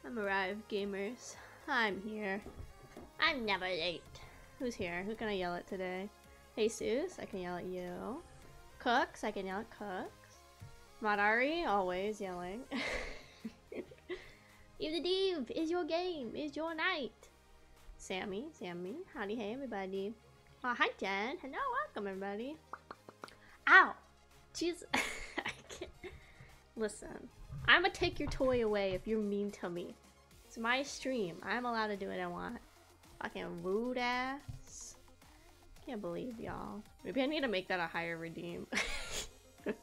I'm arrived, gamers. I'm here. I'm never late. Who's here? Who can I yell at today? Jesus, I can yell at you. Cooks, I can yell at Cooks. Madari, always yelling. If the div is your game, is your night. Sammy, howdy, hey everybody. Oh, hi Jen. Hello, welcome everybody. Ow! Jeez, I can't. Listen, I'm gonna take your toy away if you're mean to me. It's my stream. I'm allowed to do what I want. Fucking rude ass. Can't believe y'all. Maybe I need to make that a higher redeem. Shut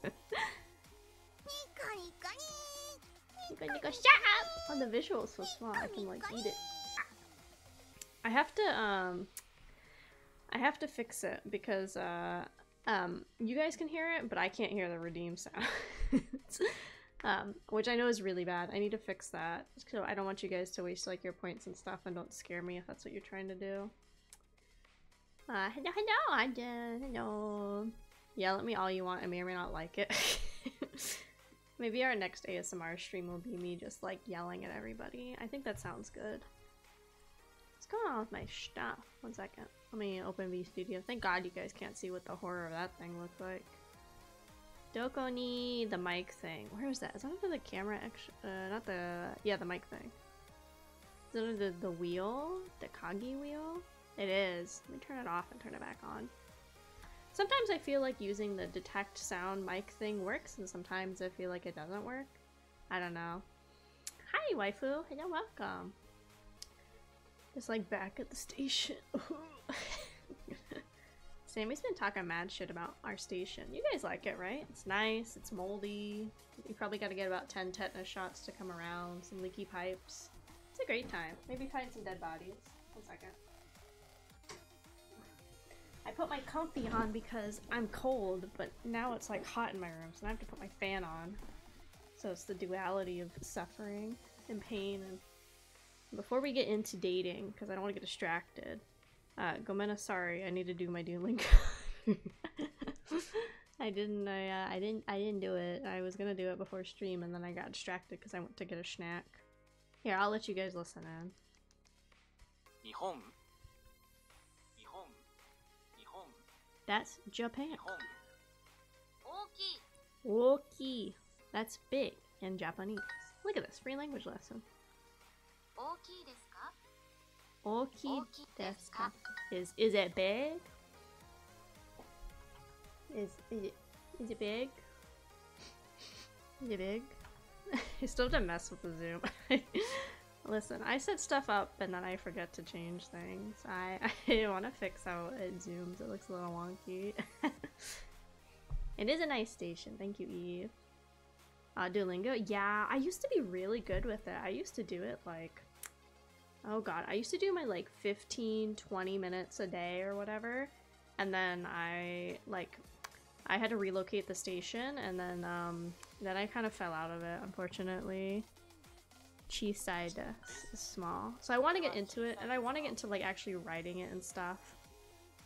up! Oh, the visual's so small. I can like eat it. I have to fix it because you guys can hear it, but I can't hear the redeem sound. Which I know is really bad. I need to fix that. So I don't want you guys to waste like your points and stuff, and don't scare me if that's what you're trying to do. Hello. Yell at me all you want. I may or may not like it. Maybe our next ASMR stream will be me just like yelling at everybody. I think that sounds good. What's going on with my stuff? 1 second. Let me open VStudio. Thank God you guys can't see what the horror of that thing looked like. Doko ni the mic thing. Where is that? Is that under the camera? Not the... Yeah, the mic thing. Is it under the wheel? The Kagi wheel? It is. Let me turn it off and turn it back on. Sometimes I feel like using the detect sound mic thing works, and sometimes I feel like it doesn't work. I don't know. Hi, waifu. Hello, welcome. Just like back at the station. Sammy's been talking mad shit about our station. You guys like it, right? It's nice, it's moldy. You probably gotta get about 10 tetanus shots to come around, some leaky pipes. It's a great time. Maybe find some dead bodies. 1 second. I put my comfy on because I'm cold, but now it's like hot in my room, so I have to put my fan on. So it's the duality of suffering and pain. And before we get into dating, because I don't want to get distracted, Gomena, sorry, I need to do my Duolingo. I didn't do it. I was gonna do it before stream, and then I got distracted because I went to get a snack. Here, I'll let you guys listen in. Nihon. That's Japan. Oki. Oki. That's big in Japanese. Look at this free language lesson. Oki desu ka? Oki desu ka? Is it big? Is it big? Is it big? I still have to mess with the zoom. Listen, I set stuff up and then I forget to change things. I want to fix how it zooms. It looks a little wonky. It is a nice station. Thank you, Eve. Duolingo? Yeah, I used to be really good with it. I used to do it like... Oh god, I used to do my like 15-20 minutes a day or whatever. And then I had to relocate the station, and then I kind of fell out of it, unfortunately. Chisai desu is small. So I want to get into it, and I want to get into like actually writing it and stuff.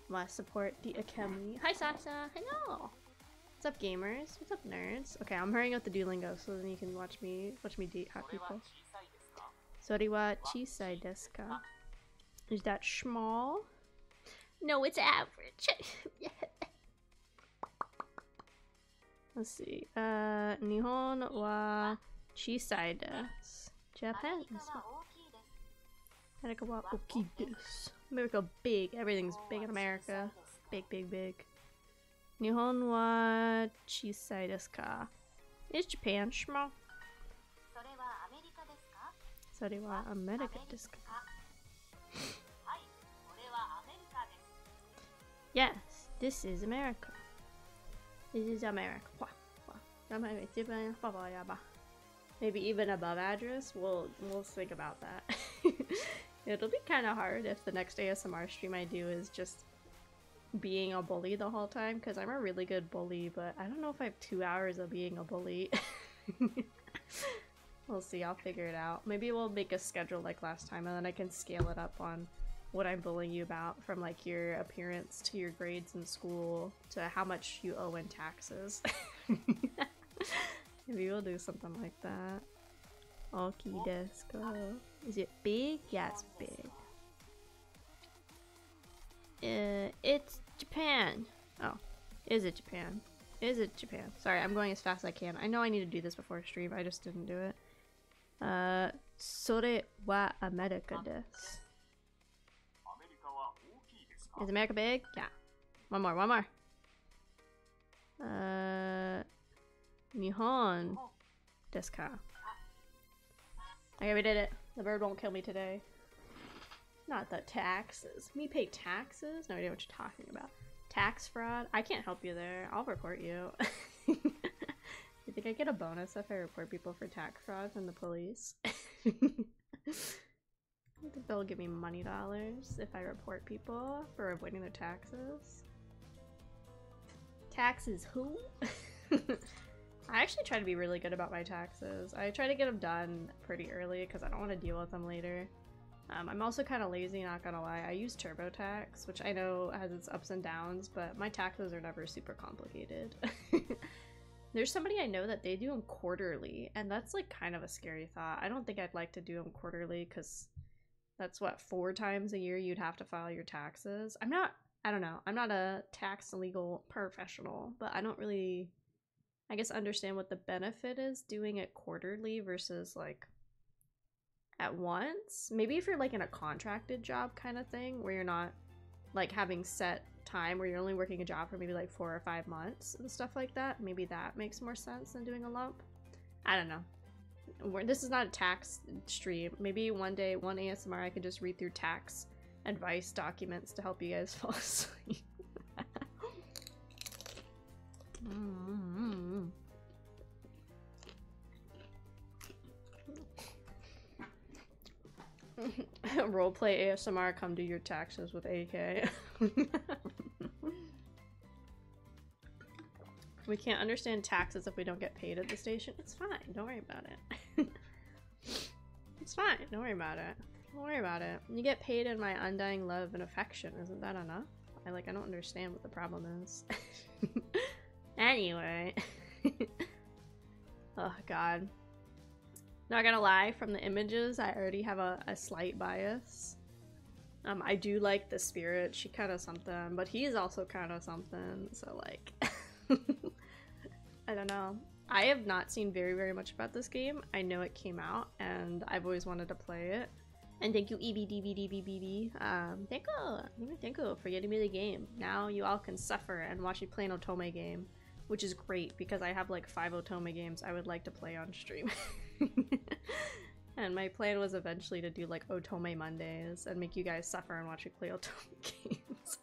I want to support the Akemi. Hi Sasa! Hello! What's up gamers? What's up nerds? Okay, I'm hurrying up the Duolingo so then you can watch me date hot people. Sori wa chisai desu ka? Is that small? No, it's average. Let's see. Nihon wa chisai desu. Japan is small. America wa oki desu. America big. Everything's big in America. Big, big, big. Nihon wa chisai desu ka? Is Japan small? Sori wa America desu ka? Yes, this is America. This is America. Maybe even above address. We'll think about that. It'll be kind of hard if the next ASMR stream I do is just being a bully the whole time, because I'm a really good bully, but I don't know if I have 2 hours of being a bully. We'll see, I'll figure it out. Maybe we'll make a schedule like last time, and then I can scale it up on what I'm bullying you about, from like your appearance to your grades in school to how much you owe in taxes. Maybe we'll do something like that. Oki desu. Is it big? Yeah, it's big. It's Japan. Oh, is it Japan? Is it Japan? Sorry, I'm going as fast as I can. I know I need to do this before stream. I just didn't do it. それはアメリカです。Is America big? Yeah. One more, one more. 日本ですか? Okay, we did it. The bird won't kill me today. Not the taxes. Me pay taxes? No idea what you're talking about. Tax fraud? I can't help you there. I'll report you. You think I get a bonus if I report people for tax fraud from the police? I think they'll give me money dollars if I report people for avoiding their taxes. Taxes who? I actually try to be really good about my taxes. I try to get them done pretty early because I don't want to deal with them later. I'm also kind of lazy, not gonna lie. I use TurboTax, which I know has its ups and downs, but my taxes are never super complicated. There's somebody I know that they do them quarterly, and that's like kind of a scary thought. I don't think I'd like to do them quarterly because that's what, 4 times a year you'd have to file your taxes. I don't know. I'm not a tax legal professional, but I don't really, I guess, understand what the benefit is doing it quarterly versus like at once. Maybe if you're like in a contracted job kind of thing where you're not like having set time, where you're only working a job for maybe like 4 or 5 months and stuff like that, maybe that makes more sense than doing a lump. I don't know. This is not a tax stream. Maybe one day, one ASMR, I could just read through tax advice documents to help you guys fall asleep. Roleplay ASMR, come do your taxes with AK. We can't understand taxes if we don't get paid at the station. It's fine, don't worry about it. It's fine, don't worry about it. Don't worry about it. You get paid in my undying love and affection, isn't that enough? I don't understand what the problem is. Anyway. Oh god. Not gonna lie, from the images, I already have a slight bias. I do like the spirit, she kinda something, but he's also kinda something, so like... I don't know. I have not seen very much about this game. I know it came out, and I've always wanted to play it. And thank you, EBDBDBBB. Thank you for getting me the game. Now you all can suffer and watch me play an Otome game, which is great because I have like 5 Otome games I would like to play on stream. And my plan was eventually to do like Otome Mondays and make you guys suffer and watch me play Otome games.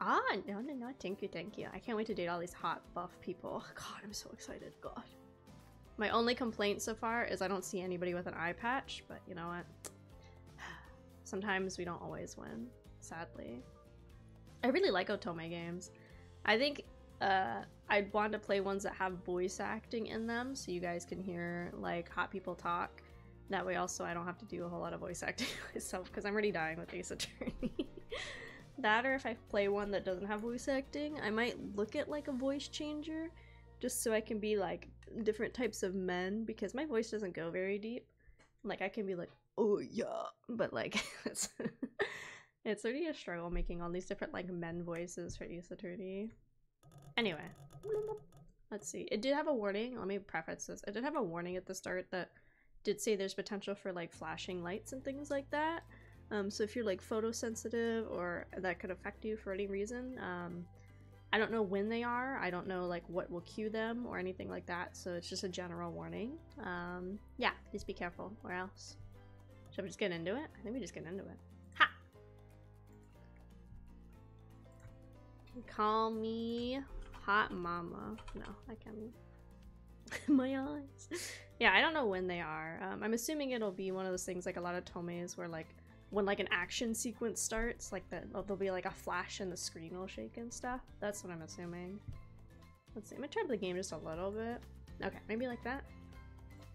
No, thank you. I can't wait to date all these hot buff people. God, I'm so excited, God. My only complaint so far is I don't see anybody with an eye patch, but you know what? Sometimes we don't always win, sadly. I really like Otome games. I think I'd want to play ones that have voice acting in them so you guys can hear like hot people talk. That way also I don't have to do a whole lot of voice acting myself because I'm already dying with Ace Attorney. That, or if I play one that doesn't have voice acting, I might look at like a voice changer just so I can be like different types of men, because my voice doesn't go very deep. Like I can be like, oh yeah, but like it's already a struggle making all these different like men voices for Ace Attorney. Anyway, let's see. It did have a warning. Let me preface this. It did have a warning at the start that did say there's potential for like flashing lights and things like that. So if you're like photosensitive or that could affect you for any reason, I don't know when they are. I don't know like what will cue them or anything like that. So it's just a general warning. Yeah, please be careful. Where else? Should we just get into it? I think we just get into it. Ha! Call me Hot Mama. No, I can't. My eyes. Yeah, I don't know when they are. I'm assuming it'll be one of those things like a lot of tomes where like when like an action sequence starts, like there'll be like a flash and the screen will shake and stuff. That's what I'm assuming. Let's see, I'm gonna try to play the game just a little bit. Okay, maybe like that.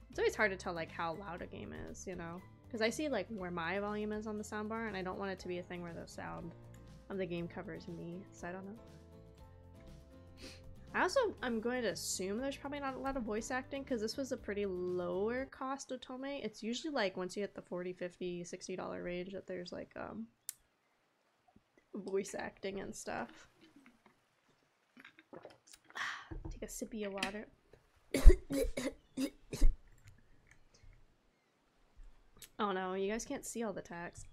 It's always hard to tell like how loud a game is, you know? Because I see like where my volume is on the soundbar, and I don't want it to be a thing where the sound of the game covers me, so I don't know. I'm going to assume there's probably not a lot of voice acting because this was a pretty lower cost otome. It's usually like once you hit the $40, $50, $60 range that there's like voice acting and stuff. Take a sippy of water. Oh no, you guys can't see all the text.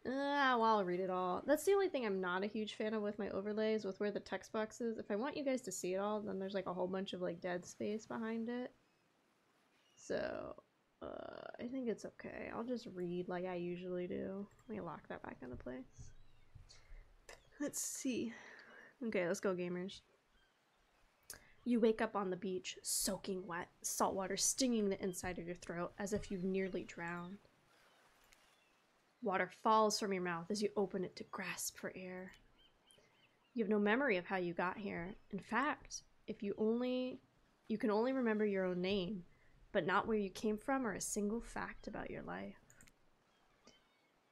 Well, I'll read it all. That's the only thing I'm not a huge fan of with my overlays, with where the text box is. If I want you guys to see it all, then there's like a whole bunch of like dead space behind it. So, I think it's okay. I'll just read like I usually do. Let me lock that back into place. Let's see. Okay, let's go, gamers. You wake up on the beach, soaking wet, salt water stinging the inside of your throat as if you've nearly drowned. Water falls from your mouth as you open it to grasp for air. You have no memory of how you got here. In fact, you can only remember your own name, but not where you came from or a single fact about your life.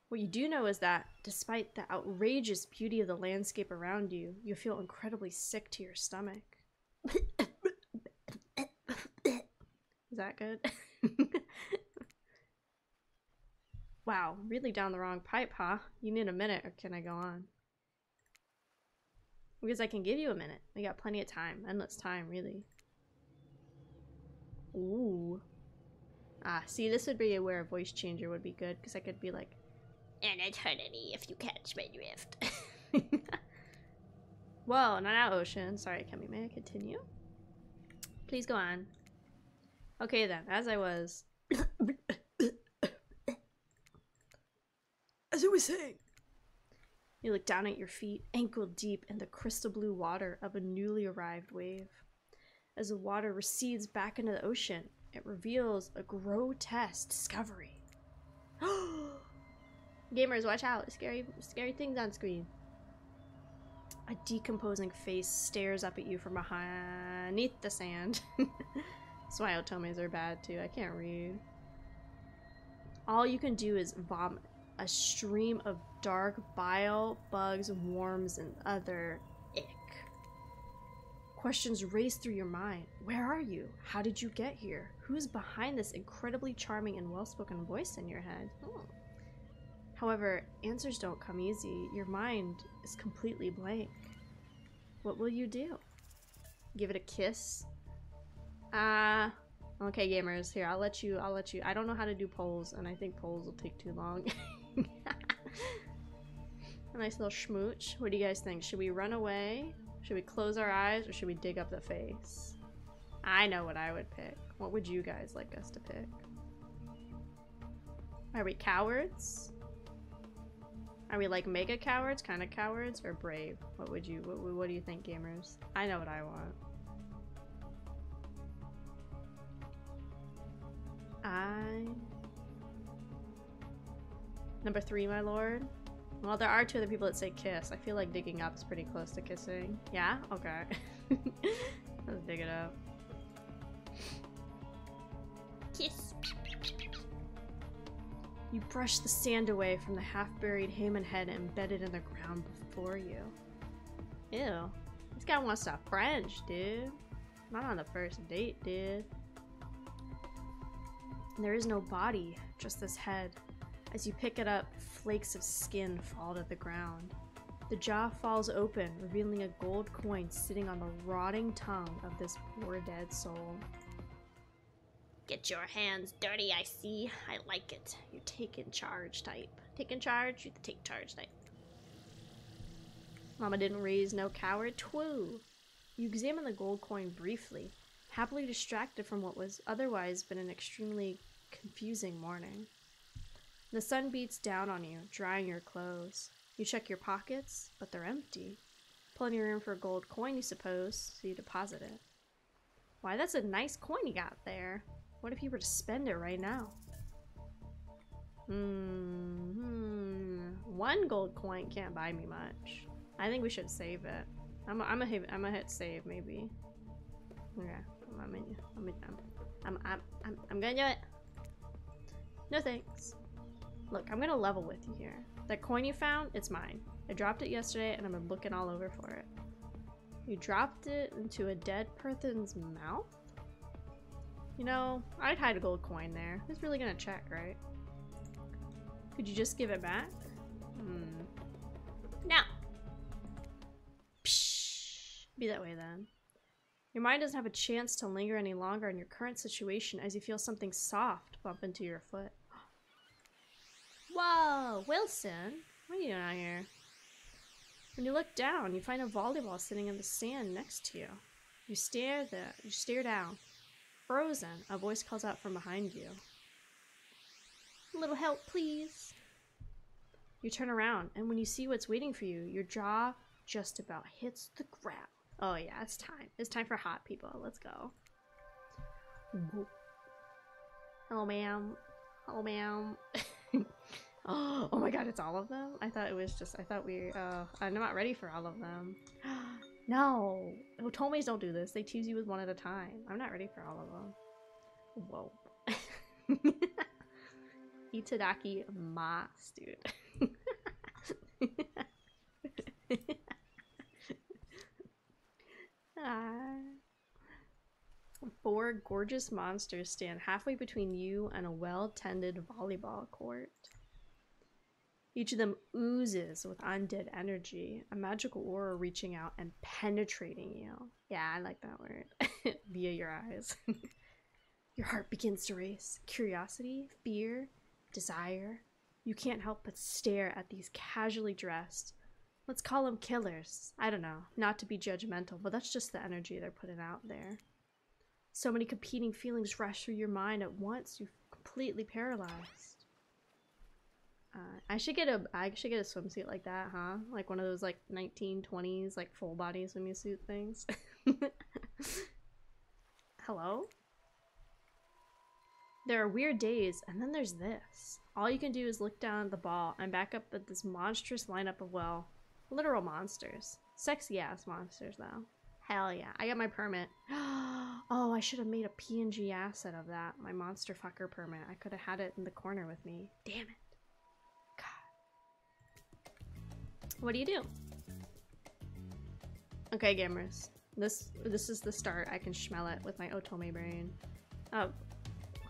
What you do know is that, despite the outrageous beauty of the landscape around you, you feel incredibly sick to your stomach. Is that good? Wow, really down the wrong pipe, huh? You need a minute, or can I go on? Because I can give you a minute. We got plenty of time. Endless time, really. Ooh. Ah, see, this would be where a voice changer would be good, because I could be like, an eternity if you catch my drift. Whoa, not out, Ocean. Sorry, Akemi, may I continue? Please go on. Okay then, as I was... As I was saying. You look down at your feet, ankle deep in the crystal blue water of a newly arrived wave. As the water recedes back into the ocean, it reveals a grotesque discovery. Gamers, watch out. Scary things on screen. A decomposing face stares up at you from beneath the sand. That's why otomes are bad too. I can't read. All you can do is vomit a stream of dark bile, bugs, worms, and other ick. Questions race through your mind. Where are you? How did you get here? Who's behind this incredibly charming and well-spoken voice in your head? However, answers don't come easy. Your mind is completely blank. What will you do? Give it a kiss? Okay, gamers, here, I'll let you. I don't know how to do polls, and I think polls will take too long. A nice little schmooch. What do you guys think? Should we run away? Should we close our eyes, or should we dig up the face? I know what I would pick. What would you guys like us to pick? Are we cowards? Are we like mega cowards, kind of cowards, or brave? What would you, what do you think, gamers? I know what I want. Number 3, my lord. Well, there are 2 other people that say kiss. I feel like digging up is pretty close to kissing. Yeah? Okay. Let's dig it up. Kiss. You brush the sand away from the half-buried human head embedded in the ground before you. Ew. This guy wants to French, dude. Not on the first date, dude. There is no body, just this head. As you pick it up, flakes of skin fall to the ground. The jaw falls open, revealing a gold coin sitting on the rotting tongue of this poor dead soul. Get your hands dirty, I see. I like it. You take in charge type. Take in charge, you take charge type. Mama didn't raise no coward, twoo. You examine the gold coin briefly, happily distracted from what was otherwise been an extremely confusing morning. The sun beats down on you, drying your clothes. You check your pockets, but they're empty. Plenty of room for a gold coin, you suppose, so you deposit it. Why, that's a nice coin you got there. What if you were to spend it right now? One gold coin can't buy me much. I think we should save it. I'm gonna hit save maybe. Okay, I'm gonna do it. No thanks. Look, I'm gonna level with you here. That coin you found, it's mine. I dropped it yesterday and I've been looking all over for it. You dropped it into a dead person's mouth? You know, I'd hide a gold coin there. Who's really gonna check, right? Could you just give it back? No. Psh, be that way then. Your mind doesn't have a chance to linger any longer in your current situation as you feel something soft bump into your foot. Whoa, Wilson, what are you doing out here? When you look down, you find a volleyball sitting in the sand next to you. You stare down. Frozen, a voice calls out from behind you. A little help, please. You turn around, and when you see what's waiting for you, your jaw just about hits the ground. Oh yeah, it's time. It's time for hot people. Let's go. Hello, ma'am. Hello, ma'am. Oh my god, it's all of them? I thought it was just, I'm not ready for all of them. No! Otomes don't do this. They tease you with one at a time. I'm not ready for all of them. Whoa. Itadaki mas, dude. Four gorgeous monsters stand halfway between you and a well-tended volleyball court. Each of them oozes with undead energy, a magical aura reaching out and penetrating you. Yeah, I like that word. Via your eyes. Your heart begins to race. Curiosity, fear, desire. You can't help but stare at these casually dressed, let's call them killers. I don't know, not to be judgmental, but that's just the energy they're putting out there. So many competing feelings rush through your mind at once, you're completely paralyzed. I should get a swimsuit like that, huh? Like one of those like 1920s like full body swimsuit things. Hello? There are weird days, and then there's this. All you can do is look down at the ball and back up at this monstrous lineup of, well, literal monsters. Sexy ass monsters though. Hell yeah, I got my permit. Oh, I should have made a PNG asset of that. My monster fucker permit. I could have had it in the corner with me. Damn it. What do you do? Okay, gamers. This is the start. I can smell it with my Otome brain.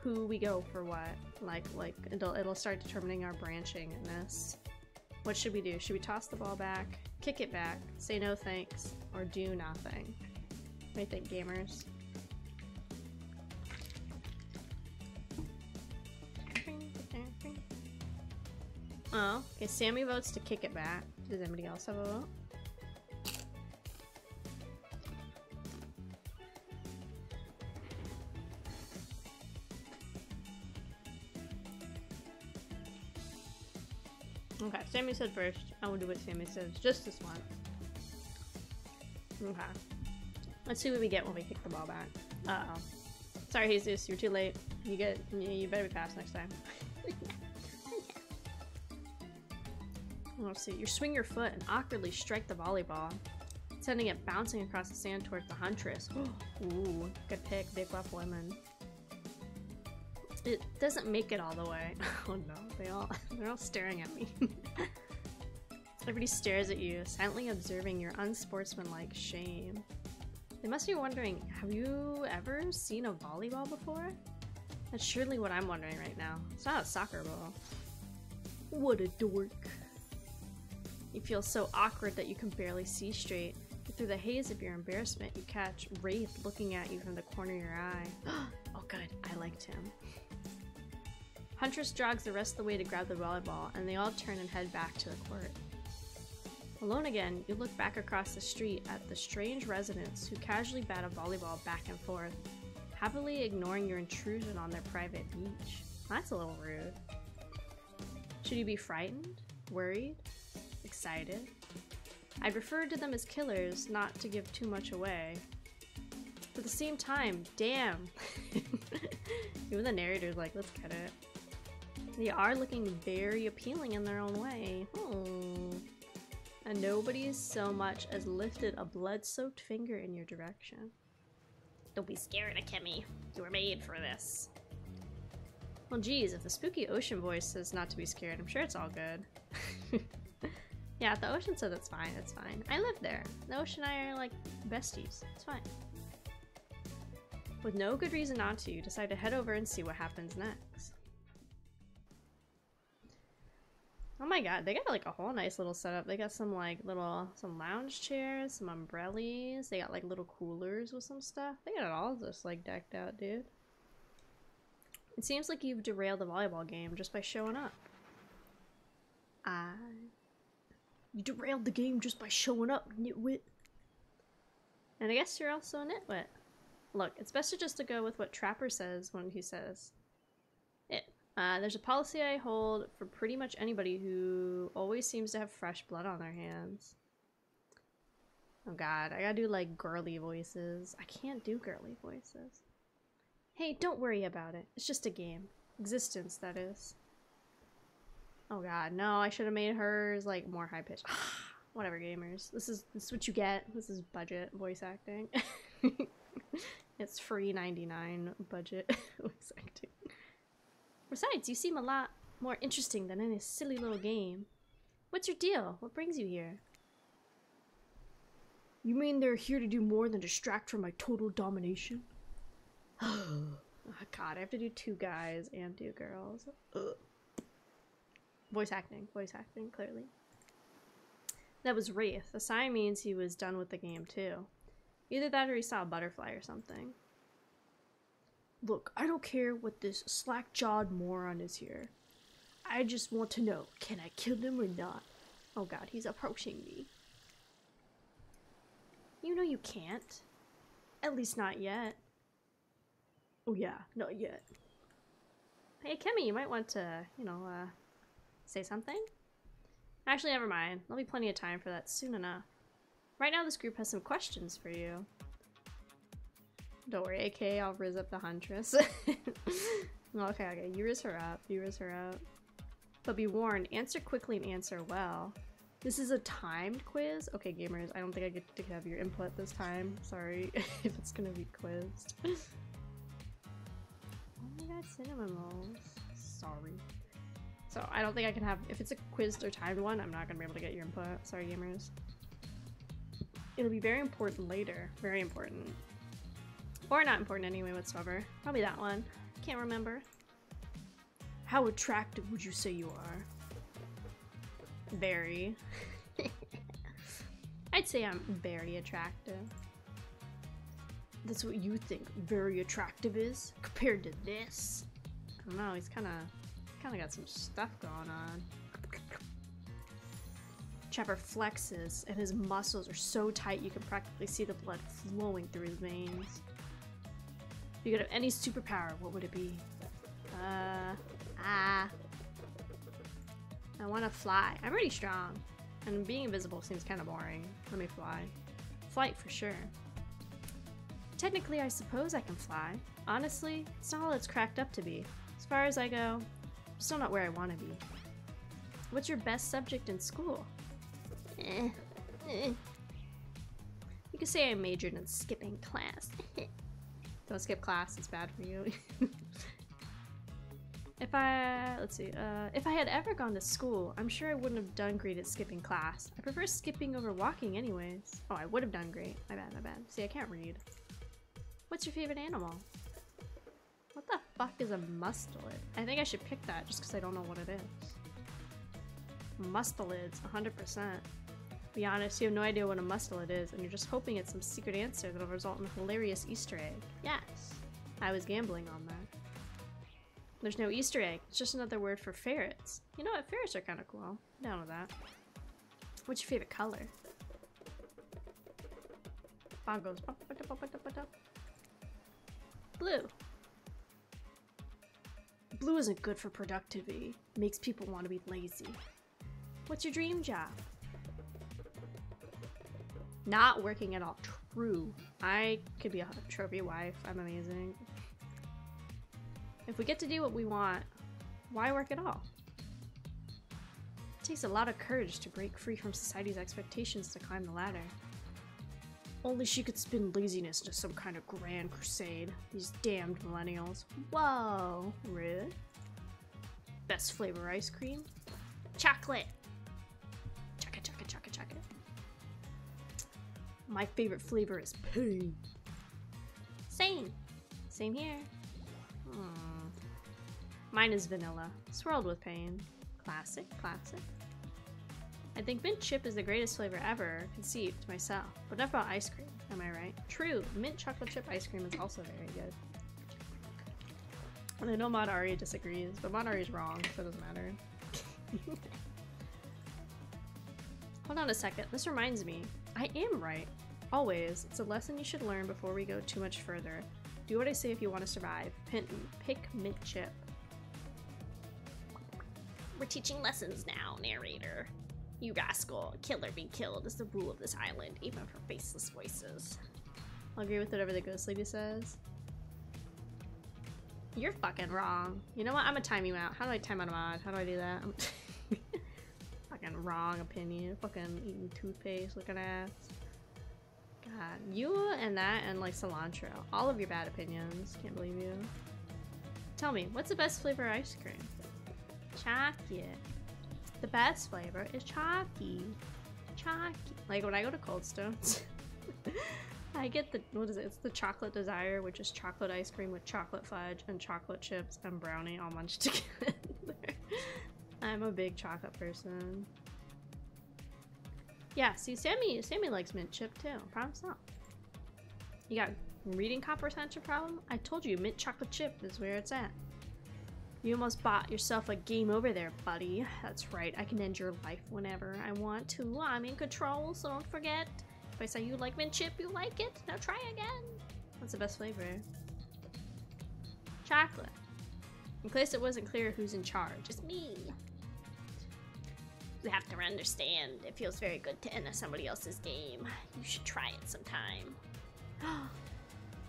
Who we go for what? Like it'll start determining our branching in this. What should we do? Should we toss the ball back, kick it back, say no thanks, or do nothing? What do you think, gamers? Oh, okay, Sammy votes to kick it back. Does anybody else have a vote? Okay, Sammy said first. I will do what Sammy says. Just this one. Okay. Let's see what we get when we kick the ball back. Uh-oh. Sorry, Jesus, you're too late. You better be fast next time. Let's see. You swing your foot and awkwardly strike the volleyball, sending it bouncing across the sand towards the huntress. Ooh, good pick, big buff women. It doesn't make it all the way. Oh no, they're all staring at me. Everybody stares at you, silently observing your unsportsmanlike shame. They must be wondering, have you ever seen a volleyball before? That's surely what I'm wondering right now. It's not a soccer ball. What a dork. You feel so awkward that you can barely see straight. But through the haze of your embarrassment, you catch Wraith looking at you from the corner of your eye. Oh good, I liked him. Huntress jogs the rest of the way to grab the volleyball, and they all turn and head back to the court. Alone again, you look back across the street at the strange residents who casually bat a volleyball back and forth, happily ignoring your intrusion on their private beach. That's a little rude. Should you be frightened? Worried? Excited? I'd refer to them as killers, not to give too much away. But at the same time, damn! Even the narrator's like, let's get it. They are looking very appealing in their own way. And nobody so much as lifted a blood-soaked finger in your direction. Don't be scared, Akemi. You were made for this. Well, geez, if the spooky ocean voice says not to be scared, I'm sure it's all good. Yeah, the ocean says it's fine, it's fine. I live there. The ocean and I are like besties. It's fine. With no good reason not to, you decide to head over and see what happens next. Oh my god, they got like a whole nice little setup. They got some like some lounge chairs, some umbrellas. They got like little coolers with some stuff. They got it all just like decked out, dude. It seems like you've derailed the volleyball game just by showing up. You derailed the game just by showing up, nitwit. And I guess you're also a nitwit. Look, it's best to go with what Trapper says when he says it. There's a policy I hold for pretty much anybody who always seems to have fresh blood on their hands. Oh god, I gotta do like girly voices. I can't do girly voices. Hey, don't worry about it. It's just a game. Existence, that is. Oh god, no, I should have made hers like more high pitched. Whatever, gamers. This is what you get. This is budget voice acting. It's free 99 budget voice acting. Besides, you seem a lot more interesting than in a silly little game. What's your deal? What brings you here? You mean they're here to do more than distract from my total domination? Oh god, I have to do 2 guys and 2 girls. Ugh. Voice acting, clearly. That was Wraith. A sign means he was done with the game too. Either that or he saw a butterfly or something. Look, I don't care what this slack-jawed moron is here. I just want to know, can I kill him or not? Oh god, he's approaching me. You know you can't. At least not yet. Oh yeah, not yet. Hey, Akemi, you might want to, you know, say something? Actually, never mind. There'll be plenty of time for that soon enough. Right now, this group has some questions for you. Don't worry, AK, I'll riz up the huntress. Okay, you riz her up, But be warned, answer quickly and answer well. This is a timed quiz? Okay, gamers, I don't think I get to have your input this time. Sorry if it's gonna be quizzed. Oh my god, cinnamon rolls. Sorry. So I don't think I can have, if it's a quizzed or timed one, I'm not gonna be able to get your input. Sorry, gamers. It'll be very important later. Very important. Or not important anyway whatsoever. Probably that one. Can't remember. How attractive would you say you are? Very. I'd say I'm very attractive. That's what you think very attractive is compared to this. I don't know, he's kinda got some stuff going on. Trapper flexes and his muscles are so tight you can practically see the blood flowing through his veins. If you could have any superpower, what would it be? I want to fly. I'm pretty strong. And being invisible seems kind of boring. Let me fly. Flight for sure. Technically, I suppose I can fly. Honestly, it's not all it's cracked up to be. As far as I go, I'm still not where I want to be. What's your best subject in school? You could say I majored in skipping class. Don't skip class, it's bad for you. If I had ever gone to school, I'm sure I wouldn't have done great at skipping class. I prefer skipping over walking anyways. Oh, I would have done great. My bad. See, I can't read. What's your favorite animal? What the fuck is a mustelid? I think I should pick that just because I don't know what it is. Mustelids, 100%. Be honest, you have no idea what a mustelid is, and you're just hoping it's some secret answer that'll result in a hilarious Easter egg. Yes, I was gambling on that. There's no Easter egg, it's just another word for ferrets. You know what, ferrets are kind of cool. I'm down with that. What's your favorite color? Bongos. Blue. Blue isn't good for productivity. It makes people want to be lazy. What's your dream job? Not working at all. True. I could be a trophy wife. I'm amazing. If we get to do what we want, why work at all? It takes a lot of courage to break free from society's expectations to climb the ladder. Only she could spin laziness into some kind of grand crusade. These damned millennials. Whoa, rude. Best flavor ice cream? Chocolate! Chocolate, chocolate, chocolate, chocolate. My favorite flavor is pain. Same. Same here. Mine is vanilla, swirled with pain. Classic, classic. I think mint chip is the greatest flavor ever conceived myself, but enough about ice cream, am I right? True, mint chocolate chip ice cream is also very good. And I know Mod Ari disagrees, but Mod Ari's wrong, so it doesn't matter. Hold on a second, this reminds me. I am right. Always. It's a lesson you should learn before we go too much further. Do what I say if you want to survive. Pick mint chip. We're teaching lessons now, narrator. You rascal. Kill or be killed is the rule of this island, even for faceless voices. I'll agree with whatever the ghost lady says. You're fucking wrong. You know what? I'm gonna time you out. How do I time out a mod? How do I do that? Fucking wrong opinion. Fucking eating toothpaste, looking ass. God, you and that and like cilantro. All of your bad opinions. Can't believe you. Tell me, what's the best flavor ice cream? Chocolate. The best flavor is chalky. Chalky. Like when I go to Cold Stones, I get the, what is it? It's the chocolate desire, which is chocolate ice cream with chocolate fudge and chocolate chips and brownie all munched together. I'm a big chocolate person. Yeah, see, Sammy likes mint chip too. Promise not. You got reading comprehension problem? I told you, mint chocolate chip is where it's at. You almost bought yourself a game over there, buddy. That's right, I can end your life whenever I want to. I'm in control, so don't forget. If I say you like mint chip, you like it. Now try again. What's the best flavor? Chocolate. In case it wasn't clear who's in charge, it's me. You have to understand, it feels very good to enter somebody else's game. You should try it sometime.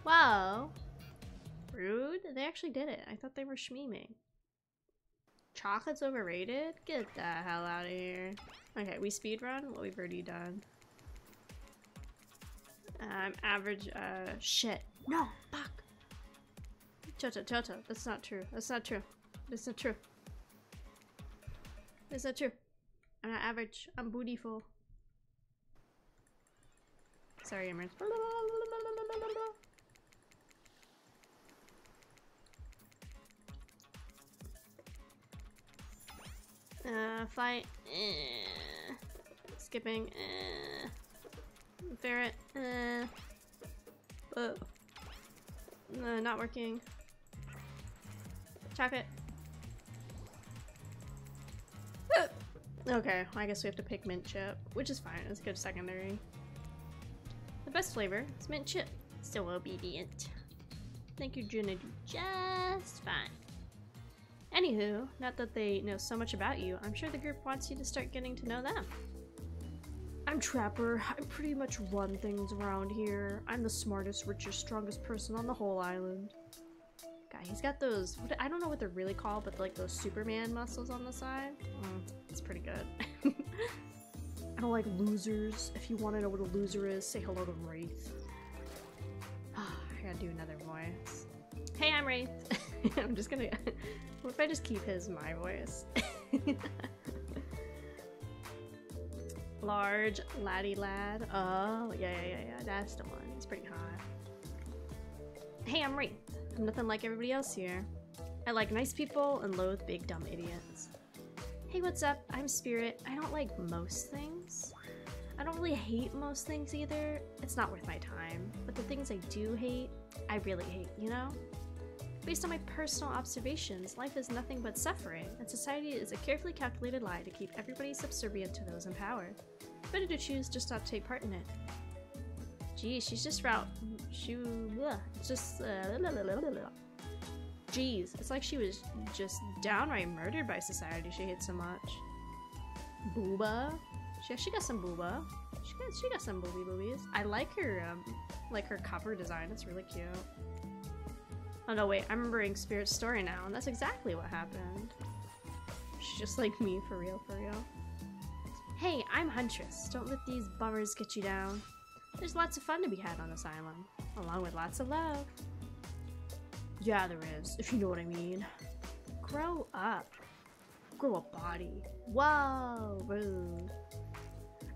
Wow. Rude? They actually did it. I thought they were schmeeming. Chocolate's overrated? Get the hell out of here. Okay, we speedrun what we've already done. Average, shit. No, fuck. Toto, that's not true. That's not true. That's not true. That's not true. I'm not average. I'm bootyful. Sorry, Emirates. Fight. Skipping. Ferret. Not working. Chocolate. Okay, I guess we have to pick mint chip, which is fine. It's a good secondary. The best flavor is mint chip. So obedient. Think you're gonna do just fine. Anywho, not that they know so much about you, I'm sure the group wants you to start getting to know them. I'm Trapper. I pretty much run things around here. I'm the smartest, richest, strongest person on the whole island. God, he's got those, I don't know what they're really called, but like those Superman muscles on the side. It's pretty good. I don't like losers. If you want to know what a loser is, say hello to Wraith. I gotta do another voice. Hey, I'm Wraith. I'm just gonna, what if I just keep my voice? Large laddie lad. Oh, yeah, that's the one. It's pretty hot. Hey, I'm Wraith. I'm nothing like everybody else here. I like nice people and loathe big dumb idiots. Hey, what's up? I'm Spirit. I don't like most things. I don't really hate most things either. It's not worth my time. But the things I do hate, I really hate, you know? Based on my personal observations, life is nothing but suffering, and society is a carefully calculated lie to keep everybody subservient to those in power. Better to choose just not to take part in it. Geez, she's just Geez, it's like she was just downright murdered by society she hates so much. Booba? She got some booba. She got some boobies. I like her cover design, it's really cute. Oh no, wait, I'm remembering Spirit's story now, and that's exactly what happened. She's just like me, for real, for real. Hey, I'm Huntress. Don't let these bummers get you down. There's lots of fun to be had on this island, along with lots of love. Yeah, there is, if you know what I mean. Grow up. grow a body. Whoa, rude.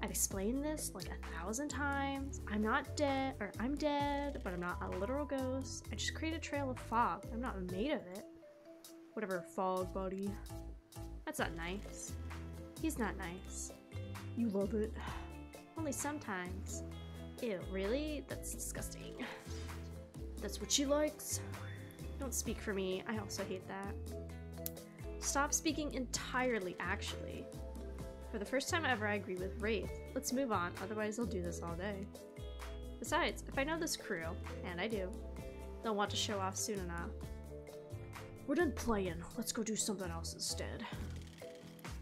I've explained this like 1,000 times. I'm not dead, or I'm dead, but I'm not a literal ghost. I just create a trail of fog. I'm not made of it. Whatever, fog buddy. That's not nice. He's not nice. You love it. Only sometimes. Ew, really? That's disgusting. That's what she likes. Don't speak for me. I also hate that. Stop speaking entirely, actually. For the first time ever, I agree with Wraith. Let's move on, otherwise they'll do this all day. Besides, if I know this crew, and I do, they'll want to show off soon enough. We're done playing. Let's go do something else instead.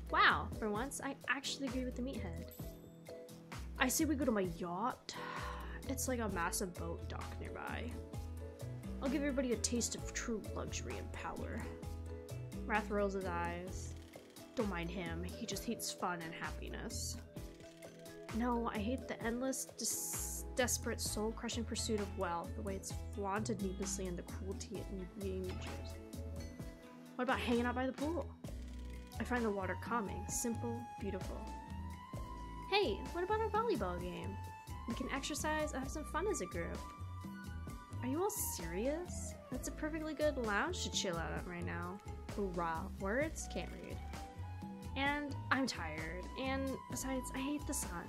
Wow, for once, I actually agree with the meathead. I say we go to my yacht. It's like a massive boat dock nearby. I'll give everybody a taste of true luxury and power. Wrath rolls his eyes. Don't mind him, he just hates fun and happiness. No, I hate the endless, desperate, soul-crushing pursuit of wealth, the way it's flaunted needlessly in the cruelty and dangers. What about hanging out by the pool? I find the water calming, simple, beautiful. Hey, what about our volleyball game? We can exercise and have some fun as a group. Are you all serious? That's a perfectly good lounge to chill out at right now. Hoorah. Words? Can't read. And I'm tired. And besides, I hate the sun.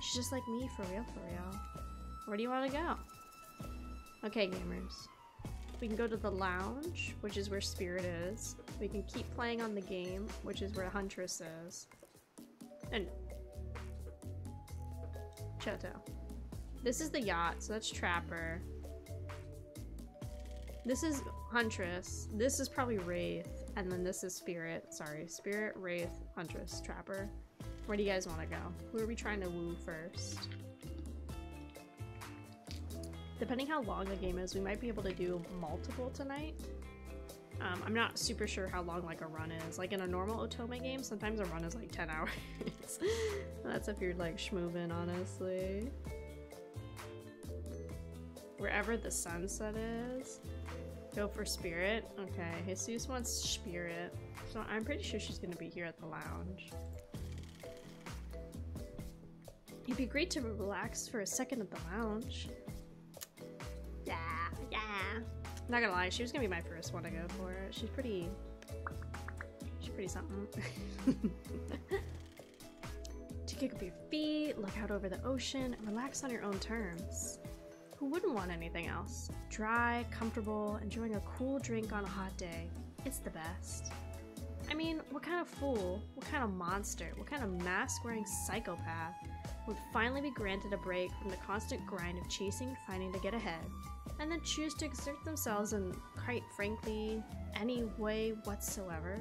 She's just like me, for real, for real. Where do you want to go? Okay, gamers. We can go to the lounge, which is where Spirit is. We can keep playing on the game, which is where Huntress is. And Choto. This is the yacht, so that's Trapper. This is Huntress. This is probably Wraith. And then this is Spirit. Sorry, Spirit, Wraith, Huntress, Trapper. Where do you guys want to go? Who are we trying to woo first? Depending how long the game is, we might be able to do multiple tonight. I'm not super sure how long like a run is. Like in a normal Otome game, sometimes a run is like 10 hours. That's if you're like schmoovin', honestly. Wherever the sunset is. Go for Spirit? Okay, Jesus wants Spirit. So I'm pretty sure she's gonna be here at the lounge. It'd be great to relax for a second at the lounge. Yeah. Not gonna lie, she was gonna be my first one to go for it. She's pretty something. To kick up your feet, look out over the ocean, and relax on your own terms. Who wouldn't want anything else? Dry, comfortable, enjoying a cool drink on a hot day. It's the best. I mean, what kind of fool, what kind of monster, what kind of mask-wearing psychopath would finally be granted a break from the constant grind of chasing and fighting to get ahead, and then choose to exert themselves in, quite frankly, any way whatsoever?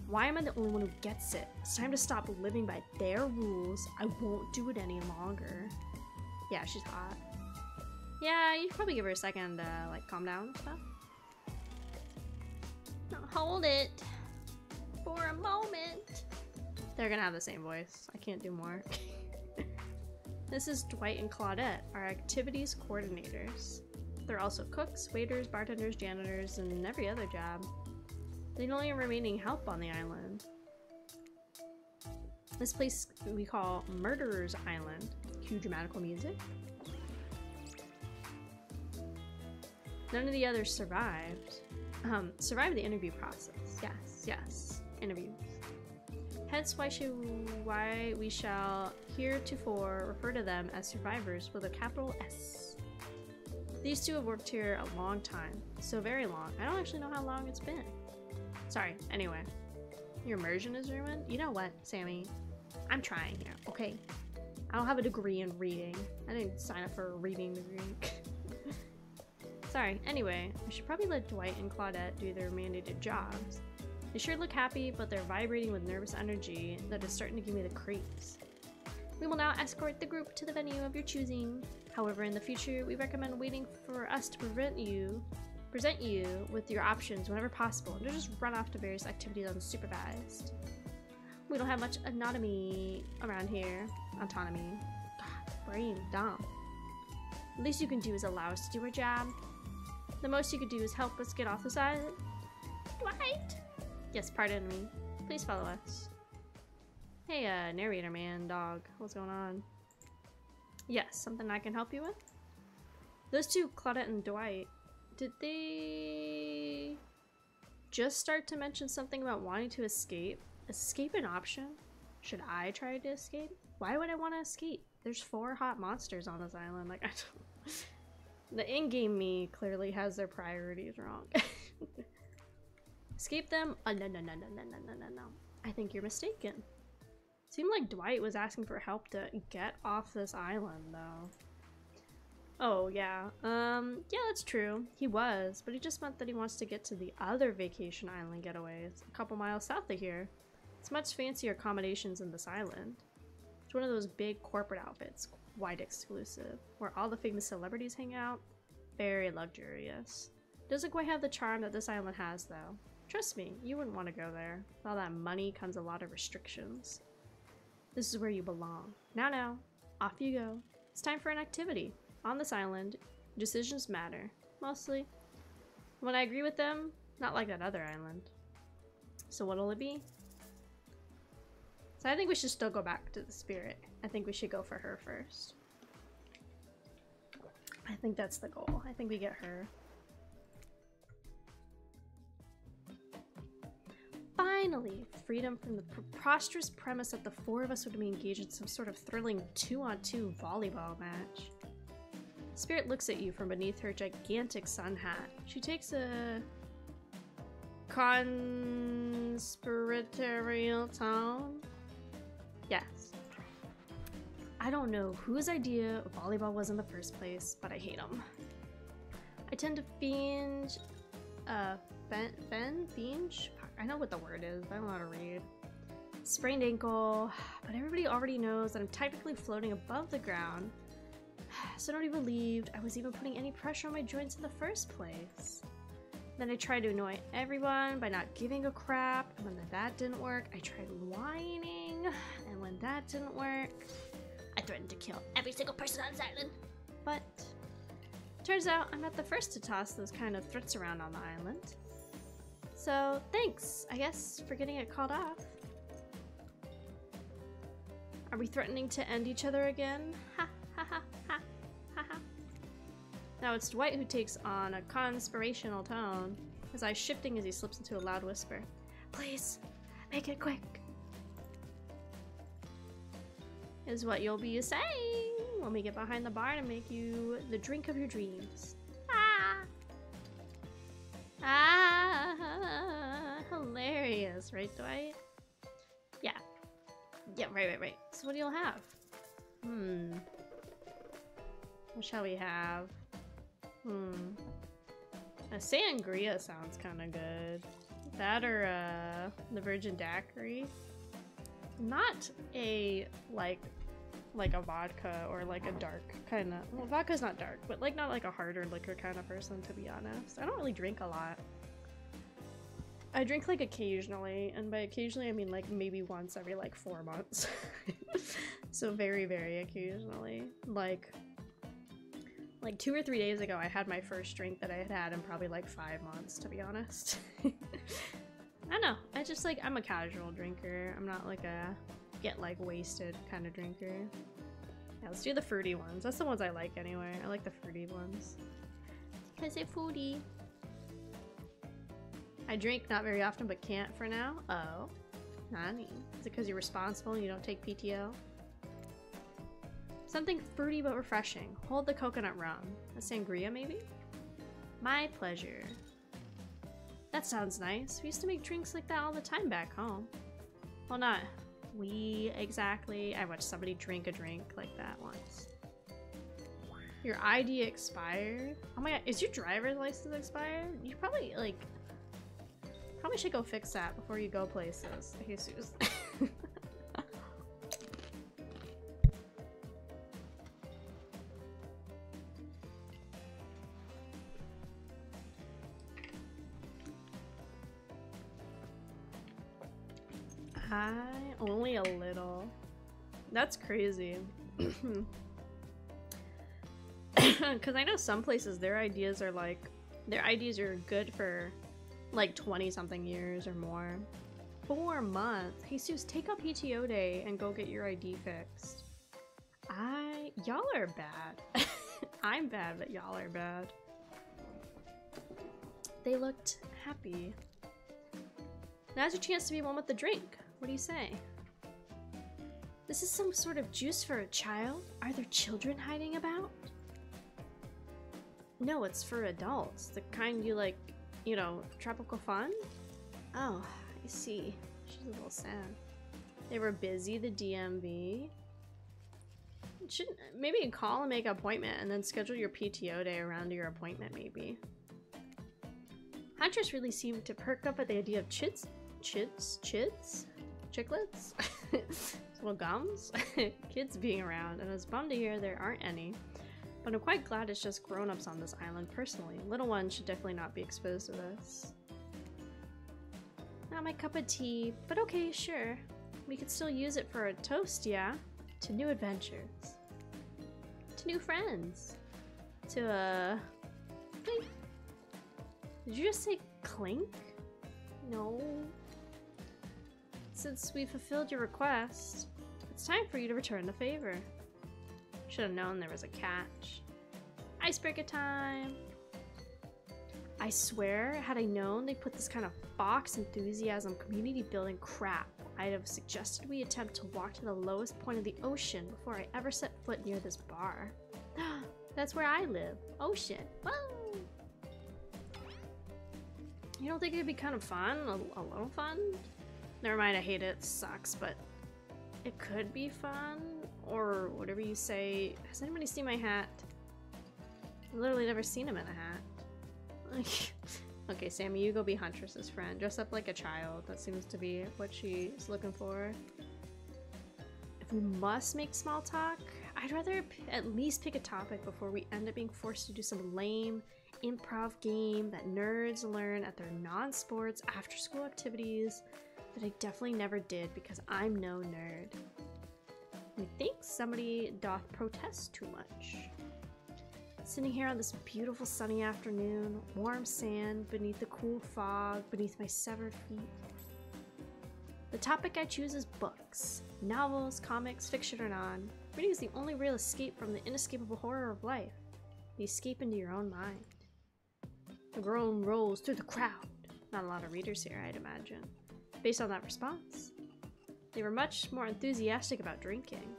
Why am I the only one who gets it? It's time to stop living by their rules. I won't do it any longer. Yeah, she's hot. Yeah, you should probably give her a second to, like, calm down and stuff. No, hold it for a moment. They're gonna have the same voice. I can't do more. This is Dwight and Claudette, our activities coordinators. They're also cooks, waiters, bartenders, janitors, and every other job. They're the only remaining help on the island. This place we call Murderer's Island. Cue dramatical music. None of the others survived. Survived the interview process. Yes. Interviews. Hence why we shall heretofore refer to them as survivors with a capital S. These two have worked here a long time. So very long. I don't actually know how long it's been. Sorry, anyway. Your immersion is ruined? You know what, Sammy? I'm trying here, okay? I don't have a degree in reading. I didn't sign up for a reading degree. Sorry, anyway, I should probably let Dwight and Claudette do their mandated jobs. They sure look happy, but they're vibrating with nervous energy that is starting to give me the creeps. We will now escort the group to the venue of your choosing. However, in the future, we recommend waiting for us to present you with your options whenever possible, and to just run off to various activities unsupervised. We don't have much autonomy around here. Autonomy. God, brain dumb. The least you can do is allow us to do our job. The most you could do is help us get off this island. Dwight! Yes, pardon me. Please follow us. Hey, narrator man, dog. What's going on? Yes, something I can help you with? Those two, Claudette and Dwight, did they just start to mention something about wanting to escape? Escape an option? Should I try to escape? Why would I want to escape? There's 4 hot monsters on this island. Like, I don't... The in-game me clearly has their priorities wrong. Escape them? Oh, no. I think you're mistaken. Seemed like Dwight was asking for help to get off this island, though. Oh, yeah. Yeah, that's true. He was, but he just meant that he wants to get to the other vacation island getaways, a couple miles south of here. It's much fancier accommodations in this island. It's one of those big corporate outfits, quite exclusive, where all the famous celebrities hang out. Very luxurious. Doesn't quite have the charm that this island has, though. Trust me, you wouldn't want to go there. With all that money comes a lot of restrictions. This is where you belong. Now, off you go. It's time for an activity. On this island, decisions matter. Mostly. When I agree with them, not like that other island. So what'll it be? So I think we should still go back to the spirit. I think we should go for her first. I think that's the goal. I think we get her. Finally! Freedom from the preposterous premise that the 4 of us would be engaged in some sort of thrilling 2-on-2 volleyball match. Spirit looks at you from beneath her gigantic sun hat. She takes a conspiratorial tone. Yes. I don't know whose idea volleyball was in the first place, but I hate them. I tend to binge, binge? I know what the word is, but I don't know how to read. Sprained ankle, but everybody already knows that I'm technically floating above the ground, so nobody believed I was even putting any pressure on my joints in the first place. Then I tried to annoy everyone by not giving a crap, and when that didn't work, I tried whining, and when that didn't work, I threatened to kill every single person on this island. But turns out I'm not the first to toss those kind of threats around on the island. So thanks, I guess, for getting it called off. Are we threatening to end each other again? Ha ha ha ha ha ha. Now it's Dwight who takes on a conspirational tone, his eyes shifting as he slips into a loud whisper. Please, make it quick. Is what you'll be saying when we get behind the bar to make you the drink of your dreams. Hilarious, right, Dwight? Yeah. Yeah, right. So what do you have? What shall we have? A sangria sounds kind of good. That or the virgin daiquiri. Not a like a vodka or like a dark kind of. Well, vodka's not dark, but like not like a harder liquor kind of person, to be honest. I don't really drink a lot. I drink like occasionally, and by occasionally I mean like maybe once every like 4 months. So very, very occasionally. Like 2 or 3 days ago I had my first drink that I had had in probably like 5 months, to be honest. I don't know. I just like, I'm a casual drinker. I'm not like a get like wasted kind of drinker. Yeah, let's do the fruity ones. That's the ones I like anyway. I like the fruity ones. Because they're foodie. I drink not very often, but can't for now. Oh. Nani? Is it because you're responsible and you don't take PTO? Something fruity but refreshing. Hold the coconut rum. A sangria, maybe? My pleasure. That sounds nice. We used to make drinks like that all the time back home. Well, not we exactly. I watched somebody drink a drink like that once. Your ID expired? Oh my god, is your driver's license expired? You probably, like, probably should go fix that before you go places. Jesus. Only a little. That's crazy. Because I know some places their IDs are like, their IDs are good for like 20-something years or more. 4 months. Jesus, take a PTO day and go get your ID fixed. Y'all are bad. I'm bad, but y'all are bad. They looked happy. Now's your chance to be one with the drink. What do you say? This is some sort of juice for a child? Are there children hiding about? No, it's for adults. The kind you like, you know, tropical fun? Oh, I see. She's a little sad. They were busy, the DMV. Shouldn't maybe call and make an appointment and then schedule your PTO day around your appointment, maybe. Huntress really seemed to perk up at the idea of chiclets? Little gums? Kids being around, and I was bummed to hear there aren't any. But I'm quite glad it's just grown-ups on this island personally. Little ones should definitely not be exposed to this. Not my cup of tea, but okay, sure. We could still use it for a toast, yeah? To new adventures. To new friends. To, clink. Did you just say clink? No. Since we fulfilled your request, it's time for you to return the favor. Should have known there was a catch. Icebreaker time! I swear, had I known they put this kind of Fox enthusiasm community building crap, I'd have suggested we attempt to walk to the lowest point of the ocean before I ever set foot near this bar. That's where I live. Ocean. Whoa! You don't think it'd be kind of fun? A little fun? Never mind, I hate it. It sucks, but it could be fun. Or whatever you say. Has anybody seen my hat? I've literally never seen him in a hat. Okay, Sammy, you go be Huntress's friend. Dress up like a child. That seems to be what she's looking for. If we must make small talk, I'd rather at least pick a topic before we end up being forced to do some lame improv game that nerds learn at their non-sports after-school activities that I definitely never did because I'm no nerd. I think somebody doth protest too much. Sitting here on this beautiful sunny afternoon, warm sand beneath the cool fog beneath my severed feet. The topic I choose is books. Novels, comics, fiction or non. Reading is the only real escape from the inescapable horror of life. The escape into your own mind. A groan rolls through the crowd. Not a lot of readers here, I'd imagine. Based on that response, they were much more enthusiastic about drinking.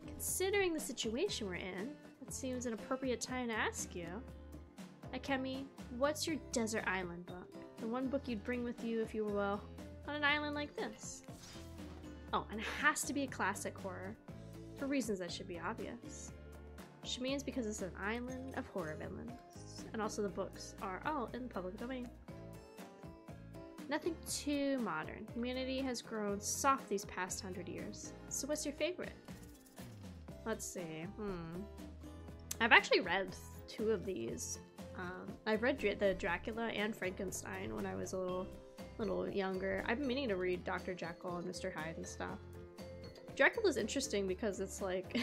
Considering the situation we're in, it seems an appropriate time to ask you. Akemi, what's your desert island book? The one book you'd bring with you if you were, well, on an island like this. Oh, and it has to be a classic horror. For reasons that should be obvious. Which means because it's an island of horror villains. And also the books are all in the public domain. Nothing too modern. Humanity has grown soft these past 100 years. So what's your favorite? Let's see. I've actually read 2 of these. I've read the Dracula and Frankenstein when I was a little younger. I've been meaning to read Dr. Jekyll and Mr. Hyde and stuff. Dracula's interesting because it's like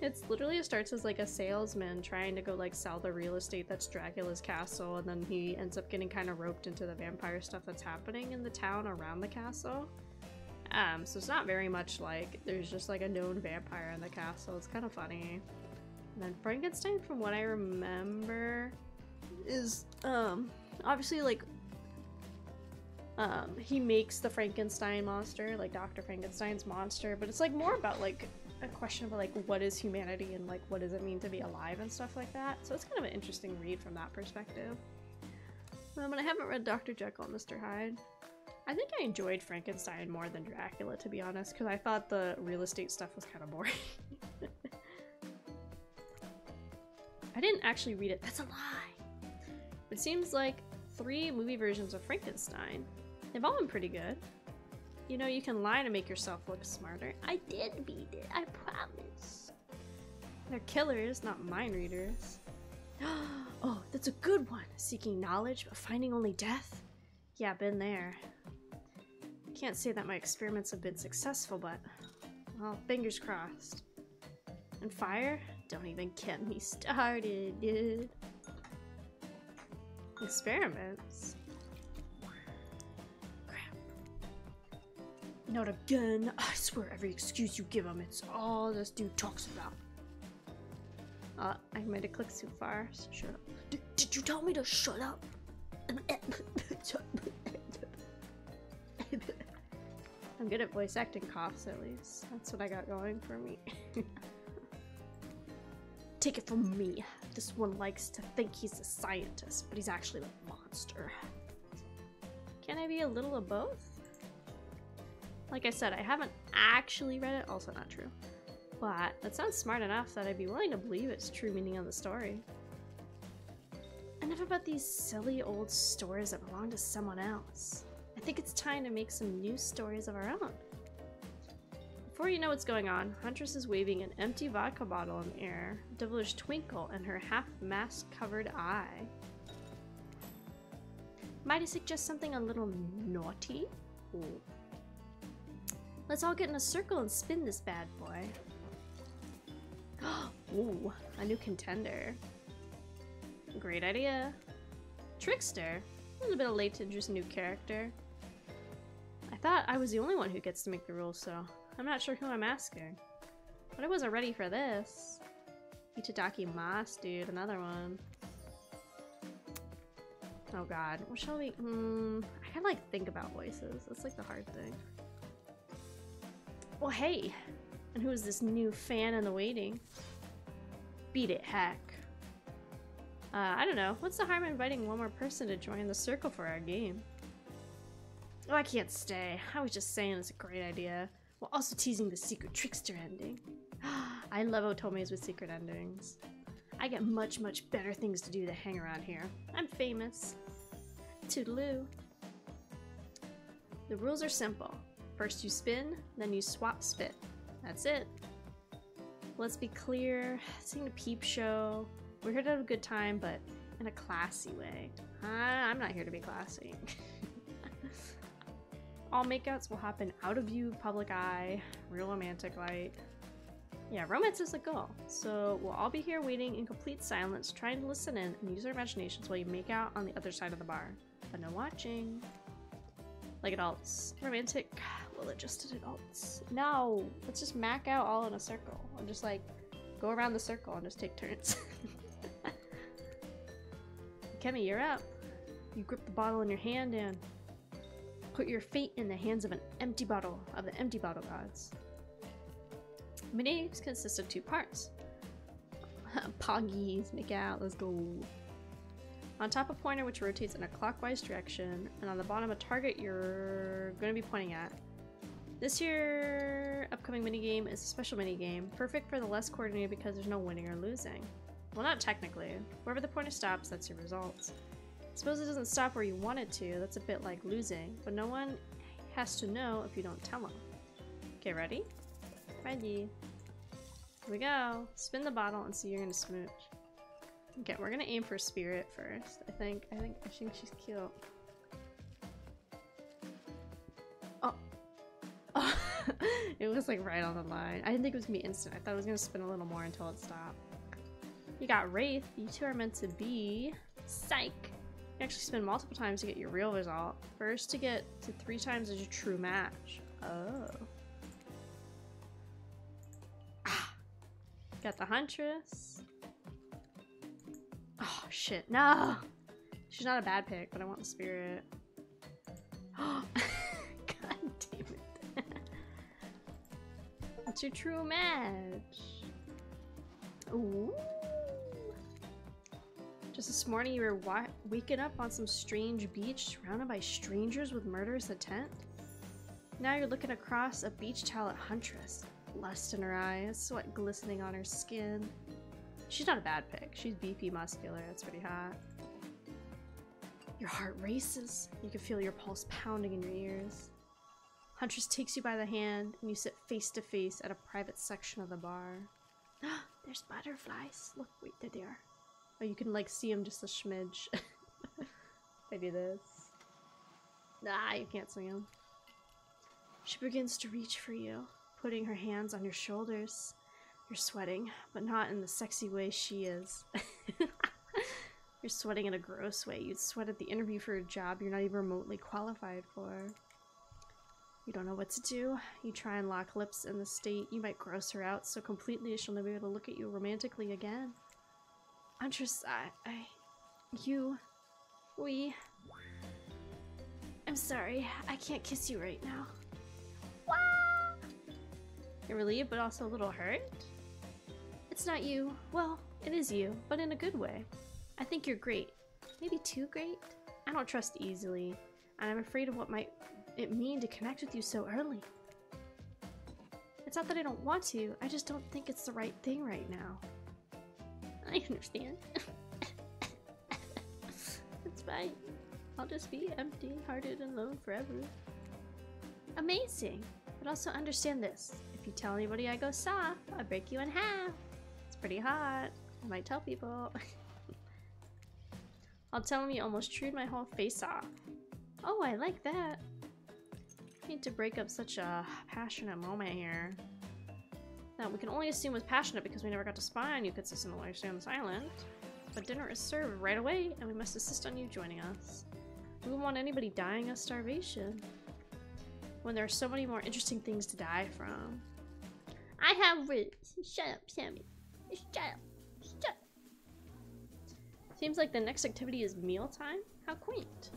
it's literally starts as like a salesman trying to go like sell the real estate that's Dracula's castle, and then he ends up getting kind of roped into the vampire stuff that's happening in the town around the castle. So it's not very much like there's just like a known vampire in the castle. It's kind of funny. And then Frankenstein, from what I remember, is obviously like he makes the Frankenstein monster, like Dr. Frankenstein's monster, but it's like more about like a question of like what is humanity and like what does it mean to be alive and stuff like that. So it's kind of an interesting read from that perspective. But I haven't read Dr. Jekyll and Mr. Hyde. I think I enjoyed Frankenstein more than Dracula, to be honest, because I thought the real estate stuff was kind of boring. I didn't actually read it. That's a lie! It seems like 3 movie versions of Frankenstein. They've all been pretty good. You know, you can lie to make yourself look smarter. I did read it, I promise. They're killers, not mind readers. Oh, that's a good one. Seeking knowledge, but finding only death? Yeah, been there. Can't say that my experiments have been successful, but, well, fingers crossed. And fire? Don't even get me started, dude. Experiments? Crap. Not again. I swear every excuse you give him, it's all this dude talks about. I might have clicked too far, so shut up. Did you tell me to shut up? I'm good at voice acting coughs, at least. That's what I got going for me. Take it from me. This one likes to think he's a scientist, but he's actually a monster. Can I be a little of both? Like I said, I haven't actually read it. Also not true. But that sounds smart enough that I'd be willing to believe its true meaning of the story. Enough about these silly old stories that belong to someone else. I think it's time to make some new stories of our own. Before you know what's going on, Huntress is waving an empty vodka bottle in the air, a devilish twinkle in her half-mask-covered eye. Might I suggest something a little naughty? Ooh. Let's all get in a circle and spin this bad boy. Ooh, a new contender. Great idea. Trickster. A little bit of late to introduce a new character. I thought I was the only one who gets to make the rules, so I'm not sure who I'm asking. But I wasn't ready for this. Itadaki Mas, dude, another one. Oh god, what shall we? I gotta like think about voices. That's like the hard thing. Well, hey, and who is this new fan in the waiting? Beat it, heck. I don't know. What's the harm in inviting one more person to join the circle for our game? Oh, I can't stay. I was just saying it's a great idea. While also teasing the secret trickster ending. I love otomes with secret endings. I get much, much better things to do than hang around here. I'm famous. Toodaloo. The rules are simple. First you spin, then you swap spit. That's it. Let's be clear. This ain't a peep show. We're here to have a good time, but in a classy way. I'm not here to be classy. All makeouts will happen out of view, public eye, real romantic light. Yeah, romance is the goal. So we'll all be here waiting in complete silence, trying to listen in and use our imaginations while you make out on the other side of the bar. But no watching. Like adults. Romantic, well-adjusted adults. No, let's just mac out all in a circle. And just like, go around the circle and just take turns. Akemi, you're up. You grip the bottle in your hand and put your fate in the hands of an empty bottle, of the empty bottle gods. Mini-games consist of two parts. Poggies, make out, let's go. On top a pointer which rotates in a clockwise direction, and on the bottom a target you're going to be pointing at. This year upcoming minigame is a special minigame, perfect for the less coordinated because there's no winning or losing. Well, not technically. Wherever the pointer stops, that's your results. Suppose it doesn't stop where you want it to, that's a bit like losing, but no one has to know if you don't tell them. Okay, ready? Ready. Here we go. Spin the bottle and see you're gonna smooch. Okay, we're gonna aim for Spirit first. I think she's cute. Oh. Oh. It was like right on the line. I didn't think it was gonna be instant. I thought it was gonna spin a little more until it stopped. You got Wraith. You two are meant to be psych. You actually spin multiple times to get your real result. First to get to 3 times is your true match. Oh. Ah. Got the Huntress. Oh shit, no! She's not a bad pick, but I want the Spirit. God damn it. What's your true match? Ooh. Just this morning you were waking up on some strange beach surrounded by strangers with murderous intent? Now you're looking across a beach towel at Huntress. Lust in her eyes, sweat glistening on her skin. She's not a bad pick. She's beefy, muscular. That's pretty hot. Your heart races. You can feel your pulse pounding in your ears. Huntress takes you by the hand and you sit face to face at a private section of the bar. There's butterflies. Look, wait, there they are. Oh, you can like see them just a smidge. I do this. Nah, you can't see them. She begins to reach for you, putting her hands on your shoulders. You're sweating, but not in the sexy way she is. You're sweating in a gross way. You'd sweat at the interview for a job you're not even remotely qualified for. You don't know what to do. You try and lock lips in the state. You might gross her out so completely she'll never be able to look at you romantically again. Huntress, I'm sorry. I can't kiss you right now. You're relieved, but also a little hurt? It's not you. Well, it is you, but in a good way. I think you're great. Maybe too great? I don't trust easily, and I'm afraid of what might it mean to connect with you so early. It's not that I don't want to, I just don't think it's the right thing right now. I understand. It's fine. I'll just be empty-hearted and alone forever. Amazing! But also understand this. If you tell anybody I go soft, I'll break you in half. It's pretty hot. I might tell people. I'll tell them you almost chewed my whole face off. Oh, I like that. Need to break up such a passionate moment here. Now, we can only assume it was passionate because we never got to spy on you consistently on this island. But dinner is served right away, and we must insist on you joining us. We wouldn't want anybody dying of starvation when there are so many more interesting things to die from. I have ribs. Shut up, Sammy. Shut up. Shut up. Seems like the next activity is mealtime? How quaint.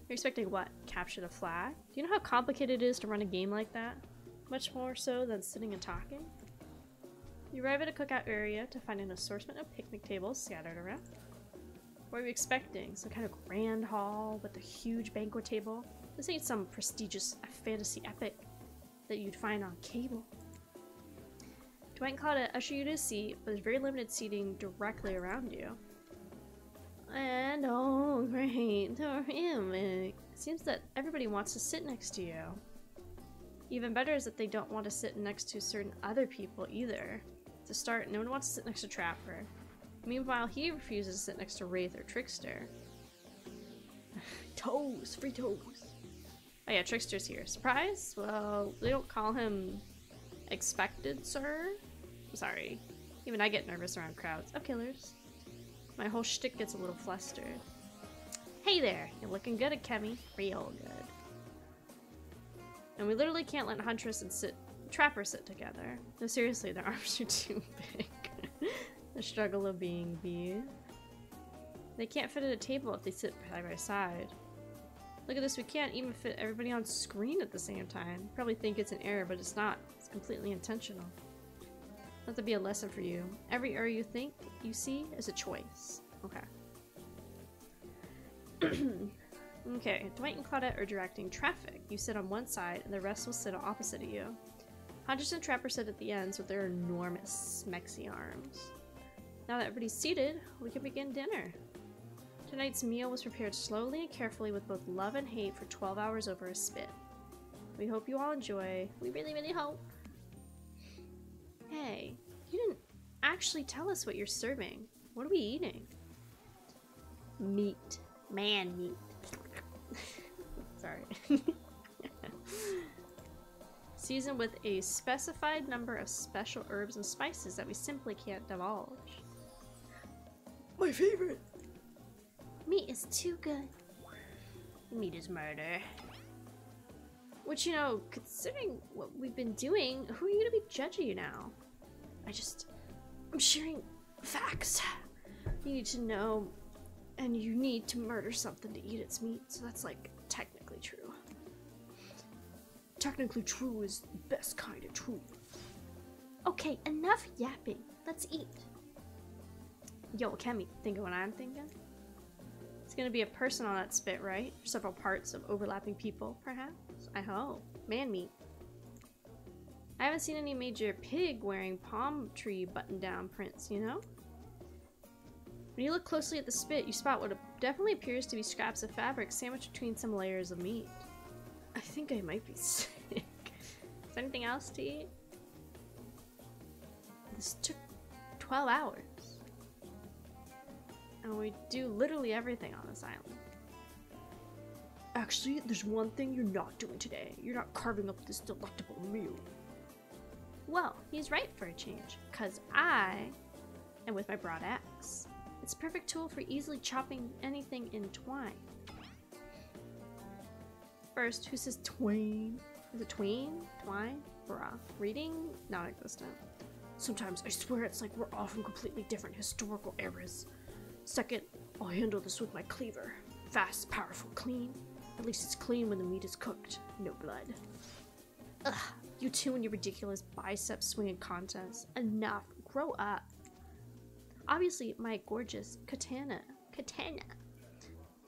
You're expecting what? Capture the flag? Do you know how complicated it is to run a game like that? Much more so than sitting and talking. You arrive at a cookout area to find an assortment of picnic tables scattered around. What are you expecting? Some kind of grand hall with a huge banquet table? This ain't some prestigious fantasy epic that you'd find on cable. Dwight and Claudette usher you to a seat, but there's very limited seating directly around you. And oh great, it seems that everybody wants to sit next to you. Even better is that they don't want to sit next to certain other people either. To start, no one wants to sit next to Trapper. Meanwhile, he refuses to sit next to Wraith or Trickster. Toes! Free toes! Oh yeah, Trickster's here. Surprise? Well, they don't call him expected, sir? I'm sorry. Even I get nervous around crowds of killers. My whole shtick gets a little flustered. Hey there! You're looking good, Akemi. Real good. And we literally can't let Huntress and Trapper sit together. No, seriously, their arms are too big. The struggle of being bees. They can't fit at a table if they sit side by side. Look at this, we can't even fit everybody on screen at the same time. Probably think it's an error, but it's not. It's completely intentional. Let that be a lesson for you. Every error you think you see is a choice. Okay. Okay, Dwight and Claudette are directing traffic. You sit on one side, and the rest will sit opposite of you. Huntress and Trapper sit at the ends with their enormous, smexy arms. Now that everybody's seated, we can begin dinner. Tonight's meal was prepared slowly and carefully with both love and hate for 12 hours over a spit. We hope you all enjoy. We really, really hope. Hey, you didn't actually tell us what you're serving. What are we eating? Meat. Man meat. Sorry. Seasoned with a specified number of special herbs and spices that we simply can't divulge. My favorite! Meat is too good. Meat is murder. Which, you know, considering what we've been doing, who are you to be judging you now? I'm sharing facts. You need to know, and you need to murder something to eat its meat, so that's like technically true. Technically true is the best kind of true. Okay, enough yapping. Let's eat. Yo, Akemi, think of what I'm thinking? It's gonna be a person on that spit, right? Several parts of overlapping people, perhaps? I hope. Man meat. I haven't seen any major pig wearing palm tree button-down prints, you know? When you look closely at the spit, you spot what definitely appears to be scraps of fabric sandwiched between some layers of meat. I think I might be sick. Is there anything else to eat? This took 12 hours. And we do literally everything on this island. Actually, there's one thing you're not doing today. You're not carving up this delectable meal. Well, he's right for a change, 'cause I am with my broad axe. It's a perfect tool for easily chopping anything in twine. First, who says twain? Is it tween? Twine? Bruh. Reading? Non-existent. Sometimes I swear it's like we're all from completely different historical eras. Second, I'll handle this with my cleaver. Fast, powerful, clean. At least it's clean when the meat is cooked. No blood. Ugh, you two and your ridiculous bicep swinging contests. Enough. Grow up. Obviously, my gorgeous katana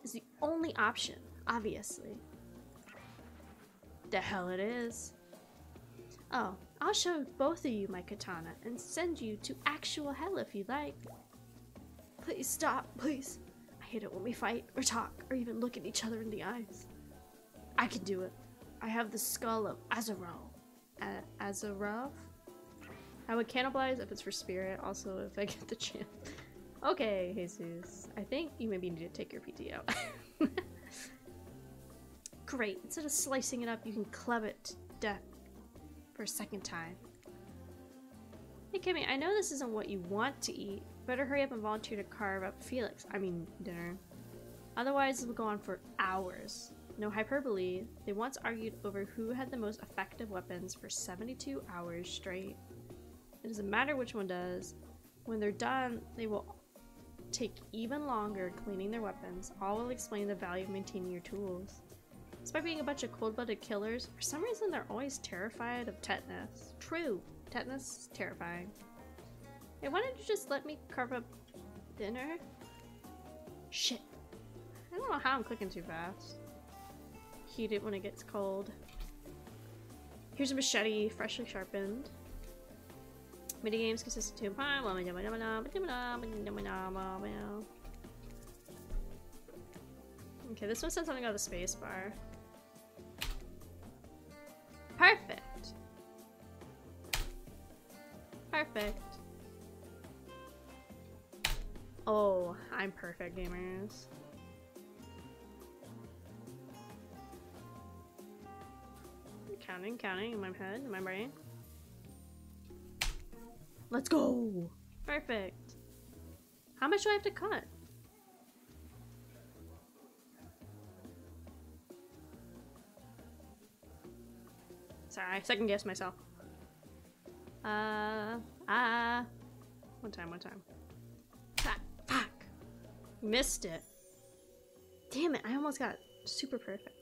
is the only option. Obviously. The hell it is. Oh, I'll show both of you my katana and send you to actual hell if you like. Please stop, please. I hate it when we fight or talk or even look at each other in the eyes. I can do it. I have the skull of Azarov. Azarov? I would cannibalize if it's for spirit, also if I get the chance. Okay, Jesus. I think you maybe need to take your PTO. Great. Instead of slicing it up, you can club it to death for a second time. Hey, Kimmy, I know this isn't what you want to eat. Better hurry up and volunteer to carve up dinner. Otherwise, it will go on for hours. No hyperbole. They once argued over who had the most effective weapons for 72 hours straight. It doesn't matter which one does. When they're done, they will take even longer cleaning their weapons. All will explain the value of maintaining your tools. Despite being a bunch of cold-blooded killers, for some reason they're always terrified of tetanus. True. Tetanus is terrifying. Hey, why don't you just let me carve up dinner? Shit. I don't know how I'm cooking too fast. Heat it when it gets cold. Here's a machete, freshly sharpened. Minigames consist of 2 Okay, this one said something about the space bar. Perfect. Perfect. Oh, I'm perfect, gamers. Counting in my head, in my brain. Let's go! Perfect. How much do I have to cut? Sorry, I second guessed myself. One time. Fuck! Missed it. Damn it, I almost got super perfect.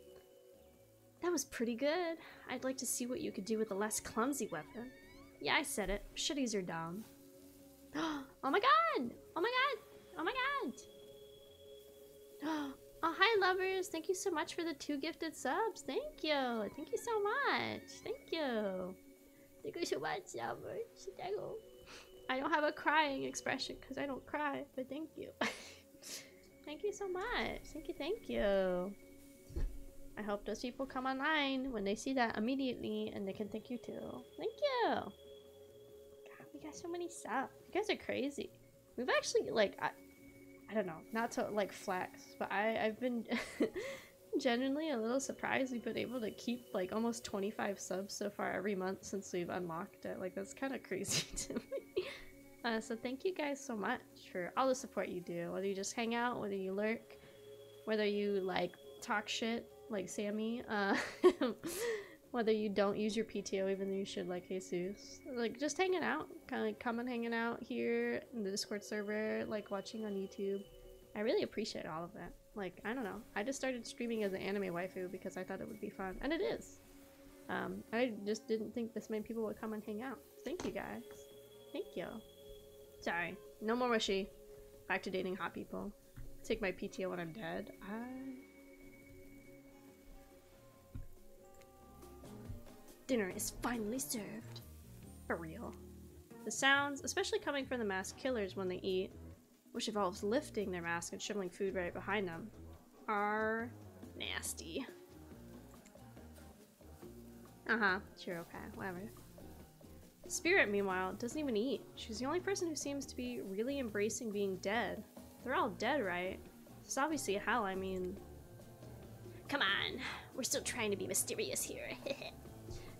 That was pretty good. I'd like to see what you could do with a less clumsy weapon. Yeah, I said it. Machetes are dumb. Oh my god! Oh my god! Oh my god! Oh, hi lovers! Thank you so much for the 2 gifted subs. Thank you! Thank you so much! Thank you! Thank you so much, lovers. I don't have a crying expression because I don't cry, but thank you. Thank you so much. Thank you. I hope those people come online when they see that immediately and they can thank you too. Thank you! God, we got so many subs. You guys are crazy. We've actually, like, I don't know, not to, like, flex, but I've been genuinely a little surprised we've been able to keep, like, almost 25 subs so far every month since we've unlocked it. Like, that's kind of crazy to me. So thank you guys so much for all the support you do. Whether you just hang out, whether you lurk, whether you, like, talk shit like Sammy, whether you don't use your PTO even though you should, like Jesus. Like, just hanging out, kind of like coming hanging out here in the Discord server, like watching on YouTube. I really appreciate all of that. Like, I don't know, I just started streaming as an anime waifu because I thought it would be fun, and it is. I just didn't think this many people would come and hang out. Thank you guys. Thank you. Sorry, no more wishy. Back to dating hot people. Take my PTO when I'm dead. Dinner is finally served. For real. The sounds, especially coming from the masked killers when they eat, which involves lifting their mask and shoveling food right behind them, are nasty. Sure, okay, whatever. Spirit, meanwhile, doesn't even eat. She's the only person who seems to be really embracing being dead. They're all dead, right? It's obviously hell, I mean... Come on, we're still trying to be mysterious here.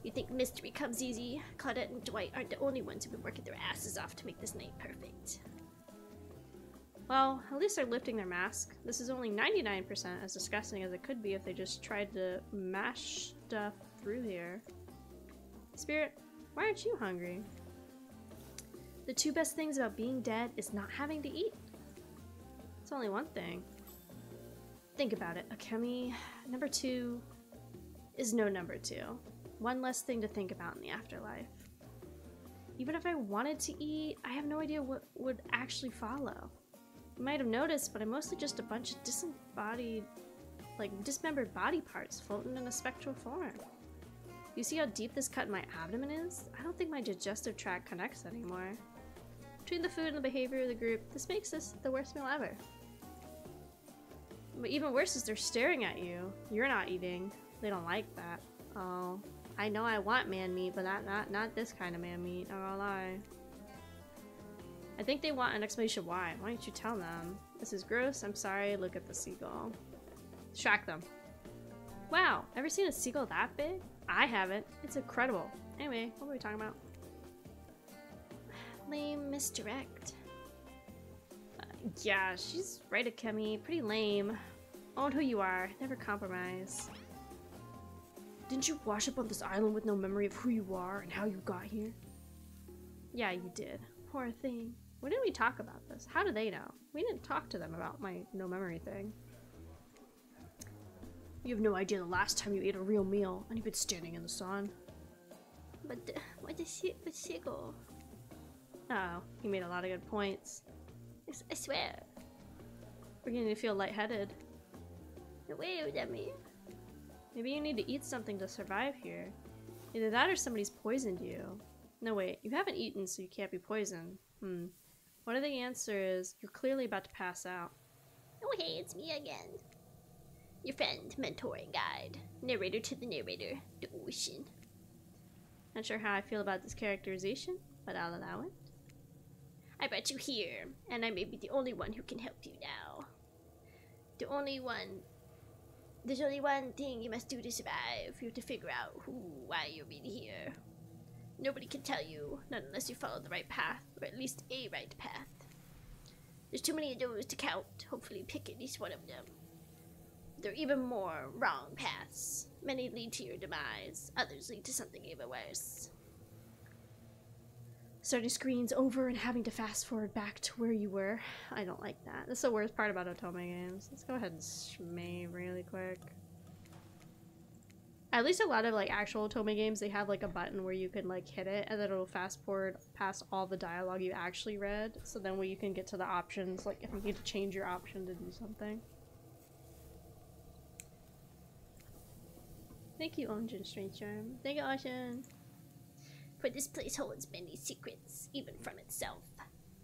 You think mystery comes easy? Claudette and Dwight aren't the only ones who've been working their asses off to make this night perfect. Well, at least they're lifting their mask. This is only 99% as disgusting as it could be if they just tried to mash stuff through here. Spirit, why aren't you hungry? The two best things about being dead is not having to eat. It's only one thing. Think about it, Akemi. Number 2 is no number 2. One less thing to think about in the afterlife. Even if I wanted to eat, I have no idea what would actually follow. You might have noticed, but I'm mostly just a bunch of disembodied, dismembered body parts floating in a spectral form. You see how deep this cut in my abdomen is? I don't think my digestive tract connects anymore. Between the food and the behavior of the group, this makes this the worst meal ever. But even worse is they're staring at you. You're not eating. They don't like that. Oh, I know I want man meat, but not this kind of man meat, not gonna lie. I think they want an explanation why. Why don't you tell them? This is gross, I'm sorry, look at the seagull. Distract them. Wow, ever seen a seagull that big? I haven't. It's incredible. Anyway, what were we talking about? Lame misdirect. Yeah, she's right, Akemi. Pretty lame. Own who you are. Never compromise. Didn't you wash up on this island with no memory of who you are and how you got here? Yeah, you did. Poor thing. When did we talk about this? How do they know? We didn't talk to them about my no memory thing. You have no idea the last time you ate a real meal, and you've been standing in the sun. But what the seagull? Oh, you made a lot of good points. I swear. We're beginning to feel lightheaded. Wait, what that mean? Maybe you need to eat something to survive here. Either that or somebody's poisoned you. No, wait, you haven't eaten, so you can't be poisoned. One of the answer is you're clearly about to pass out. Oh, hey, it's me again. Your friend, mentor, and guide. Narrator to the narrator, the ocean. Not sure how I feel about this characterization, but I'll allow it. I brought you here, and I may be the only one who can help you now. There's only one thing you must do to survive. You have to figure out why you're really here. Nobody can tell you, not unless you follow the right path, or at least a right path. There's too many of those to count. Hopefully pick at least one of them. There are even more wrong paths. Many lead to your demise. Others lead to something even worse. Starting screens over and having to fast forward back to where you were. I don't like that. That's the worst part about Otome games. Let's go ahead and shmay really quick. At least a lot of actual Otome games, they have a button where you can hit it and then it'll fast forward past all the dialogue you actually read. So then you can get to the options, if you need to change your option to do something. Thank you, Onjin Strange Charm. Thank you, Ocean. For this place holds many secrets, even from itself.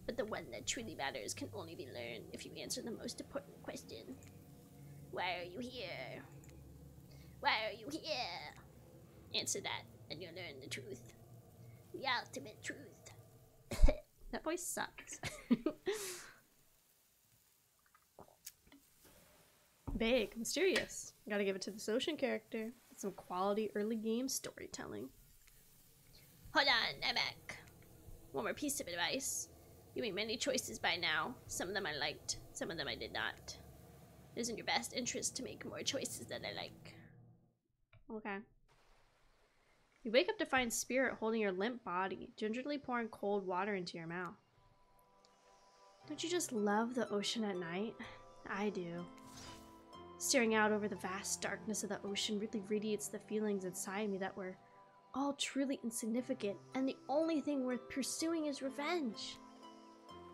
But the one that truly matters can only be learned if you answer the most important question. Why are you here? Why are you here? Answer that, and you'll learn the truth. The ultimate truth. That voice sucks. Big, mysterious. Gotta give it to this ocean character. Some quality early game storytelling. Hold on, I'm back. One more piece of advice. You made many choices by now. Some of them I liked, some of them I did not. It is in your best interest to make more choices that I like. Okay. You wake up to find Spirit holding your limp body, gingerly pouring cold water into your mouth. Don't you just love the ocean at night? I do. Staring out over the vast darkness of the ocean really radiates the feelings inside me that were all truly insignificant, and the only thing worth pursuing is revenge.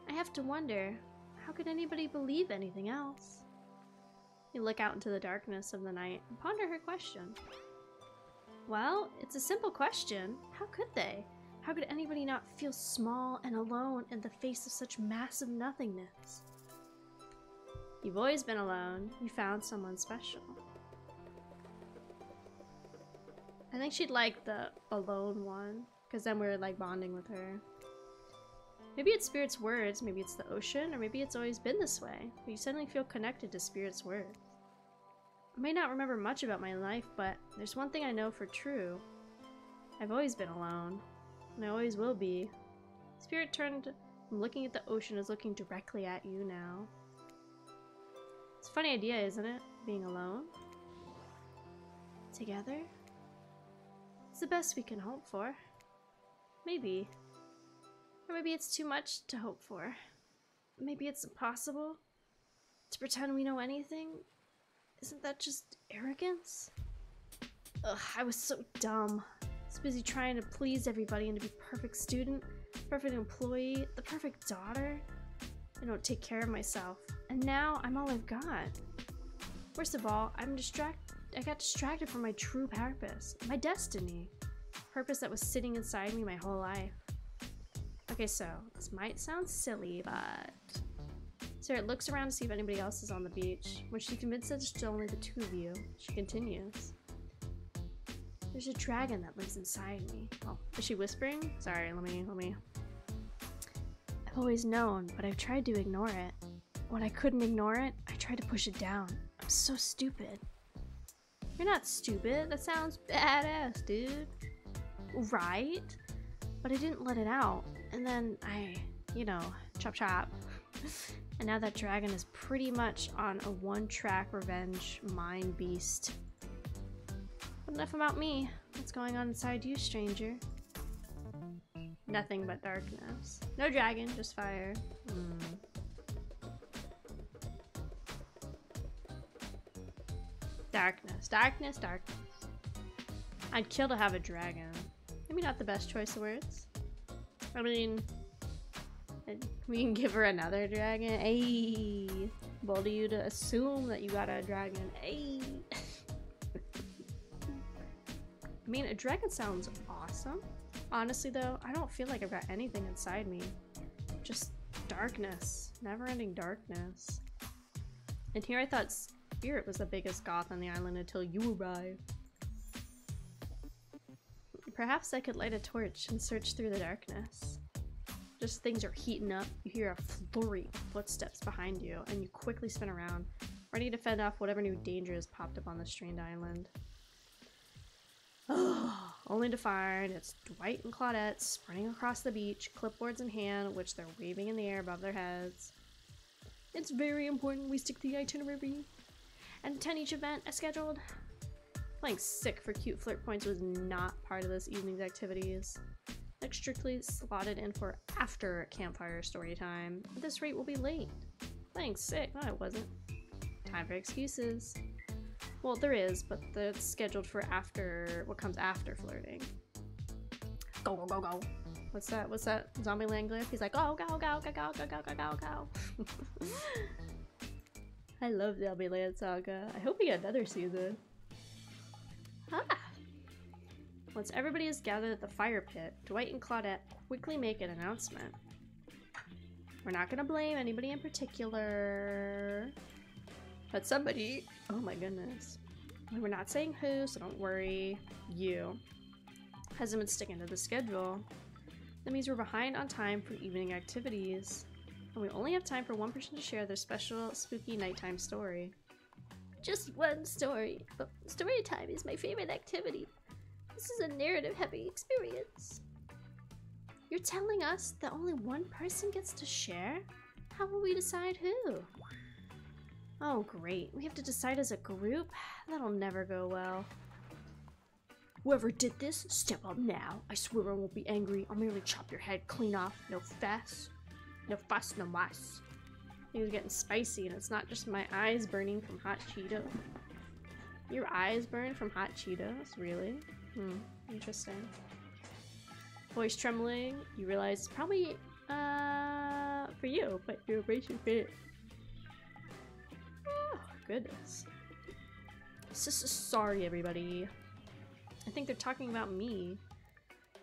I have to wonder, how could anybody believe anything else? You look out into the darkness of the night and ponder her question. Well, it's a simple question. How could they? How could anybody not feel small and alone in the face of such massive nothingness? You've always been alone. You found someone special. I think she'd like the alone one, because then we're bonding with her. Maybe it's Spirit's words, maybe it's the ocean, or maybe it's always been this way. But you suddenly feel connected to Spirit's words. I may not remember much about my life, but there's one thing I know for true. I've always been alone, and I always will be. Spirit turned I'm looking at the ocean is looking directly at you now. It's a funny idea, isn't it? Being alone. Together? It's the best we can hope for. Maybe. Or maybe it's too much to hope for. Maybe it's impossible to pretend we know anything. Isn't that just arrogance? Ugh, I was so dumb. I was busy trying to please everybody and to be perfect student, perfect employee, the perfect daughter. I don't take care of myself. And now I'm all I've got. Worst of all, I got distracted from my true purpose, my destiny. Purpose that was sitting inside me my whole life. Okay, so this might sound silly, but Sarah looks around to see if anybody else is on the beach. When she's convinced that it's only the two of you, she continues. There's a dragon that lives inside me. Oh, is she whispering? Sorry, let me. I've always known, but I've tried to ignore it. When I couldn't ignore it, I tried to push it down. I'm so stupid. You're not stupid. That sounds badass, dude. Right? But I didn't let it out. And then I, chop chop. And now that dragon is pretty much on a one-track revenge mind beast. But enough about me. What's going on inside you, stranger? Nothing but darkness. No dragon, just fire. Darkness, darkness, darkness. I'd kill to have a dragon. Maybe not the best choice of words. I mean, we can give her another dragon. Ayy. Bold of you to assume that you got a dragon. Ayy. I mean, a dragon sounds awesome. Honestly though, I don't feel like I've got anything inside me. Just darkness. Never-ending darkness. And here I thought Spirit was the biggest goth on the island until you arrived. Perhaps I could light a torch and search through the darkness. Just things are heating up, you hear a flurry of footsteps behind you, and you quickly spin around, ready to fend off whatever new danger has popped up on the strained island. Only to find it's Dwight and Claudette sprinting across the beach, clipboards in hand, which they're waving in the air above their heads. It's very important we stick to the itinerary and attend each event as scheduled. Playing sick for cute flirt points was not part of this evening's activities. Like strictly slotted in for after campfire story time. At this rate, we'll be late. Playing sick? No, it wasn't. Time for excuses. Well, there is, but that's scheduled for after what comes after flirting. Go, go, go, go. What's that? What's that? Zombieland glyph? He's like, go, go, go, go, go, go, go, go, go, go. I love Zombieland Saga. I hope we get another season. Ah. Once everybody is gathered at the fire pit, Dwight and Claudette quickly make an announcement. We're not gonna blame anybody in particular, but somebody, oh my goodness. We're not saying who, so don't worry. You hasn't been sticking to the schedule. That means we're behind on time for evening activities. And we only have time for one person to share their special spooky nighttime story. Just one story, but story time is my favorite activity. This is a narrative-heavy experience. You're telling us that only one person gets to share? How will we decide who? Oh great, we have to decide as a group? That'll never go well. Whoever did this, step up now. I swear I won't be angry. I'll merely chop your head clean off. No fuss. No fuss, no muss. Things are getting spicy and it's not just my eyes burning from hot Cheetos. Your eyes burn from hot Cheetos? Really? Interesting. Voice trembling. You realize it's probably for you, but you embrace your fit. Oh, goodness. Sorry, everybody. I think they're talking about me.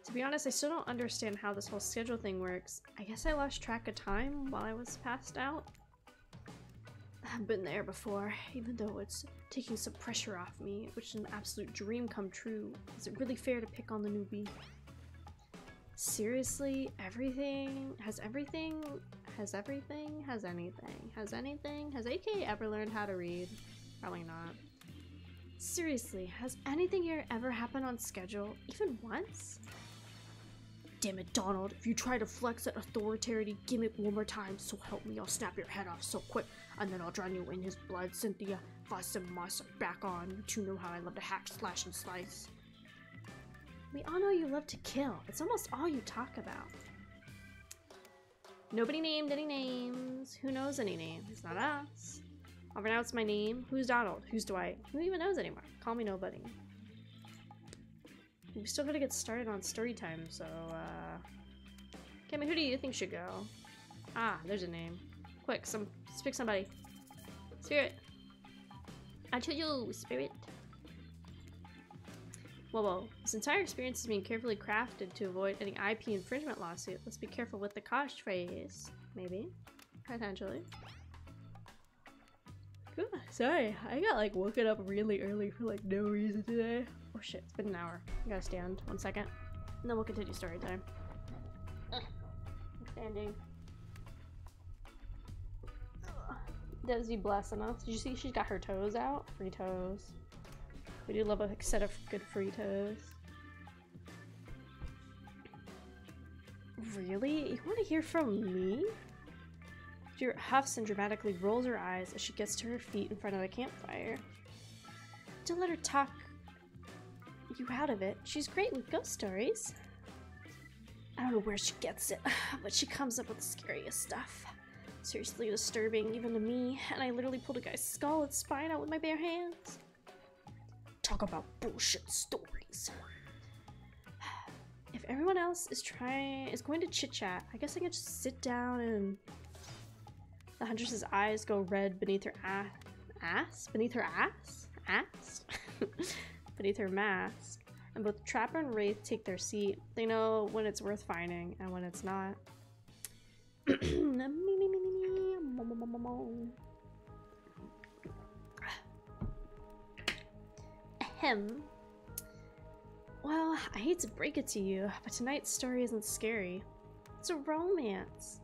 To be honest, I still don't understand how this whole schedule thing works. I guess I lost track of time while I was passed out. I've been there before, even though it's taking some pressure off me, which is an absolute dream come true. Is it really fair to pick on the newbie? Seriously? Everything? Has anything? Has AK ever learned how to read? Probably not. Seriously, has anything here ever happened on schedule? Even once? Damn it, Donald. If you try to flex that authority gimmick one more time, so help me, I'll snap your head off so quick, and then I'll drown you in his blood. Cynthia, Fossimoss, back on. You two know how I love to hack, slash, and slice. We all know you love to kill. It's almost all you talk about. Nobody named any names. Who knows any names? Not us. I'll pronounce my name. Who's Donald? Who's Dwight? Who even knows anymore? Call me nobody. We still gotta get started on story time, so, Akemi, who do you think should go? Ah, there's a name. Quick, pick somebody. Spirit. I told you, Spirit. Whoa. This entire experience is being carefully crafted to avoid any IP infringement lawsuit. Let's be careful with the catchphrase. Maybe. Potentially. Cool. Sorry, I got like woken up really early for like no reason today. Oh shit, it's been an hour. I gotta stand 1 second. And then we'll continue story time. I'm standing. Does he blessing us? Did you see she's got her toes out? Free toes. We do love a set of good free toes. Really? You want to hear from me? She huffs and dramatically rolls her eyes as she gets to her feet in front of the campfire. Don't let her talk you out of it. She's great with ghost stories. I don't know where she gets it, but she comes up with the scariest stuff. Seriously disturbing, even to me, and I literally pulled a guy's skull and spine out with my bare hands. Talk about bullshit stories. If everyone else is going to chit-chat, I guess I can just sit down and... The Huntress's eyes go red beneath her ass? Beneath her ass? Ass? Beneath her mask. And both Trapper and Wraith take their seat. They know when it's worth finding and when it's not. Ahem. Well, I hate to break it to you, but tonight's story isn't scary. It's a romance.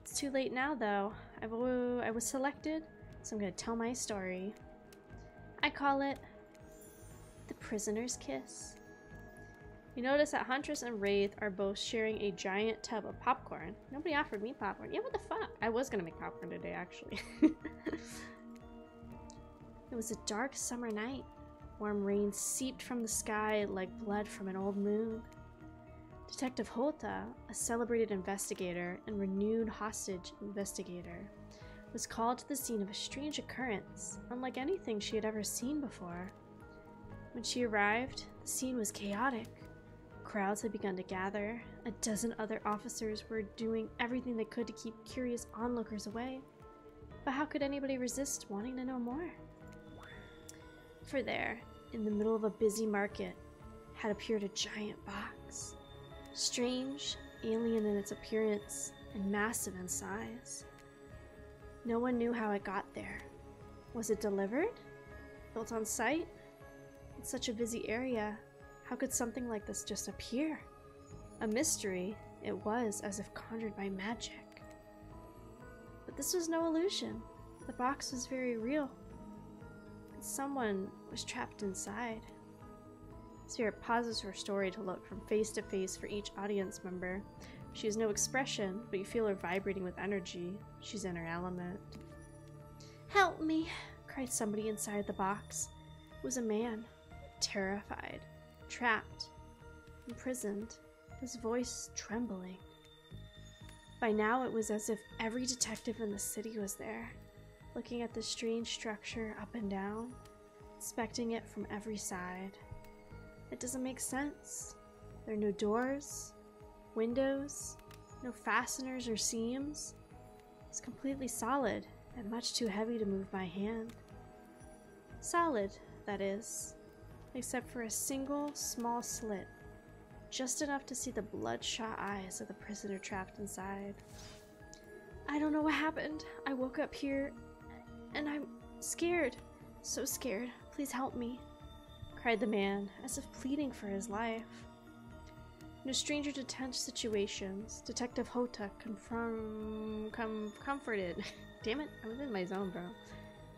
It's too late now, though. I was selected, so I'm gonna tell my story. I call it The Prisoner's Kiss. You notice that Huntress and Wraith are both sharing a giant tub of popcorn. Nobody offered me popcorn. Yeah, what the fuck? I was gonna make popcorn today, actually. It was a dark summer night. Warm rain seeped from the sky like blood from an old moon. Detective Hota, a celebrated investigator and renewed hostage investigator, was called to the scene of a strange occurrence, unlike anything she had ever seen before. When she arrived, the scene was chaotic. Crowds had begun to gather. A dozen other officers were doing everything they could to keep curious onlookers away. But how could anybody resist wanting to know more? For there, in the middle of a busy market, had appeared a giant box. Strange, alien in its appearance, and massive in size. No one knew how it got there. Was it delivered? Built on site? In such a busy area, how could something like this just appear? A mystery, it was as if conjured by magic. But this was no illusion. The box was very real. And someone was trapped inside. Spirit pauses her story to look from face to face for each audience member. She has no expression, but you feel her vibrating with energy. She's in her element. "Help me!" cried somebody inside the box. It was a man, terrified, trapped, imprisoned, his voice trembling. By now it was as if every detective in the city was there, looking at the strange structure up and down, inspecting it from every side. It doesn't make sense. There are no doors, windows, no fasteners or seams. It's completely solid and much too heavy to move by hand. Solid, that is, except for a single small slit, just enough to see the bloodshot eyes of the prisoner trapped inside. I don't know what happened. I woke up here and I'm scared. So scared. Please help me, cried the man, as if pleading for his life. No stranger to tense situations, Detective Hota comforted. Damn it, I was in my zone, bro.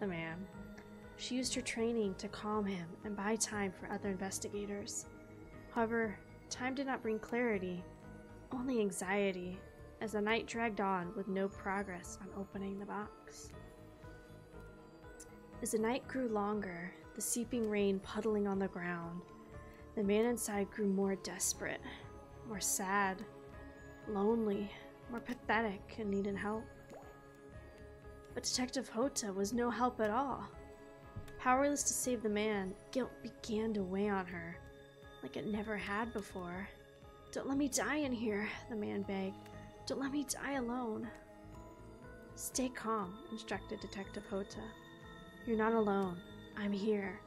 The man. She used her training to calm him and buy time for other investigators. However, time did not bring clarity. only anxiety as the night dragged on with no progress on opening the box. As the night grew longer, the seeping rain puddling on the ground, the man inside grew more desperate, more sad, lonely, more pathetic, and needed help. But Detective Hota was no help at all. Powerless to save the man, guilt began to weigh on her, like it never had before. "Don't let me die in here," the man begged. "Don't let me die alone." "Stay calm," instructed Detective Hota. "You're not alone. I'm here.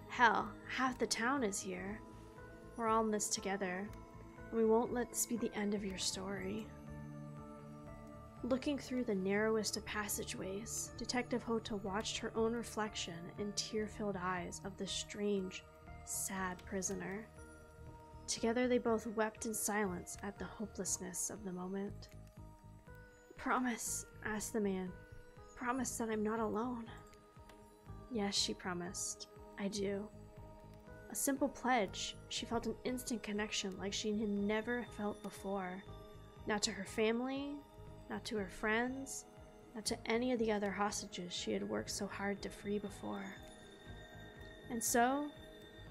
Hell, half the town is here. We're all in this together, and we won't let this be the end of your story." Looking through the narrowest of passageways, Detective Hota watched her own reflection in tear-filled eyes of the strange, sad prisoner. Together they both wept in silence at the hopelessness of the moment. "Promise," asked the man. "Promise that I'm not alone." "Yes," she promised. "I do." A simple pledge, she felt an instant connection like she had never felt before. Not to her family, not to her friends, not to any of the other hostages she had worked so hard to free before. And so,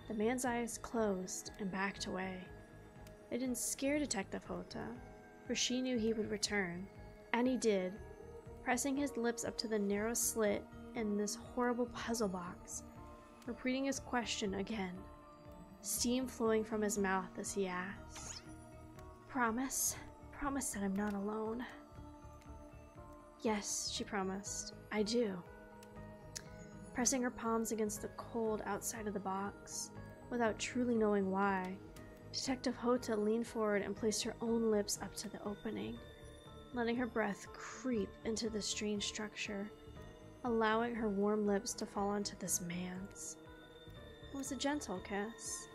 the man's eyes closed and backed away. It didn't scare Detective Hota, for she knew he would return. And he did, pressing his lips up to the narrow slit in this horrible puzzle box, repeating his question again, steam flowing from his mouth as he asked, "Promise, promise that I'm not alone." "Yes," she promised, "I do." Pressing her palms against the cold outside of the box, without truly knowing why, Detective Hota leaned forward and placed her own lips up to the opening, letting her breath creep into the strange structure, allowing her warm lips to fall onto this man's. It was a gentle kiss,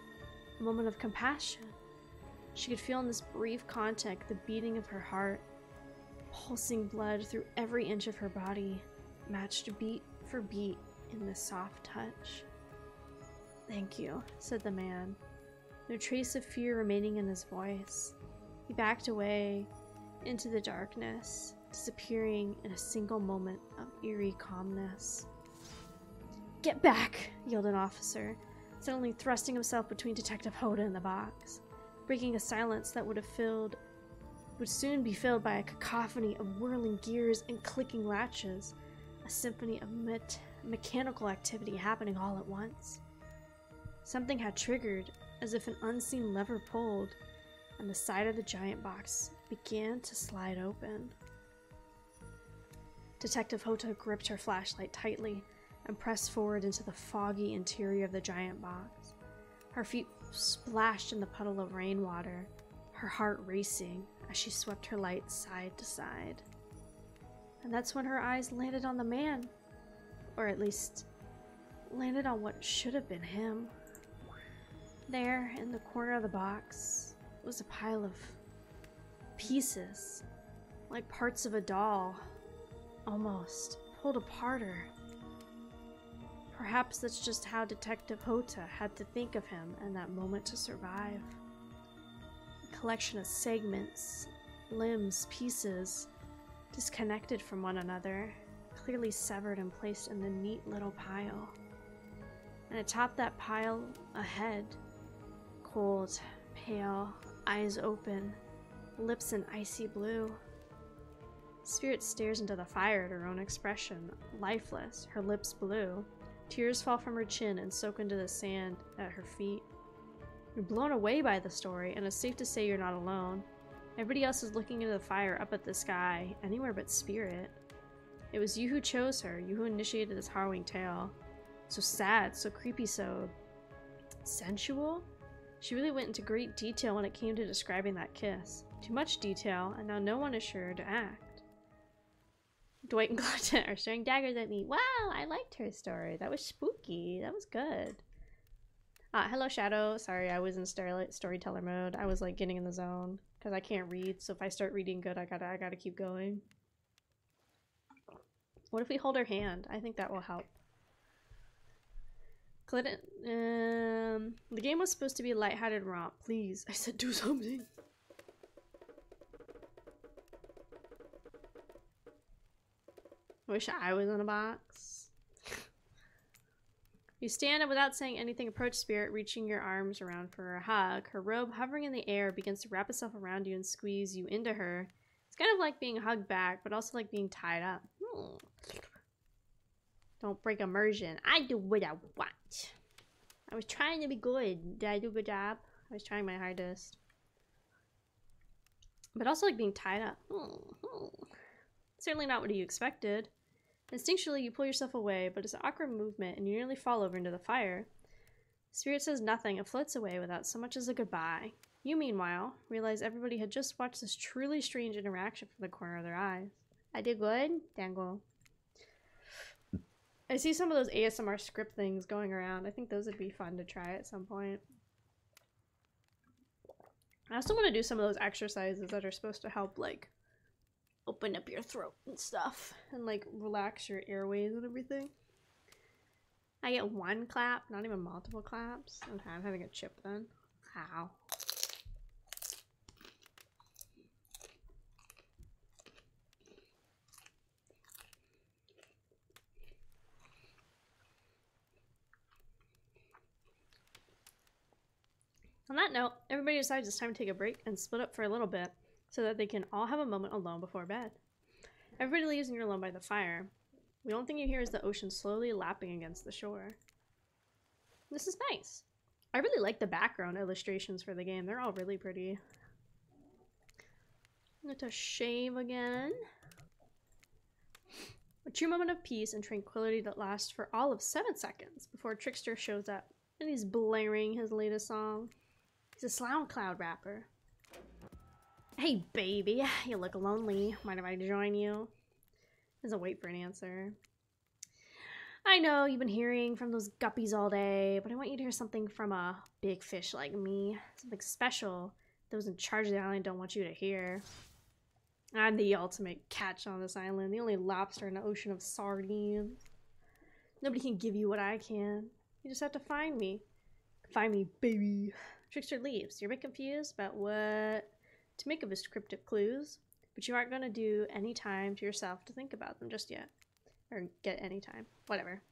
a moment of compassion. She could feel in this brief contact the beating of her heart, pulsing blood through every inch of her body, matched beat for beat in this soft touch. "Thank you," said the man, no trace of fear remaining in his voice. He backed away into the darkness, disappearing in a single moment of eerie calmness. "Get back!" yelled an officer, suddenly thrusting himself between Detective Hota and the box, breaking a silence that would soon be filled by a cacophony of whirling gears and clicking latches, a symphony of mechanical activity happening all at once. Something had triggered, as if an unseen lever pulled, and the side of the giant box began to slide open. Detective Hota gripped her flashlight tightly and pressed forward into the foggy interior of the giant box. Her feet splashed in the puddle of rainwater, her heart racing as she swept her light side to side. And that's when her eyes landed on the man, or at least landed on what should have been him. There, in the corner of the box, was a pile of pieces, like parts of a doll, almost pulled aparter. Perhaps that's just how Detective Hota had to think of him in that moment to survive. A collection of segments, limbs, pieces, disconnected from one another, clearly severed and placed in the neat little pile. And atop that pile, a head, cold, pale, eyes open, lips an icy blue. Spirit stares into the fire at her own expression, lifeless, her lips blue. Tears fall from her chin and soak into the sand at her feet. You're blown away by the story, and it's safe to say you're not alone. Everybody else is looking into the fire up at the sky, anywhere but Spirit. It was you who chose her, you who initiated this harrowing tale. So sad, so creepy, so sensual? She really went into great detail when it came to describing that kiss. Too much detail, and now no one is sure to act. Dwight and Claudette are staring daggers at me. Wow, I liked her story. That was spooky. That was good. Hello, Shadow. Sorry, I was in storyteller mode. I was like getting in the zone because I can't read. So if I start reading good, I gotta keep going. What if we hold her hand? I think that will help. Claudette, the game was supposed to be a lighthearted romp. Please, I said do something. Wish I was in a box. You stand up without saying anything, approach Spirit, reaching your arms around for a hug. Her robe, hovering in the air, begins to wrap itself around you and squeeze you into her. It's kind of like being hugged back, but also like being tied up. Don't break immersion. I do what I want. I was trying to be good. Did I do a good job? I was trying my hardest. But also like being tied up. Certainly not what you expected. Instinctually, you pull yourself away, but it's an awkward movement and you nearly fall over into the fire. Spirit says nothing and floats away without so much as a goodbye. You, meanwhile, realize everybody had just watched this truly strange interaction from the corner of their eyes. I did good? Dangle. I see some of those ASMR script things going around. I think those would be fun to try at some point. I also want to do some of those exercises that are supposed to help, like, open up your throat and stuff. And, like, relax your airways and everything. I get one clap, not even multiple claps. Okay, I'm having a chip then. How? On that note, everybody decides it's time to take a break and split up for a little bit so that they can all have a moment alone before bed. Everybody leaves and you're alone by the fire. The only thing you hear is the ocean slowly lapping against the shore. This is nice. I really like the background illustrations for the game. They're all really pretty. I'm going to shave again. A true moment of peace and tranquility that lasts for all of 7 seconds before Trickster shows up and he's blaring his latest song. He's a SoundCloud rapper. Hey baby, you look lonely. Mind if I join you? Doesn't wait for an answer. I know you've been hearing from those guppies all day, but I want you to hear something from a big fish like me. Something special those in charge of the island don't want you to hear. I'm the ultimate catch on this island, the only lobster in an ocean of sardines. Nobody can give you what I can. You just have to find me. Find me, baby. Trickster leaves. You're a bit confused about what to make of his cryptic clues, but you aren't going to do any time to yourself to think about them just yet. Or get any time. Whatever.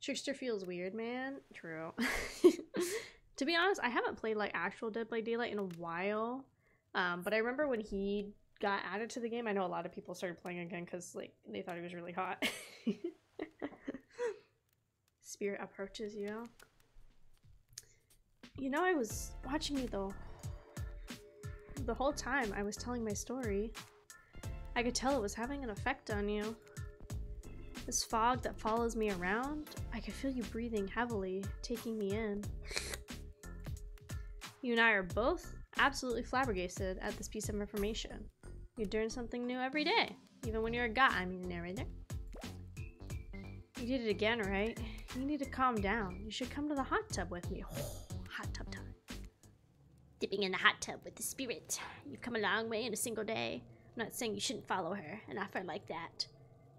Trickster feels weird, man. True. To be honest, I haven't played like actual Dead by Daylight in a while. But I remember when he got added to the game, I know a lot of people started playing again because like they thought he was really hot. Spirit approaches you. You know, I was watching you though. The whole time I was telling my story. I could tell it was having an effect on you. This fog that follows me around, I could feel you breathing heavily, taking me in. You and I are both absolutely flabbergasted at this piece of information. You learn something new every day, even when you're a goddamn narrator. You did it again, right? You need to calm down. You should come to the hot tub with me. Hot tub time. Dipping in the hot tub with the spirit. You've come a long way in a single day. I'm not saying you shouldn't follow her, an offer like that.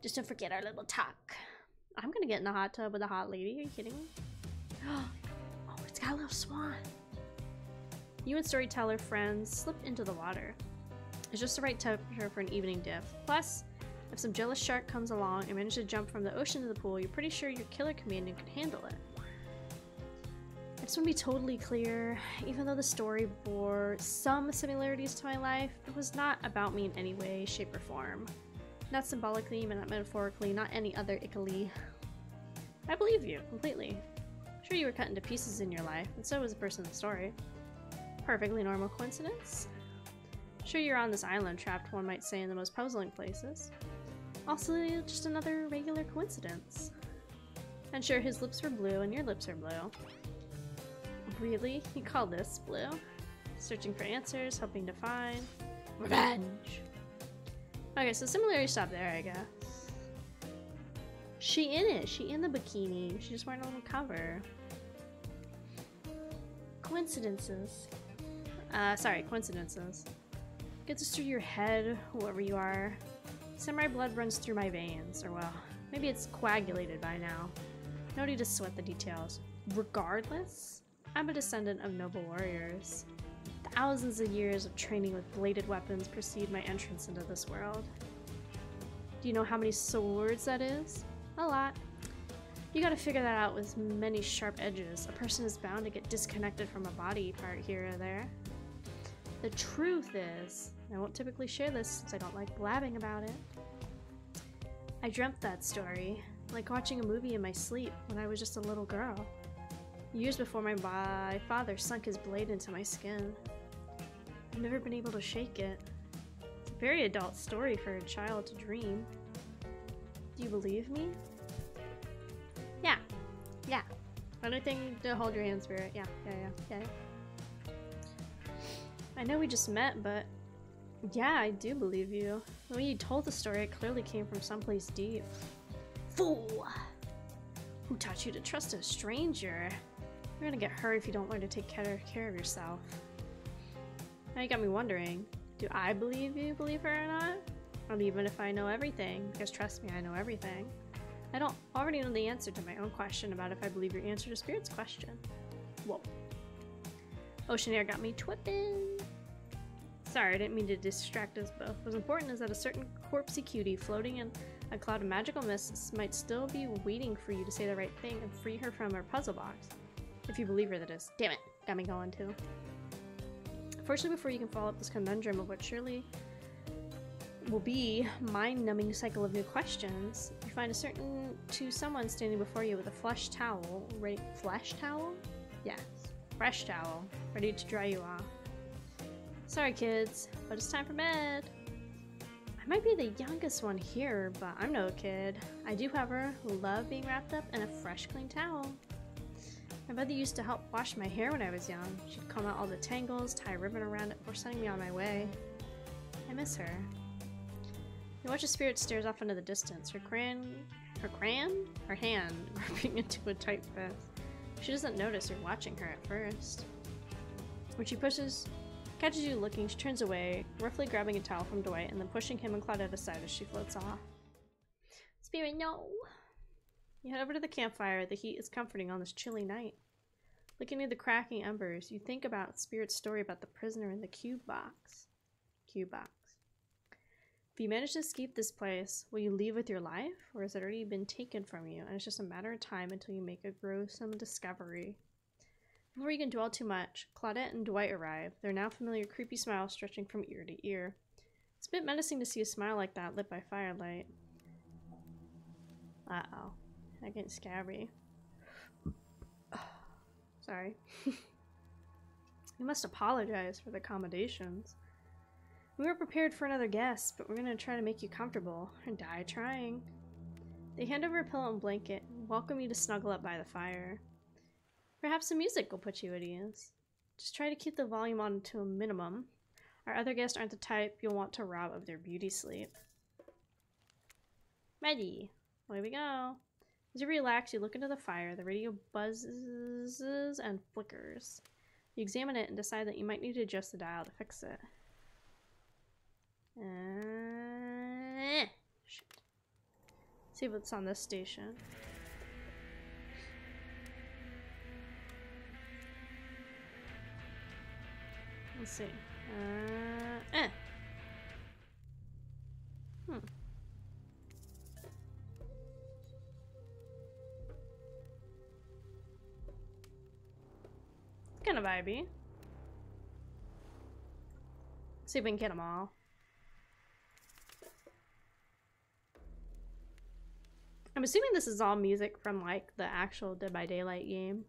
Just don't forget our little talk. I'm gonna get in the hot tub with a hot lady. Are you kidding me? Oh, it's got a little swan. You and storyteller friends slip into the water. It's just the right temperature for an evening dip. Plus, if some jealous shark comes along and manages to jump from the ocean to the pool, you're pretty sure your killer companion can handle it. I just want to be totally clear, even though the story bore some similarities to my life, it was not about me in any way, shape, or form. Not symbolically, not metaphorically, not any other ickily. I believe you, completely. Sure, you were cut into pieces in your life, and so was the person in the story. Perfectly normal coincidence. Sure, you're on this island, trapped, one might say, in the most puzzling places. Also, just another regular coincidence. And sure, his lips were blue, and your lips are blue. Really? You call this blue? Searching for answers, hoping to find... revenge! Okay, so similarity stop there, I guess. She in it. She in the bikini. She just wearing a little cover. Coincidences. Coincidences. Get this through your head, whoever you are. Samurai blood runs through my veins, or well, maybe it's coagulated by now. No need to sweat the details. Regardless, I'm a descendant of noble warriors. Thousands of years of training with bladed weapons precede my entrance into this world. Do you know how many swords that is? A lot. You gotta figure that out with many sharp edges. A person is bound to get disconnected from a body part here or there. The truth is, I won't typically share this since I don't like blabbing about it. I dreamt that story, like watching a movie in my sleep when I was just a little girl. Years before my father sunk his blade into my skin. I've never been able to shake it. It's a very adult story for a child to dream. Do you believe me? Yeah. Yeah. Anything to hold your hand, Spirit. Yeah. I know we just met, but yeah, I do believe you. The way you told the story, it clearly came from someplace deep. Fool! Who taught you to trust a stranger? You're gonna get hurt if you don't learn to take care of yourself. Now you got me wondering, do I believe you believe her or not? Or even if I know everything, because trust me, I know everything. I don't already know the answer to my own question about if I believe your answer to Spirit's question. Whoa. Ocean air got me twipping. Sorry, I didn't mean to distract us both. What's important is that a certain corpsey cutie floating in a cloud of magical mists might still be waiting for you to say the right thing and free her from her puzzle box. If you believe her, that is. Damn it, got me going too. Fortunately, before you can follow up this conundrum of what surely will be mind-numbing cycle of new questions, you find someone standing before you with a flesh towel, flesh towel? Yes, fresh towel, ready to dry you off. Sorry kids, but it's time for bed. I might be the youngest one here, but I'm no kid. I do, however, love being wrapped up in a fresh, clean towel. My mother used to help wash my hair when I was young. She'd comb out all the tangles, tie a ribbon around it before sending me on my way. I miss her. You watch a spirit stares off into the distance, her hand gripping into a tight fist. She doesn't notice you're watching her at first. When she catches you looking, she turns away, roughly grabbing a towel from Dwight and then pushing him and Claudette aside as she floats off. Spirit, no! You head over to the campfire. The heat is comforting on this chilly night. Looking at the cracking embers, you think about Spirit's story about the prisoner in the cube box. If you manage to escape this place, will you leave with your life, or has it already been taken from you, and it's just a matter of time until you make a gruesome discovery? Before you can dwell too much, Claudette and Dwight arrive, their now familiar creepy smile stretching from ear to ear. It's a bit menacing to see a smile like that lit by firelight. Uh-oh. I'm getting scabby. Sorry. You must apologize for the accommodations. We were prepared for another guest, but we're gonna try to make you comfortable and die trying. They hand over a pillow and blanket and welcome you to snuggle up by the fire. Perhaps some music will put you at ease. Just try to keep the volume on to a minimum. Our other guests aren't the type you'll want to rob of their beauty sleep. Ready. Away we go. As you relax, you look into the fire. The radio buzzes and flickers. You examine it and decide that you might need to adjust the dial to fix it. Shit. See what's on this station. Let's see. Kind of vibey. See if we can get them all. I'm assuming this is all music from like the actual Dead by Daylight game.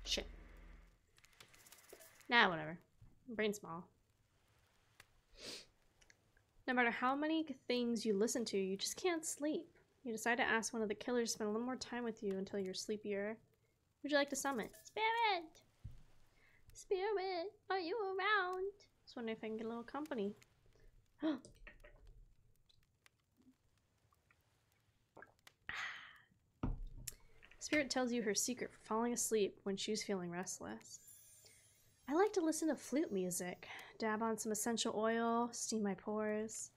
Shit. Nah, whatever. Brain small. No matter how many things you listen to, you just can't sleep. You decide to ask one of the killers to spend a little more time with you until you're sleepier. Would you like to summon? Spirit! Spirit, are you around? Just wondering if I can get a little company. Spirit tells you her secret for falling asleep when she's feeling restless. I like to listen to flute music, dab on some essential oil, steam my pores.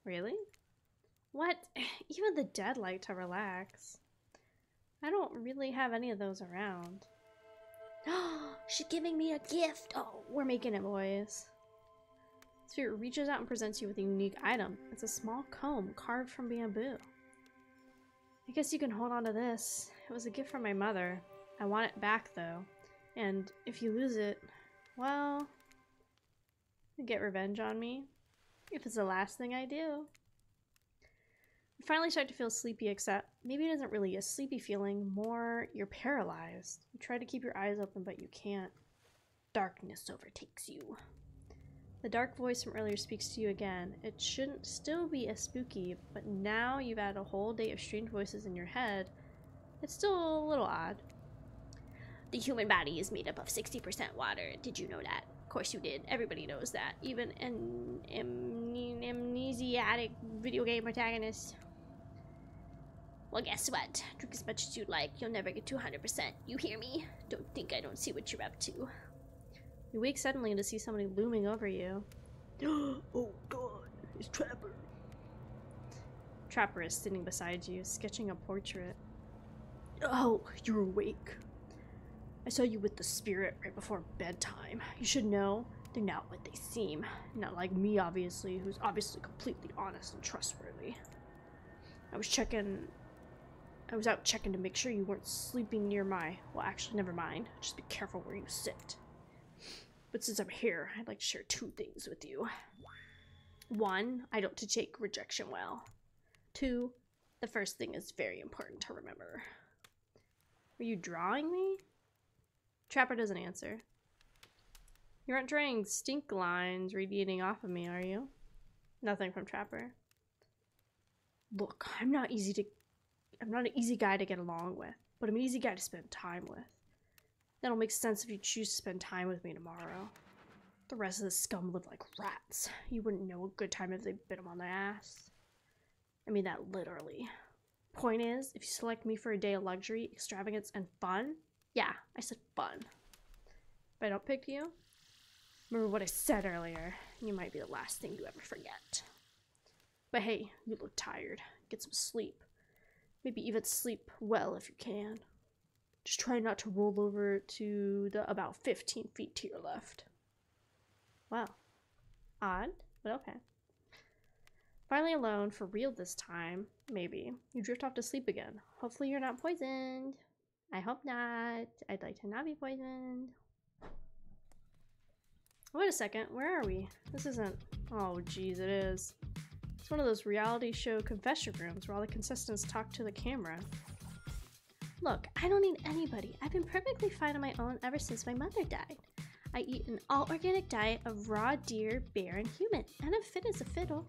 Really? What? Even the dead like to relax. I don't really have any of those around. She's giving me a gift! Oh, we're making it, boys. Spirit reaches out and presents you with a unique item. It's a small comb carved from bamboo. I guess you can hold on to this. It was a gift from my mother. I want it back though. And if you lose it, well, you get revenge on me. If it's the last thing I do. You finally start to feel sleepy, except maybe it isn't really a sleepy feeling, more you're paralyzed. You try to keep your eyes open, but you can't. Darkness overtakes you. The dark voice from earlier speaks to you again. It shouldn't still be as spooky, but now you've had a whole day of strange voices in your head. It's still a little odd. The human body is made up of 60% water. Did you know that? Of course you did. Everybody knows that. Even an amnesiac video game protagonist. Well, guess what? Drink as much as you like. You'll never get to 100%. You hear me? Don't think I don't see what you're up to. You wake suddenly to see somebody looming over you. Oh god, it's Trapper. Trapper is sitting beside you, sketching a portrait. Oh, you're awake. I saw you with the spirit right before bedtime. You should know, they're not what they seem. Not like me, obviously, who's obviously completely honest and trustworthy. I was out checking to make sure you weren't sleeping near my... Well, actually, never mind. Just be careful where you sit. But since I'm here, I'd like to share two things with you. One, I don't take rejection well. Two, the first thing is very important to remember. Are you drawing me? Trapper doesn't answer. You aren't drawing stink lines radiating off of me, are you? Nothing from Trapper. Look, I'm not an easy guy to get along with, but I'm an easy guy to spend time with. That'll make sense if you choose to spend time with me tomorrow. The rest of the scum live like rats. You wouldn't know a good time if they bit them on the ass. I mean that literally. Point is, if you select me for a day of luxury, extravagance, and fun, yeah, I said fun. If I don't pick you, remember what I said earlier. You might be the last thing you ever forget. But hey, you look tired. Get some sleep. Maybe even sleep well if you can. Just try not to roll over to the about 15 feet to your left. Wow. Odd, but okay. Finally alone, for real this time, maybe, you drift off to sleep again. Hopefully you're not poisoned. I hope not. I'd like to not be poisoned. Wait a second, where are we? This isn't... Oh, geez, it is. It's one of those reality show confession rooms where all the contestants talk to the camera. Look, I don't need anybody. I've been perfectly fine on my own ever since my mother died. I eat an all-organic diet of raw deer, bear, and human, and I'm fit as a fiddle.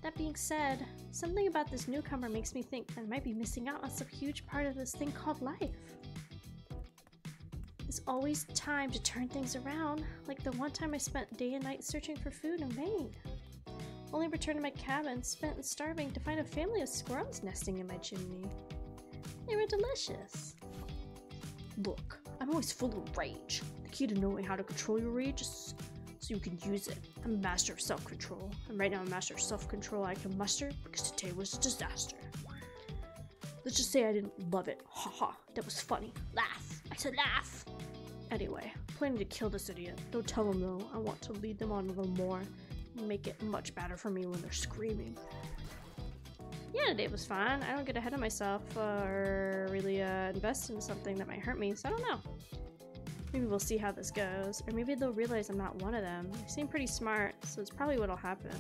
That being said, something about this newcomer makes me think that I might be missing out on some huge part of this thing called life. There's always time to turn things around, like the one time I spent day and night searching for food in vain. Only returned to my cabin, spent and starving, to find a family of squirrels nesting in my chimney. They were delicious. Look, I'm always full of rage. The key to knowing how to control your rage is so you can use it. I'm a master of self-control, and right now I'm a master of self-control I can muster because today was a disaster. Let's just say I didn't love it. Haha, that was funny. Laugh. I said laugh. Anyway, planning to kill this idiot. Don't tell them though. I want to lead them on a little more. Make it much better for me when they're screaming. Yeah, today was fun. I don't get ahead of myself or really invest in something that might hurt me, so I don't know. Maybe we'll see how this goes, or maybe they'll realize I'm not one of them. They seem pretty smart, so it's probably what'll happen.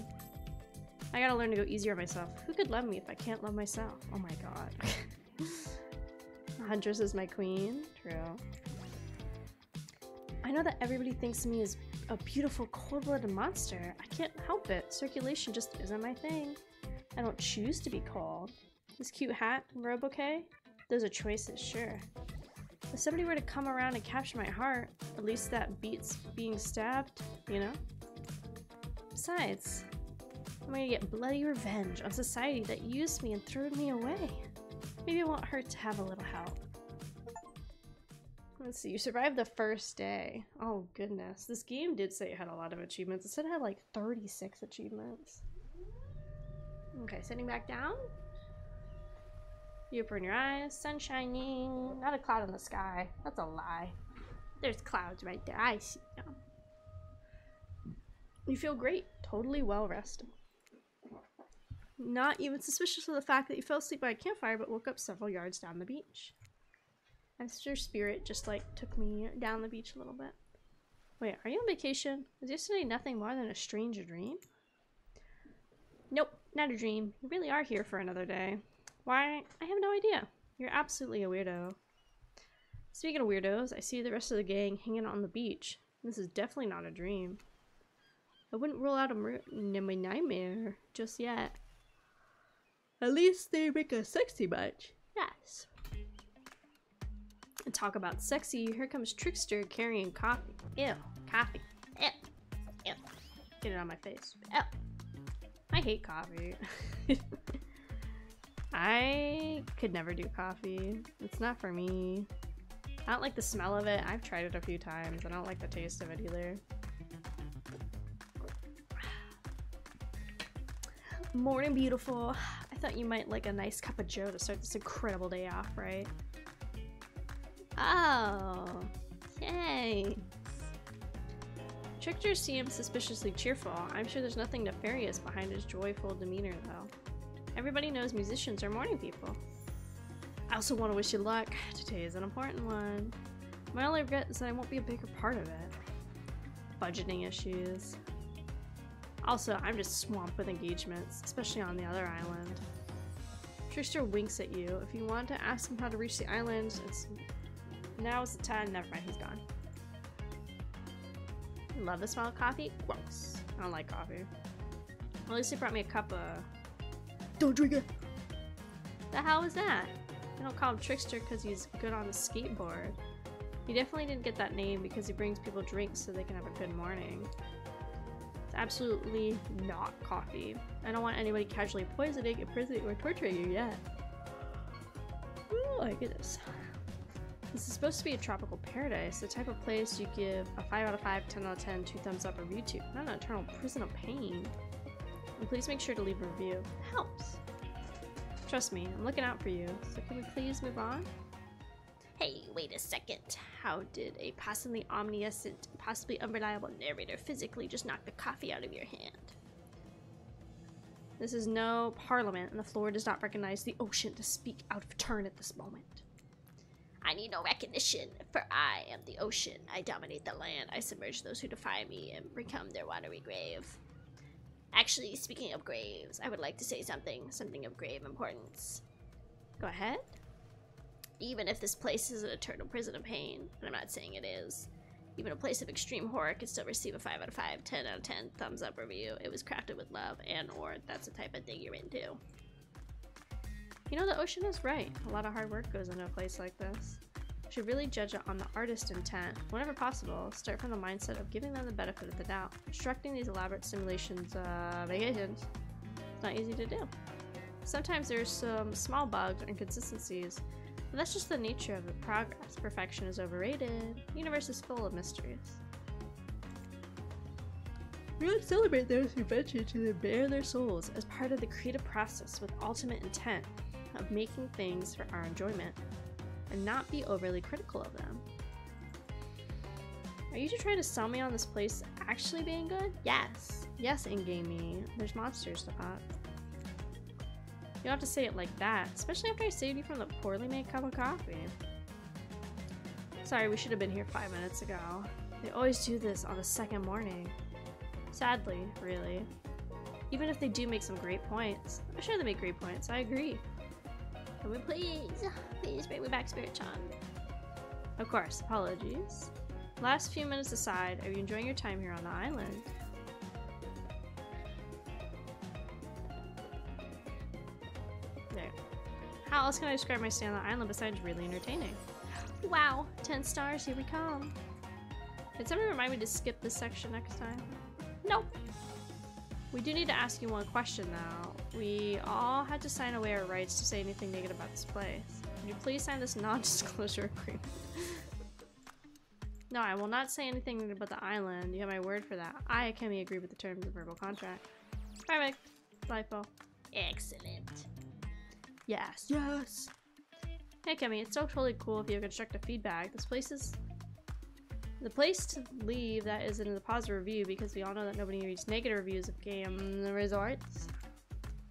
I gotta learn to go easier on myself. Who could love me if I can't love myself? Oh my god. Huntress is my queen. True. I know that everybody thinks of me as a beautiful cold-blooded monster. I can't help it. Circulation just isn't my thing. I don't choose to be cold. This cute hat and robe okay? Those are choices, sure. If somebody were to come around and capture my heart, at least that beats being stabbed, you know? Besides, I'm gonna get bloody revenge on society that used me and threw me away. Maybe it won't hurt to have a little help. Let's see, you survived the first day. Oh goodness, this game did say it had a lot of achievements. It said it had like 36 achievements. Okay, sitting back down. You open your eyes, sun shining, not a cloud in the sky. That's a lie. There's clouds right there, I see them. You feel great. Totally well rested. Not even suspicious of the fact that you fell asleep by a campfire but woke up several yards down the beach. Esther's spirit just like took me down the beach a little bit. Wait, are you on vacation? Was yesterday nothing more than a strange dream? Nope, not a dream. You really are here for another day. Why? I have no idea. You're absolutely a weirdo. Speaking of weirdos, I see the rest of the gang hanging on the beach. This is definitely not a dream. I wouldn't rule out a nightmare just yet. At least they make a sexy bunch. Yes. And talk about sexy, here comes Trickster carrying coffee. Ew, coffee. Ew. Ew. Get it on my face. Ew. I hate coffee. I could never do coffee. It's not for me. I don't like the smell of it. I've tried it a few times. I don't like the taste of it either. Morning, beautiful. I thought you might like a nice cup of joe to start this incredible day off, right? Oh, thanks. Trickster seems suspiciously cheerful. I'm sure there's nothing nefarious behind his joyful demeanor, though. Everybody knows musicians are morning people. I also want to wish you luck. Today is an important one. My only regret is that I won't be a bigger part of it. Budgeting issues. Also, I'm just swamped with engagements, especially on the other island. Trickster winks at you. If you want to ask him how to reach the island, now's the time. Never mind, he's gone. Love the smell of coffee? Gross. I don't like coffee. At least he brought me a cup of... Don't drink it! The hell was that? I don't call him Trickster because he's good on the skateboard. He definitely didn't get that name because he brings people drinks so they can have a good morning. It's absolutely not coffee. I don't want anybody casually poisoning, imprisoning, or torturing you yet. Ooh, I get this. This is supposed to be a tropical paradise, the type of place you give a 5 out of 5, 10 out of 10, 2 thumbs up review to, not an eternal prison of pain. And please make sure to leave a review. It helps. Trust me, I'm looking out for you, so can we please move on? Hey, wait a second. How did a possibly omniscient, possibly unreliable narrator physically just knock the coffee out of your hand? This is no parliament, and the floor does not recognize the ocean to speak out of turn at this moment. I need no recognition, for I am the ocean. I dominate the land. I submerge those who defy me and become their watery grave. Actually, speaking of graves, I would like to say something of grave importance. Go ahead. Even if this place is an eternal prison of pain, and I'm not saying it is, even a place of extreme horror could still receive a 5 out of 5, 10 out of 10 thumbs up review. It was crafted with love, and or that's the type of thing you're into. You know, the ocean is right. A lot of hard work goes into a place like this. You should really judge it on the artist's intent. Whenever possible, start from the mindset of giving them the benefit of the doubt. Constructing these elaborate simulations, vacations, it's not easy to do. Sometimes there's some small bugs or inconsistencies, but that's just the nature of the progress. Perfection is overrated. The universe is full of mysteries. We would celebrate those who venture to bare their souls as part of the creative process with ultimate intent of making things for our enjoyment and not be overly critical of them. Are you trying to sell me on this place actually being good? Yes. Yes, in-gamey. There's monsters to pop. You don't have to say it like that, especially after I saved you from the poorly made cup of coffee. Sorry, we should have been here 5 minutes ago. They always do this on the second morning. Sadly, really. Even if they do make some great points. I'm sure they make great points, I agree. Can we please bring me back, Spirit Chan? Of course, apologies. Last few minutes aside, are you enjoying your time here on the island? There. How else can I describe my stay on the island besides really entertaining? Wow, 10 stars, here we come. Did somebody remind me to skip this section next time? Nope. We do need to ask you one question now. We all had to sign away our rights to say anything negative about this place. Would you please sign this non-disclosure agreement? No, I will not say anything about the island. You have my word for that. I, Akemi, agree with the terms of the verbal contract. Perfect. Delightful. Excellent. Yes, yes. Hey, Akemi, it's so totally cool if you have constructive feedback. This place is The place to leave that is in the positive review because we all know that nobody reads negative reviews of game resorts.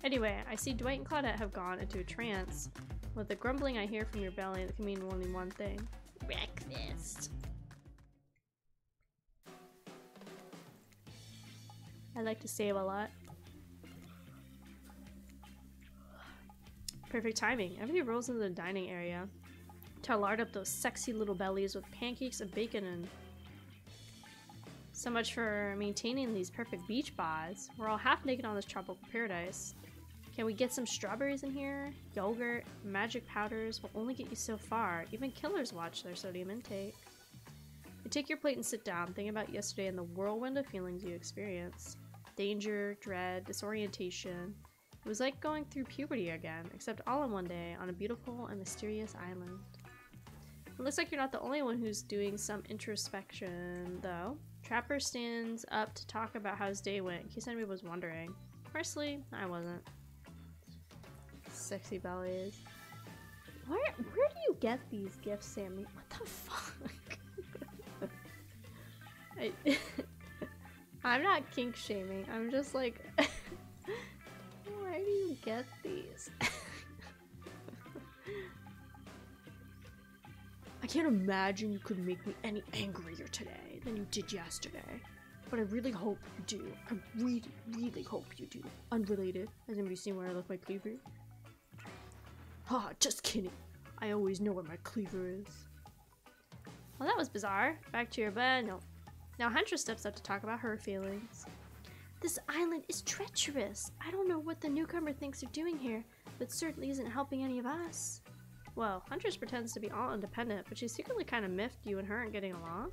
Anyway, I see Dwight and Claudette have gone into a trance. With the grumbling I hear from your belly, that can mean only one thing. Breakfast. I like to save a lot. Perfect timing. Everybody rolls into the dining area to lard up those sexy little bellies with pancakes and bacon and... So much for maintaining these perfect beach bars. We're all half naked on this tropical paradise. Can we get some strawberries in here? Yogurt, magic powders will only get you so far. Even killers watch their sodium intake. You take your plate and sit down, thinking about yesterday and the whirlwind of feelings you experienced. Danger, dread, disorientation. It was like going through puberty again, except all in one day on a beautiful and mysterious island. It looks like you're not the only one who's doing some introspection, though. Trapper stands up to talk about how his day went, in case anybody was wondering. Personally, I wasn't. Sexy bellies. Where do you get these gifts, Sammy? What the fuck? I'm not kink shaming. I'm just like, where do you get these? I can't imagine you could make me any angrier today than you did yesterday. But I really hope you do. I really, really hope you do. Unrelated. Has anybody seen where I left my cleaver? Haha, just kidding. I always know where my cleaver is. Well, that was bizarre. Back to your bed. No. Now Huntress steps up to talk about her feelings. This island is treacherous. I don't know what the newcomer thinks they're doing here, but certainly isn't helping any of us. Well, Huntress pretends to be all independent, but she's secretly kind of miffed you and her aren't getting along.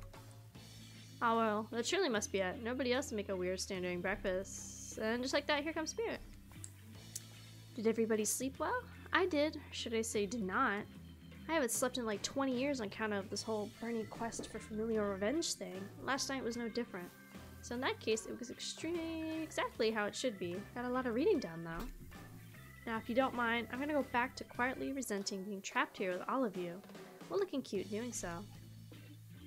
Oh well, that surely must be it. Nobody else to make a weird stand during breakfast. And just like that, here comes Spirit. Did everybody sleep well? I did. Should I say did not. I haven't slept in like 20 years on account of this whole burning quest for familial revenge thing. Last night was no different. So in that case, it was exactly how it should be. Got a lot of reading done though. Now if you don't mind, I'm gonna go back to quietly resenting being trapped here with all of you. Well, looking cute doing so.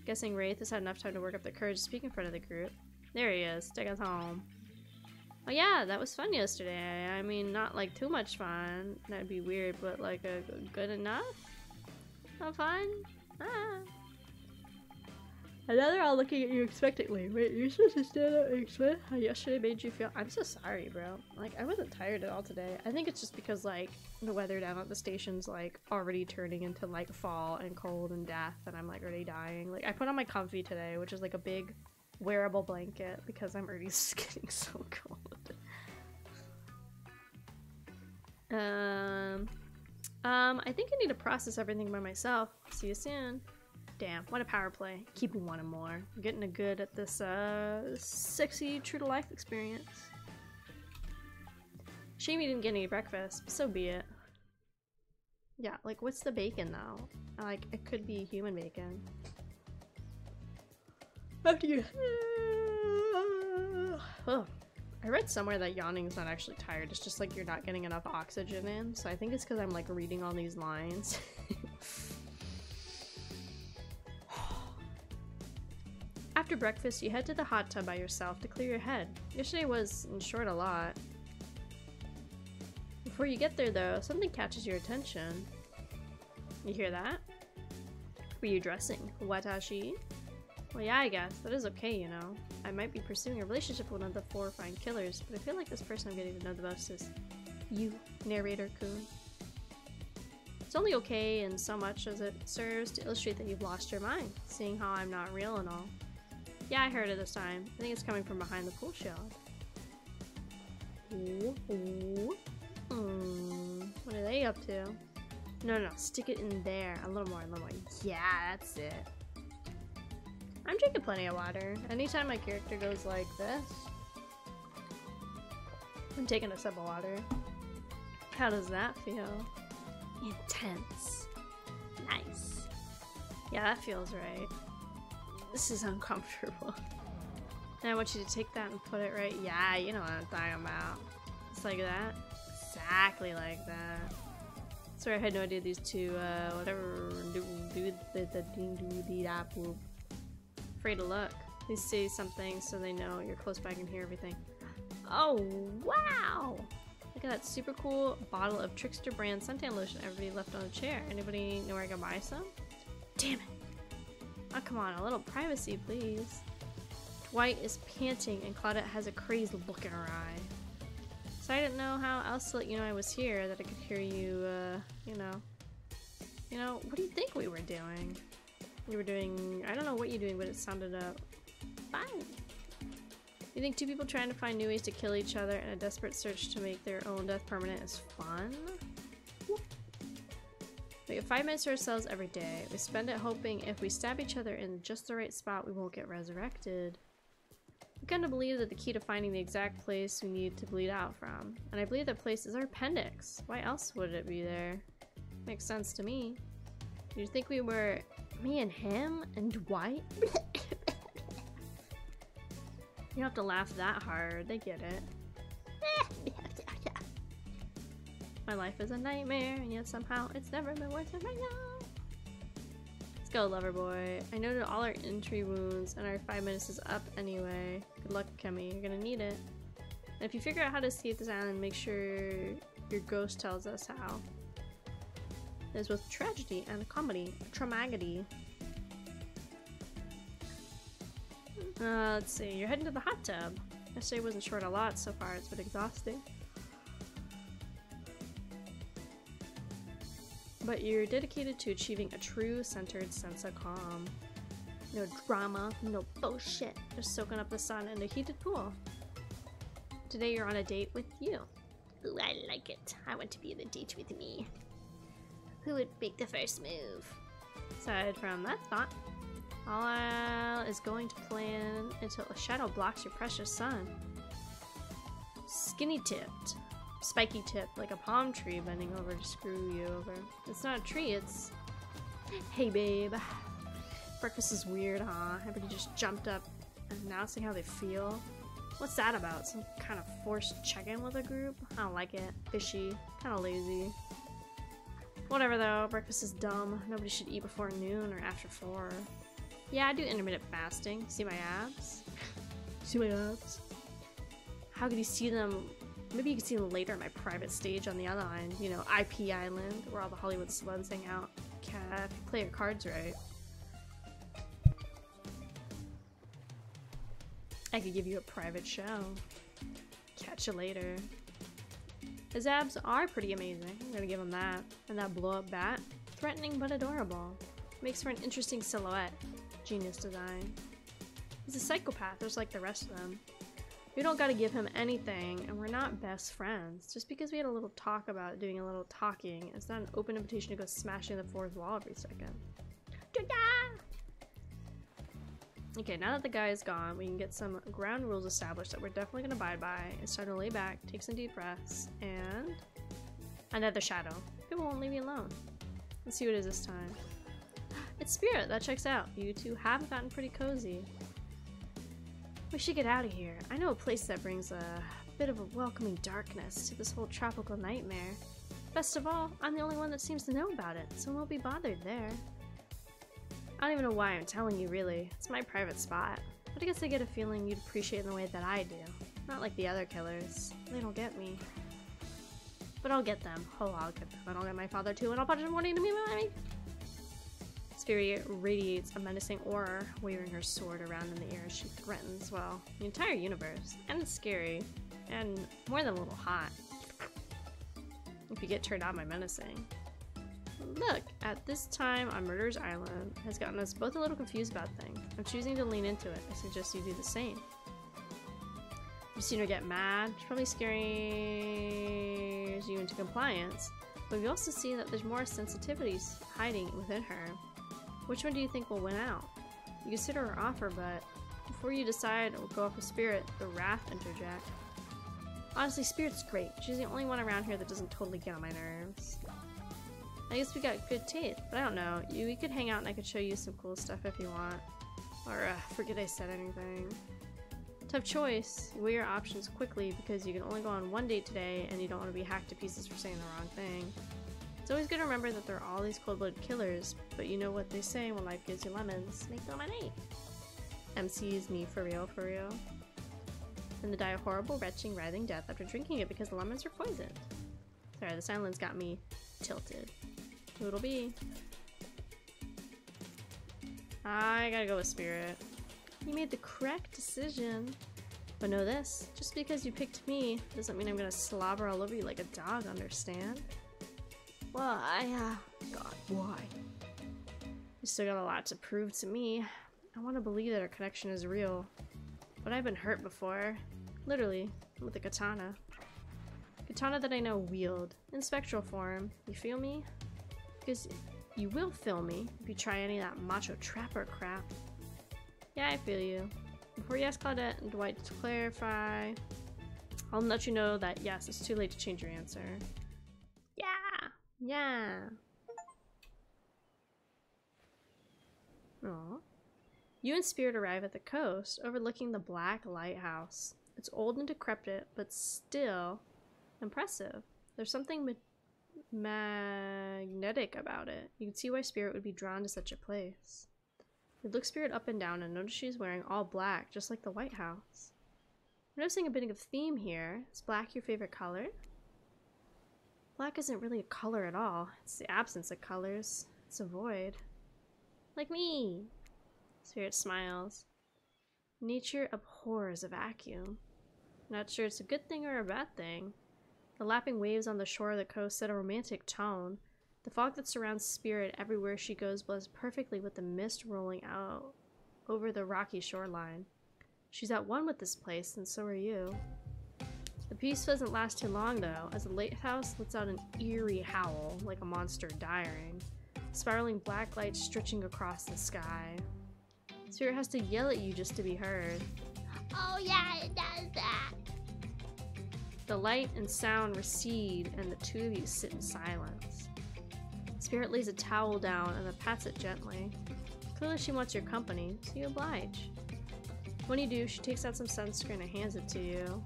Guessing Wraith has had enough time to work up the courage to speak in front of the group. There he is, take us home. Oh yeah, that was fun yesterday. I mean, not like too much fun. That'd be weird, but like a good enough? Not fun? Ah. And now they're all looking at you expectantly. Wait, you're supposed to stand up and explain how yesterday made you feel? I'm so sorry, bro. Like, I wasn't tired at all today. I think it's just because, like, the weather down at the station's, like, already turning into, like, fall and cold and death, and I'm, like, already dying. Like, I put on my comfy today, which is, like, a big wearable blanket, because I'm already just getting so cold. I think I need to process everything by myself. See you soon. Damn, what a power play. Keeping wanting more. I'm getting a good at this, sexy true-to-life experience. Shame you didn't get any breakfast, but so be it. Yeah, like, what's the bacon, though? Like, it could be human bacon. After you... Oh. I read somewhere that yawning is not actually tired, it's just like you're not getting enough oxygen in, so I think it's because I'm like reading all these lines. After breakfast, you head to the hot tub by yourself to clear your head. Yesterday was, in short, a lot. Before you get there though, something catches your attention. You hear that? Were you dressing? Watashi? Well, yeah, I guess. That is okay, you know. I might be pursuing a relationship with one of the 4 fine killers, but I feel like this person I'm getting to know the most is you, narrator-kun. It's only okay in so much as it serves to illustrate that you've lost your mind, seeing how I'm not real and all. Yeah, I heard it this time. I think it's coming from behind the pool shield. Ooh, ooh. What are they up to? No, stick it in there. A little more, a little more. Yeah, that's it. I'm drinking plenty of water. Anytime my character goes like this, I'm taking a sip of water. How does that feel? Intense. Nice. Yeah, that feels right. This is uncomfortable. And I want you to take that and put it right. Yeah, you know what I'm talking about. Just like that. Exactly like that. Sorry, I had no idea these two, whatever, do the ding do the apple. afraid to look. Please say something so they know you're close by and can hear everything. Oh, wow! Look at that super cool bottle of Trickster brand suntan lotion everybody left on a chair. Anybody know where I can buy some? Damn it! Oh, come on, a little privacy, please. Dwight is panting and Claudette has a crazed look in her eye. So I didn't know how else to let you know I was here, that I could hear you, you know, what do you think we were doing? We were doing, I don't know what you're doing, but it sounded, fine. You think two people trying to find new ways to kill each other in a desperate search to make their own death permanent is fun? We have 5 minutes to ourselves every day. We spend it hoping if we stab each other in just the right spot, we won't get resurrected. I kind of believe that the key to finding the exact place we need to bleed out from. And I believe that place is our appendix. Why else would it be there? Makes sense to me. Do you think we were me and him and Dwight? You don't have to laugh that hard. They get it. My life is a nightmare, and yet somehow it's never been worth it right now. Let's go, lover boy. I noted all our entry wounds, and our 5 minutes is up anyway. Good luck, Akemi. You're gonna need it. And if you figure out how to escape this island, make sure your ghost tells us how. There's both tragedy and a comedy. Tramagedy. Let's see. You're heading to the hot tub. Yesterday wasn't short a lot so far. It's been exhausting. But you're dedicated to achieving a true centered sense of calm. No drama, no bullshit. Just soaking up the sun in a heated pool. Today you're on a date with you. Ooh, I like it. I want to be on a date with me. Who would make the first move? Aside from that thought, all is going to plan until a shadow blocks your precious sun. Skinny tipped. Spiky tip, like a palm tree bending over to screw you over. It's not a tree, it's... Hey babe. Breakfast is weird, huh? Everybody just jumped up announcing how they feel. What's that about? Some kind of forced check-in with a group? I don't like it. Fishy. Kinda lazy. Whatever though, breakfast is dumb. Nobody should eat before noon or after 4. Yeah, I do intermittent fasting. See my abs? See my abs? How could you see them? Maybe you can see them later in my private stage on the other island, you know, IP Island, where all the Hollywood celebs hang out. If you play your cards right. I could give you a private show. Catch you later. His abs are pretty amazing. I'm gonna give him that. And that blow-up bat. Threatening but adorable. Makes for an interesting silhouette. Genius design. He's a psychopath, just like the rest of them. We don't gotta give him anything, and we're not best friends. Just because we had a little talk about doing a little talking, it's not an open invitation to go smashing the 4th wall every second. Okay, now that the guy is gone, we can get some ground rules established that we're definitely gonna abide by. It's time to lay back, take some deep breaths, and... another shadow. People won't leave me alone. Let's see what it is this time. It's Spirit, that checks out. You two have gotten pretty cozy. We should get out of here. I know a place that brings a bit of a welcoming darkness to this whole tropical nightmare. Best of all, I'm the only one that seems to know about it, so we won't be bothered there. I don't even know why I'm telling you, really. It's my private spot. But I guess I get a feeling you'd appreciate it in the way that I do. Not like the other killers. They don't get me. But I'll get them. Oh, I'll get them. And I'll get my father too, and I'll punch him morning to me, mommy. Spirit radiates a menacing aura, waving her sword around in the air as she threatens, well, the entire universe. And it's scary. And more than a little hot. If you get turned on by menacing. Look, at this time on Murder's Island has gotten us both a little confused about things. I'm choosing to lean into it. I suggest you do the same. You've seen her get mad. She probably scares you into compliance. But we've also seen that there's more sensitivities hiding within her. Which one do you think will win out? You consider her offer, but before you decide or go off with Spirit, the Wrath interject. Honestly, Spirit's great. She's the only one around here that doesn't totally get on my nerves. I guess we got good taste, but I don't know. We could hang out and I could show you some cool stuff if you want. Or, forget I said anything. Tough choice. You weigh your options quickly because you can only go on one date today and you don't want to be hacked to pieces for saying the wrong thing. It's always good to remember that there are all these cold-blooded killers, but you know what they say when life gives you lemons. Make lemonade. MC's me for real, for real. And to die a horrible, retching, writhing death after drinking it because the lemons are poisoned. Sorry, the silence got me tilted. Who it'll be? I gotta go with Spirit. You made the correct decision. But know this, just because you picked me doesn't mean I'm gonna slobber all over you like a dog, understand? Well, God, why? You still got a lot to prove to me. I want to believe that our connection is real. But I've been hurt before. Literally, with a katana. Katana that I now wield, in spectral form. You feel me? Because you will feel me if you try any of that macho trapper crap. Yeah, I feel you. Before you ask Claudette and Dwight to clarify, I'll let you know that yes, it's too late to change your answer. Yeah! Yeah! Aww. You and Spirit arrive at the coast, overlooking the Black Lighthouse. It's old and decrepit, but still impressive. There's something magnetic about it. You can see why Spirit would be drawn to such a place. You look Spirit up and down and notice she's wearing all black, just like the White House. I'm noticing a bit of a theme here. Is black your favorite color? Black isn't really a color at all. It's the absence of colors. It's a void. Like me! Spirit smiles. Nature abhors a vacuum. Not sure it's a good thing or a bad thing. The lapping waves on the shore of the coast set a romantic tone. The fog that surrounds Spirit everywhere she goes blends perfectly with the mist rolling out over the rocky shoreline. She's at one with this place, and so are you. The peace doesn't last too long, though, as the lighthouse lets out an eerie howl, like a monster dying, spiraling black light stretching across the sky. Spirit has to yell at you just to be heard. Oh yeah, it does that! The light and sound recede, and the two of you sit in silence. Spirit lays a towel down and then pats it gently. Clearly she wants your company, so you oblige. When you do, she takes out some sunscreen and hands it to you.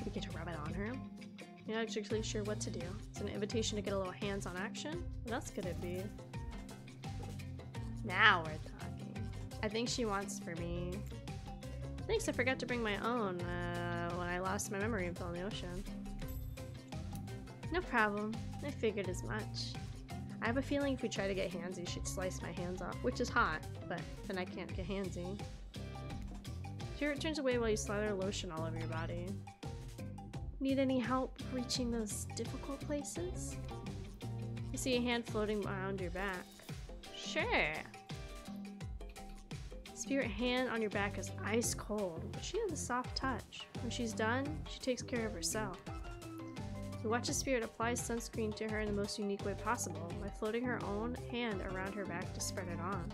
You get to rub it on her. You're not actually sure what to do. It's an invitation to get a little hands-on action? What else could it be? Now we're talking. I think she wants for me. Thanks, I forgot to bring my own when I lost my memory and fell in the ocean. No problem. I figured as much. I have a feeling if we try to get handsy, she'd slice my hands off, which is hot, but then I can't get handsy. Spirit turns away while you slather lotion all over your body. Need any help reaching those difficult places? You see a hand floating around your back. Sure. Spirit hand on your back is ice cold, but she has a soft touch. When she's done, she takes care of herself. You watch as Spirit applies sunscreen to her in the most unique way possible by floating her own hand around her back to spread it on.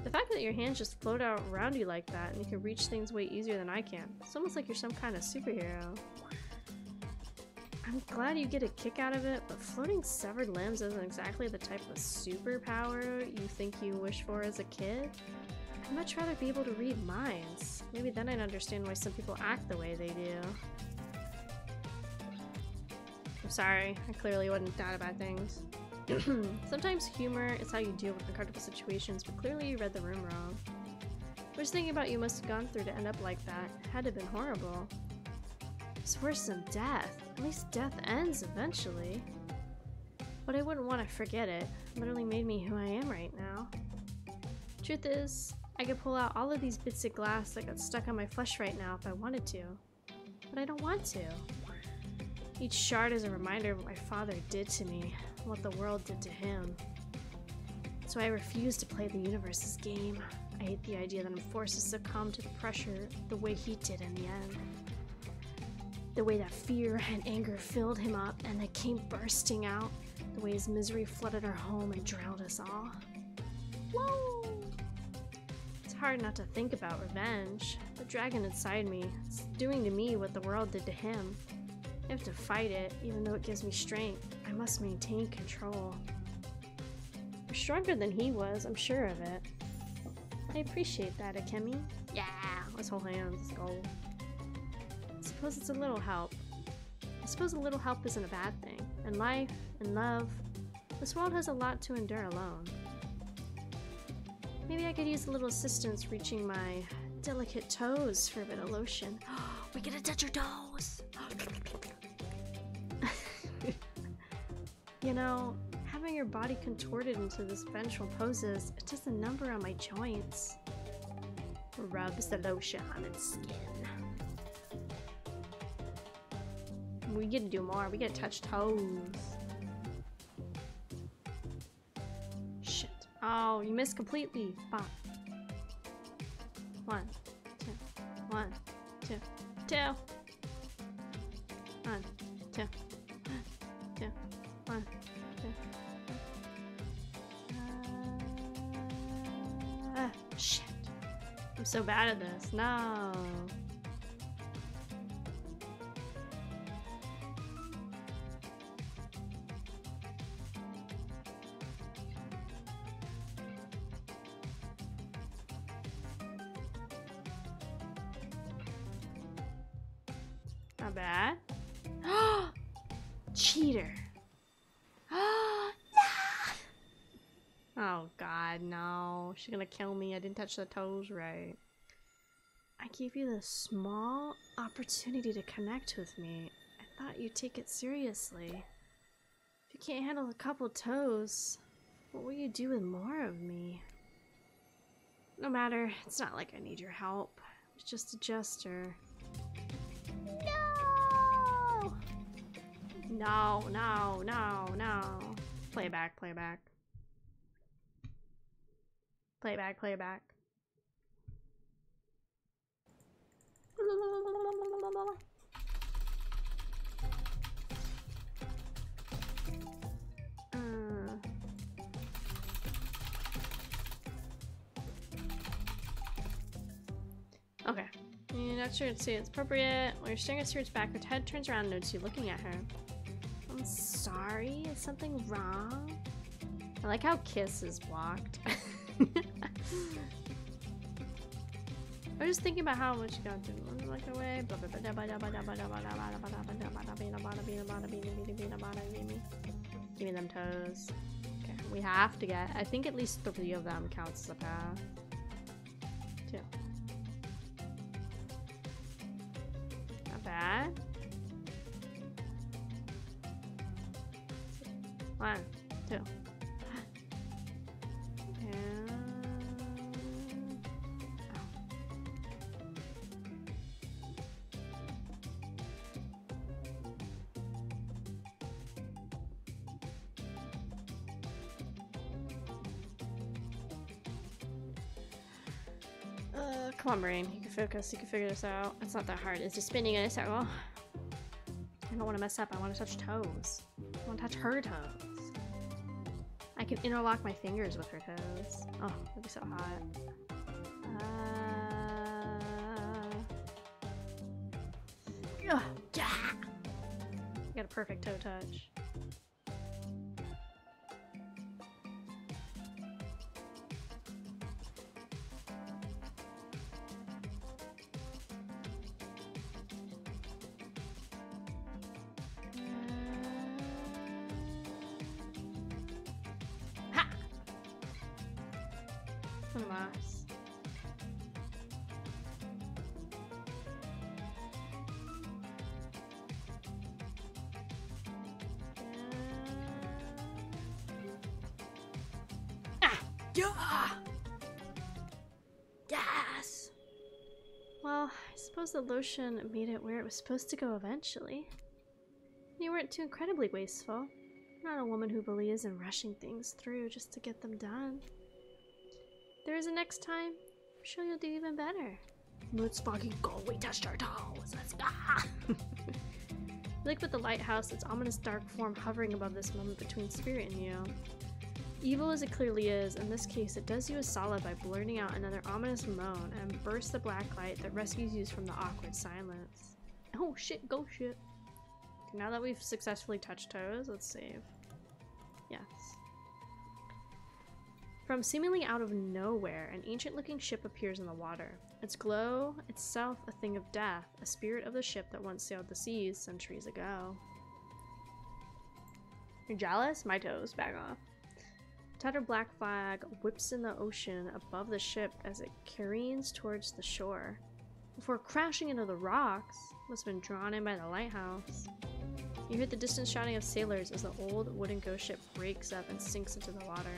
The fact that your hands just float out around you like that and you can reach things way easier than I can. It's almost like you're some kind of superhero. I'm glad you get a kick out of it, but floating severed limbs isn't exactly the type of superpower you think you wish for as a kid. I'd much rather be able to read minds. Maybe then I'd understand why some people act the way they do. I'm sorry, I clearly wouldn't thought about things. Sometimes humor is how you deal with uncomfortable situations, but clearly you read the room wrong. I was thinking about you must have gone through to end up like that. It had to have been horrible. It's worse than death. At least death ends eventually. But I wouldn't want to forget it. It literally made me who I am right now. Truth is, I could pull out all of these bits of glass that got stuck on my flesh right now if I wanted to. But I don't want to. Each shard is a reminder of what my father did to me, and what the world did to him. So I refuse to play the universe's game. I hate the idea that I'm forced to succumb to the pressure the way he did in the end. The way that fear and anger filled him up and then came bursting out. The way his misery flooded our home and drowned us all. Whoa! It's hard not to think about revenge. The dragon inside me is doing to me what the world did to him. I have to fight it, even though it gives me strength. I must maintain control. You're stronger than he was, I'm sure of it. I appreciate that, Akemi. Yeah, let's hold hands, let's go. I suppose it's a little help. I suppose a little help isn't a bad thing. In life, in love, This world has a lot to endure alone. Maybe I could use a little assistance reaching my delicate toes for a bit of lotion. We get to touch your toes! You know, having your body contorted into this vengeful poses, it does a number on my joints. Rubs the lotion on its skin. We get to do more. We get to touch toes. Shit. Oh, you missed completely. Fuck. 1, 2. 1, 2. 2. 1, 2. 2. 1, 2. Shit. I'm so bad at this. No. Not bad. Cheater. Oh god, no. She's gonna kill me. I didn't touch the toes right. I gave you this small opportunity to connect with me. I thought you'd take it seriously. If you can't handle a couple toes, what will you do with more of me? No matter, it's not like I need your help. It's just a gesture. No! No, no, no, no. Playback, playback. Playback, playback. Okay. You're not sure it's appropriate. When you're staring at Stuart's back, her head turns around and notices you looking at her. I'm sorry, is something wrong? I like how Kiss is blocked. I was just thinking about how much you got to look away. Give me them toes. Okay, we have to get. I think at least 3 of them counts as a path. 2. Not bad. 1, 2. Come on, brain. You can focus. You can figure this out. It's not that hard. It's just spinning in a circle. I don't want to mess up. I want to touch toes. I want to touch her toes. I can interlock my fingers with her toes. Oh, that'd be so hot. Yeah! Got a perfect toe touch. Nice. Yeah! Yes! Well, I suppose the lotion made it where it was supposed to go eventually. You weren't too incredibly wasteful. Not a woman who believes in rushing things through just to get them done. If there is a next time, I'm sure you'll do even better. Let's fucking go. We touched our toes. Let's go. Like with the lighthouse, its ominous dark form hovering above this moment between spirit and you. Evil as it clearly is, in this case, it does you a solid by blurting out another ominous moan and bursts the black light that rescues you from the awkward silence. Oh shit, go shit. Okay, now that we've successfully touched toes, let's save. Yes. From seemingly out of nowhere, an ancient-looking ship appears in the water. Its glow, itself a thing of death, a spirit of the ship that once sailed the seas centuries ago. You're jealous? My toes. Back off. Tattered black flag whips in the ocean above the ship as it careens towards the shore. Before crashing into the rocks, must have been drawn in by the lighthouse. You hear the distant shouting of sailors as the old wooden ghost ship breaks up and sinks into the water.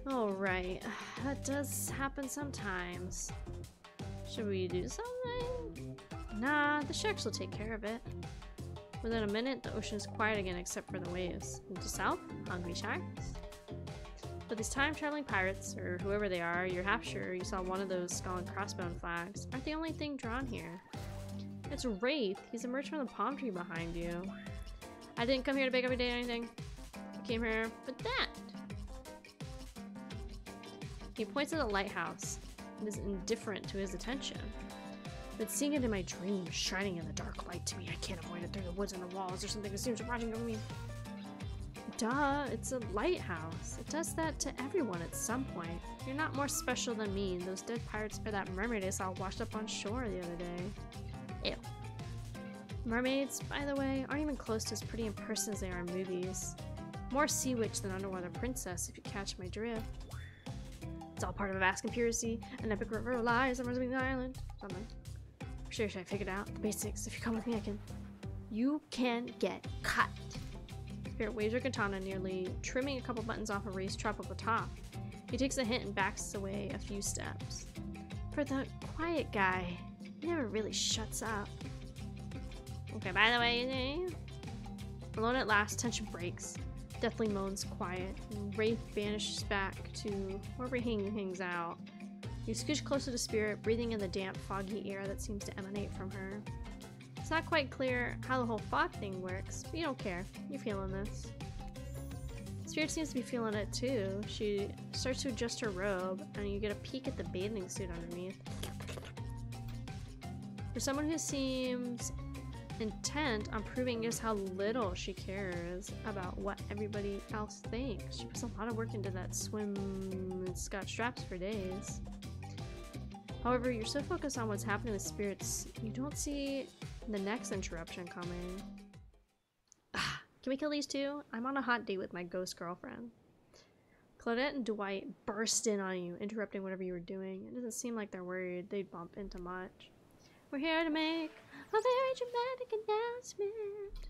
Alright, that does happen sometimes. Should we do something? Nah, the sharks will take care of it. Within a minute, the ocean is quiet again except for the waves. And to south, hungry sharks. But these time-traveling pirates, or whoever they are, you're half sure you saw one of those skull and crossbone flags, aren't the only thing drawn here. It's Wraith. He's emerged from the palm tree behind you. I didn't come here to bake every day or anything. I came here for that. He points at the lighthouse and is indifferent to his attention. But seeing it in my dreams, shining in the dark light to me, I can't avoid it through the woods and the walls or something that seems watching over me. Duh, it's a lighthouse. It does that to everyone at some point. You're not more special than me, and those dead pirates or that mermaid I saw washed up on shore the other day. Ew. Mermaids, by the way, aren't even close to as pretty in person as they are in movies. More sea witch than underwater princess, if you catch my drift. It's all part of a vast conspiracy. An epic river lies on the island. Something. Sure, I figured out the basics. If you come with me, you can get cut. Spirit waves her katana, nearly trimming a couple buttons off a raised trap at the top. He takes a hint and backs away a few steps. For the quiet guy, he never really shuts up. Okay, by the way, alone at last, tension breaks. Deathly moans quiet, and Wraith vanishes back to wherever he hangs out. You scooch closer to Spirit, breathing in the damp, foggy air that seems to emanate from her. It's not quite clear how the whole fog thing works, but you don't care. You're feeling this. Spirit seems to be feeling it too. She starts to adjust her robe, and you get a peek at the bathing suit underneath. For someone who seems intent on proving just how little she cares about what everybody else thinks, she puts a lot of work into that swim and got straps for days. However, you're so focused on what's happening with Spirits, you don't see the next interruption coming. Can we kill these two? I'm on a hot date with my ghost girlfriend. Claudette and Dwight burst in on you, interrupting whatever you were doing. It doesn't seem like they're worried they'd bump into much. We're here to make a very dramatic announcement.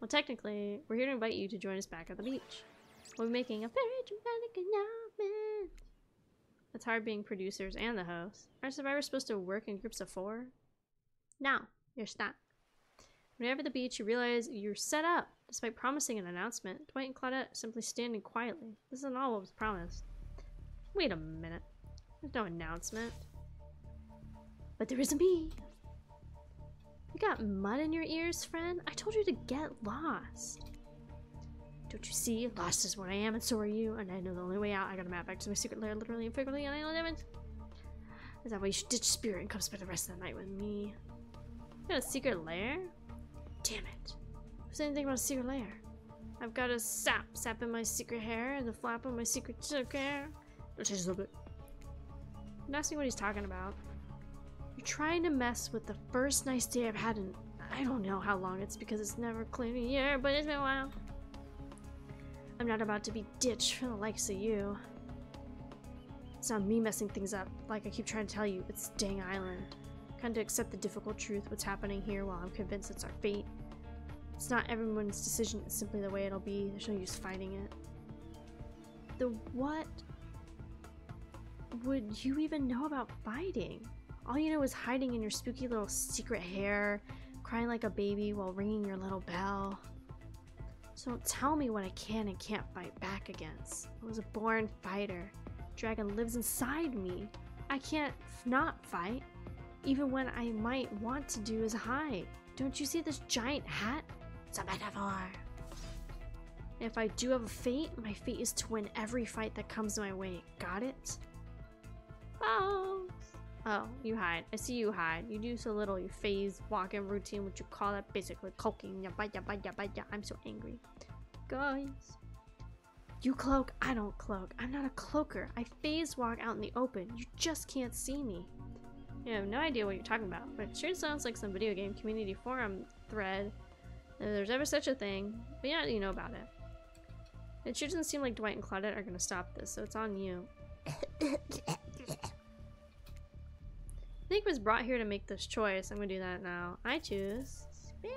Well, technically, we're here to invite you to join us back at the beach. We'll be making a very dramatic announcement. It's hard being producers and the host. Aren't survivors supposed to work in groups of 4? No, you're stuck. When you're at the beach, you realize you're set up. Despite promising an announcement, Dwight and Claudette are simply standing quietly. This isn't all what was promised. Wait a minute. There's no announcement. But there is a me. You got mud in your ears, friend? I told you to get lost. Don't you see? Lost is what I am, and so are you. And I know the only way out. I got a map back to my secret lair, literally and figuratively, and I know that. Is that why you should ditch Spirit and come spend the rest of the night with me? You got a secret lair? Damn it. Who said anything about a secret lair? I've got a sap in my secret hair and the flap on my secret hair. It'll change a little bit. I'm asking what he's talking about. You're trying to mess with the first nice day I've had in I don't know how long. It's because it's never clear here, but it's been a while. I'm not about to be ditched for the likes of you. It's not me messing things up, like I keep trying to tell you, it's dang island. Kind of accept the difficult truth, what's happening here, while I'm convinced it's our fate. It's not everyone's decision, it's simply the way it'll be. There's no use fighting it. The what would you even know about fighting? All you know is hiding in your spooky little secret hair, crying like a baby while ringing your little bell. So don't tell me what I can and can't fight back against. I was a born fighter. Dragon lives inside me. I can't not fight. Even when I might want to do is hide. Don't you see this giant hat? It's a metaphor. If I do have a fate, my fate is to win every fight that comes my way. Got it? Oh, you hide. I see you hide. You do so little. You phase walk-in routine, what you call that, basically cloaking. I'm so angry. Guys. You cloak, I don't cloak. I'm not a cloaker. I phase walk out in the open. You just can't see me. You have no idea what you're talking about, but it sure sounds like some video game community forum thread If there's ever such a thing. But yeah, you know about it. It sure doesn't seem like Dwight and Claudette are gonna stop this, so it's on you. I think I was brought here to make this choice. I'm gonna do that now. I choose Spirit.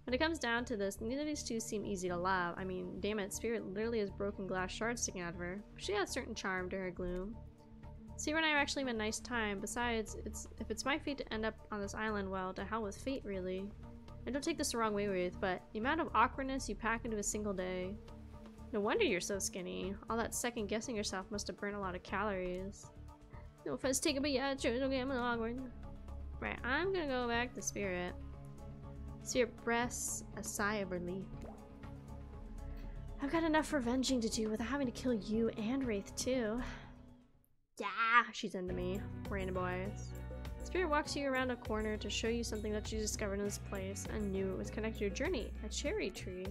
When it comes down to this, neither of these two seem easy to love. I mean, damn it, Spirit literally has broken glass shards sticking out of her. She has a certain charm to her gloom. Spirit and I are actually having a nice time. Besides, if it's my fate to end up on this island, well, to hell with fate, really. And don't take this the wrong way, Ruth, but the amount of awkwardness you pack into a single day. No wonder you're so skinny. All that second guessing yourself must have burned a lot of calories. No offense taken, but yeah, sure, okay, I'm awkward. Right, I'm gonna go back to Spirit. Spirit breaths a sigh of relief. I've got enough revenging to do without having to kill you and Wraith too. Yeah, she's into me. Random boys. Spirit walks you around a corner to show you something that she discovered in this place and knew it was connected to your journey. A cherry tree.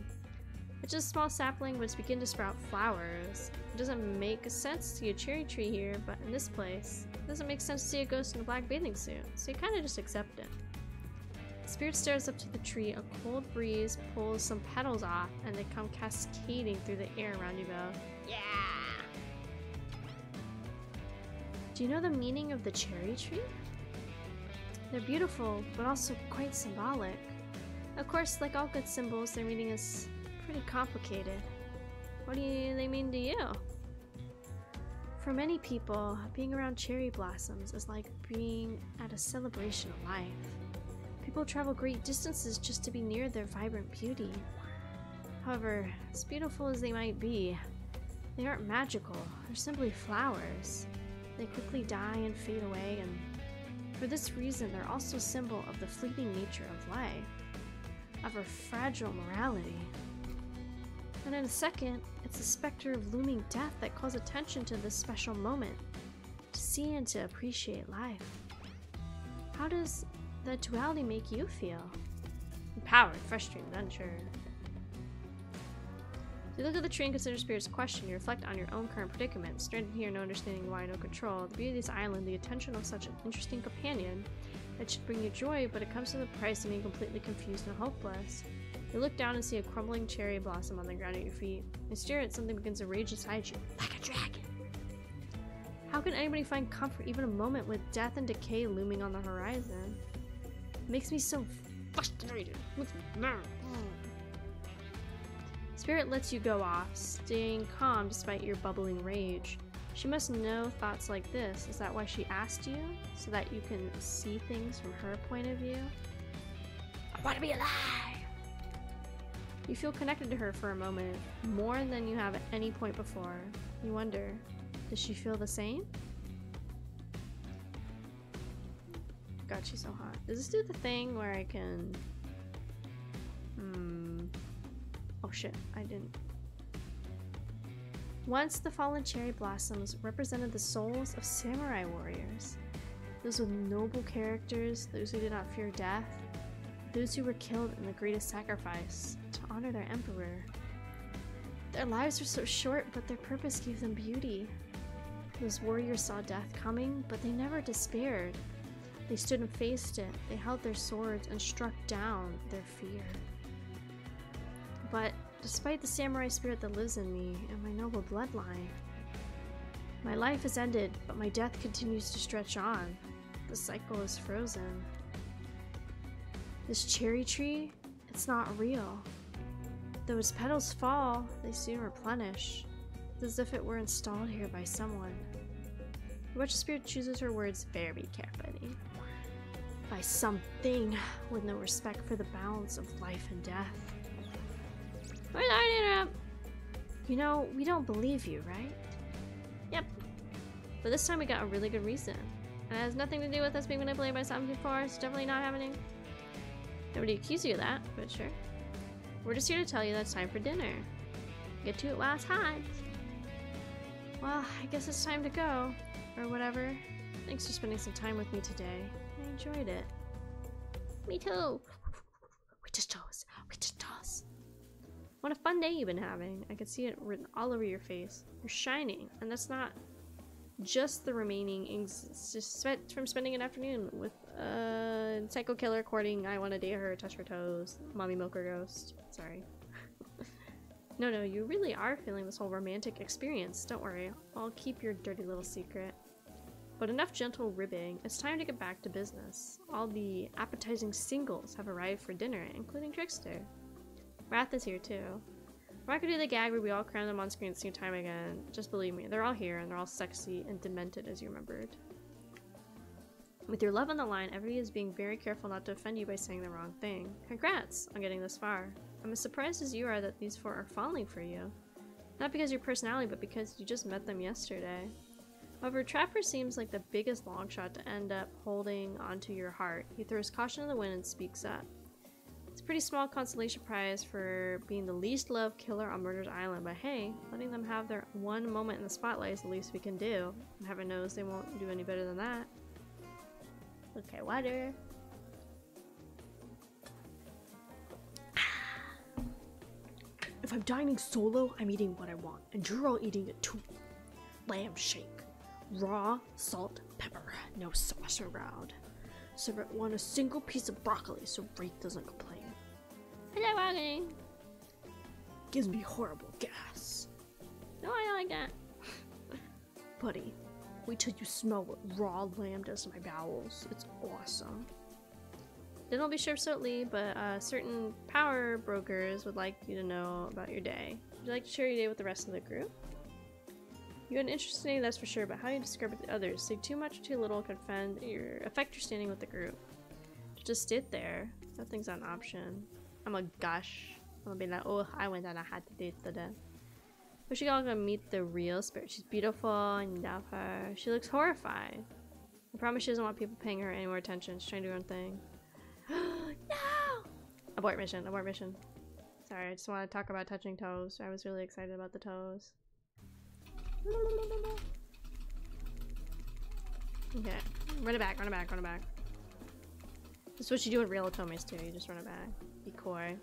It's just a small sapling, but it's beginning to sprout flowers. It doesn't make sense to see a cherry tree here, but in this place, it doesn't make sense to see a ghost in a black bathing suit, so you kind of just accept it. Spirit stares up to the tree. A cold breeze pulls some petals off, and they come cascading through the air around you both. Yeah! Do you know the meaning of the cherry tree? They're beautiful, but also quite symbolic. Of course, like all good symbols, their meaning is pretty complicated. What do they mean to you? For many people, being around cherry blossoms is like being at a celebration of life. People travel great distances just to be near their vibrant beauty. However, as beautiful as they might be, they aren't magical. They're simply flowers. They quickly die and fade away, and for this reason, they're also a symbol of the fleeting nature of life, of our fragile morality. And in a second, it's a specter of looming death that calls attention to this special moment, to see and to appreciate life. How does that duality make you feel? Empowered, frustrated, unsure. As you look at the tree and consider Spirit's question, you reflect on your own current predicament. Stranded here, no understanding why, no control. The beauty of this island, the attention of such an interesting companion, that should bring you joy, but it comes to the price of being completely confused and hopeless. You look down and see a crumbling cherry blossom on the ground at your feet. You stare at something begins to rage inside you, like a dragon. How can anybody find comfort even a moment with death and decay looming on the horizon? It makes me so frustrated. Spirit lets you go off, staying calm despite your bubbling rage. She must know thoughts like this. Is that why she asked you? So that you can see things from her point of view? I want to be alive! You feel connected to her for a moment, more than you have at any point before. You wonder, does she feel the same? God, she's so hot. Does this do the thing where I can... Oh shit, I didn't. Once the fallen cherry blossoms represented the souls of samurai warriors. Those with noble characters, those who did not fear death, those who were killed in the greatest sacrifice to honor their emperor. Their lives were so short, but their purpose gave them beauty. Those warriors saw death coming, but they never despaired. They stood and faced it. They held their swords and struck down their fear. But despite the samurai spirit that lives in me and my noble bloodline, my life has ended, but my death continues to stretch on. The cycle is frozen. This cherry tree, it's not real. Though its petals fall, they soon replenish. It's as if it were installed here by someone. You watch the spirit chooses her words very carefully. By something with no respect for the balance of life and death. Sorry to interrupt. You know, we don't believe you, right? Yep. But this time we got a really good reason. And it has nothing to do with us being manipulated by something before. It's definitely not happening. Nobody accused you of that, but sure. We're just here to tell you that it's time for dinner. Get to it while it's hot. Well, I guess it's time to go. Or whatever. Thanks for spending some time with me today. I enjoyed it. Me too. We just toast. We just toast. What a fun day you've been having. I can see it written all over your face. You're shining, and that's not just the remaining from spending an afternoon with Psycho killer courting, I wanna date her, touch her toes. Mommy milker ghost. Sorry. No, you really are feeling this whole romantic experience. Don't worry, I'll keep your dirty little secret. But enough gentle ribbing, it's time to get back to business. All the appetizing singles have arrived for dinner, including Trickster. Wrath is here too. We're not gonna do the gag where we all cram them on screen at the same time again. Just believe me, they're all here and they're all sexy and demented as you remembered. With your love on the line, everybody is being very careful not to offend you by saying the wrong thing. Congrats on getting this far. I'm as surprised as you are that these four are falling for you. Not because of your personality, but because you just met them yesterday. However, Trapper seems like the biggest longshot to end up holding onto your heart. He throws caution to the wind and speaks up. It's a pretty small consolation prize for being the least loved killer on Murder's Island, but hey, letting them have their one moment in the spotlight is the least we can do. And heaven knows they won't do any better than that. Okay, water. If I'm dining solo, I'm eating what I want, and you're all eating it too. Lamb shake. Raw, salt, pepper, no sauce around. Serve it on a single piece of broccoli so Wraith doesn't complain. I like broccoli. Gives me horrible gas. No, I don't like that. Buddy, wait till you smell what raw lamb does to my bowels. It's awesome. Dinner will be served shortly, but certain power brokers would like you to know about your day. Would you like to share your day with the rest of the group? You had an interesting day, that's for sure, but how do you describe it to others? Say too much or too little can affect your standing with the group. Just sit there. Nothing's an option. I'm a gush. I'm gonna be like, oh, I went and I had to date today. But she all gonna meet the real spirit. She's beautiful and you love her. She looks horrified. I promise she doesn't want people paying her any more attention. She's trying to do her own thing. No! Abort mission, abort mission. Sorry, I just want to talk about touching toes. I was really excited about the toes. Okay, run it back, run it back, run it back. That's what you do in real otomes too, you just run it back. Be coy.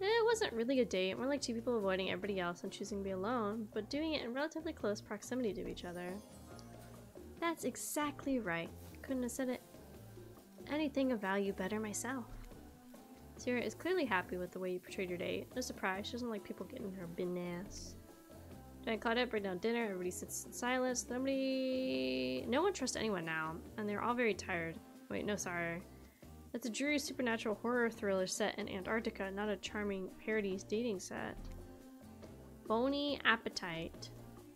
It wasn't really a date, more like two people avoiding everybody else and choosing to be alone, but doing it in relatively close proximity to each other. That's exactly right. Couldn't have said it anything of value better myself. Sierra is clearly happy with the way you portrayed your date. No surprise, she doesn't like people getting her business. Giant Claudette bring down dinner, everybody sits in silence. No one trusts anyone now, and they're all very tired. Wait, no, sorry. That's a dreary supernatural horror thriller set in Antarctica, not a charming parody dating set. Bony appetite.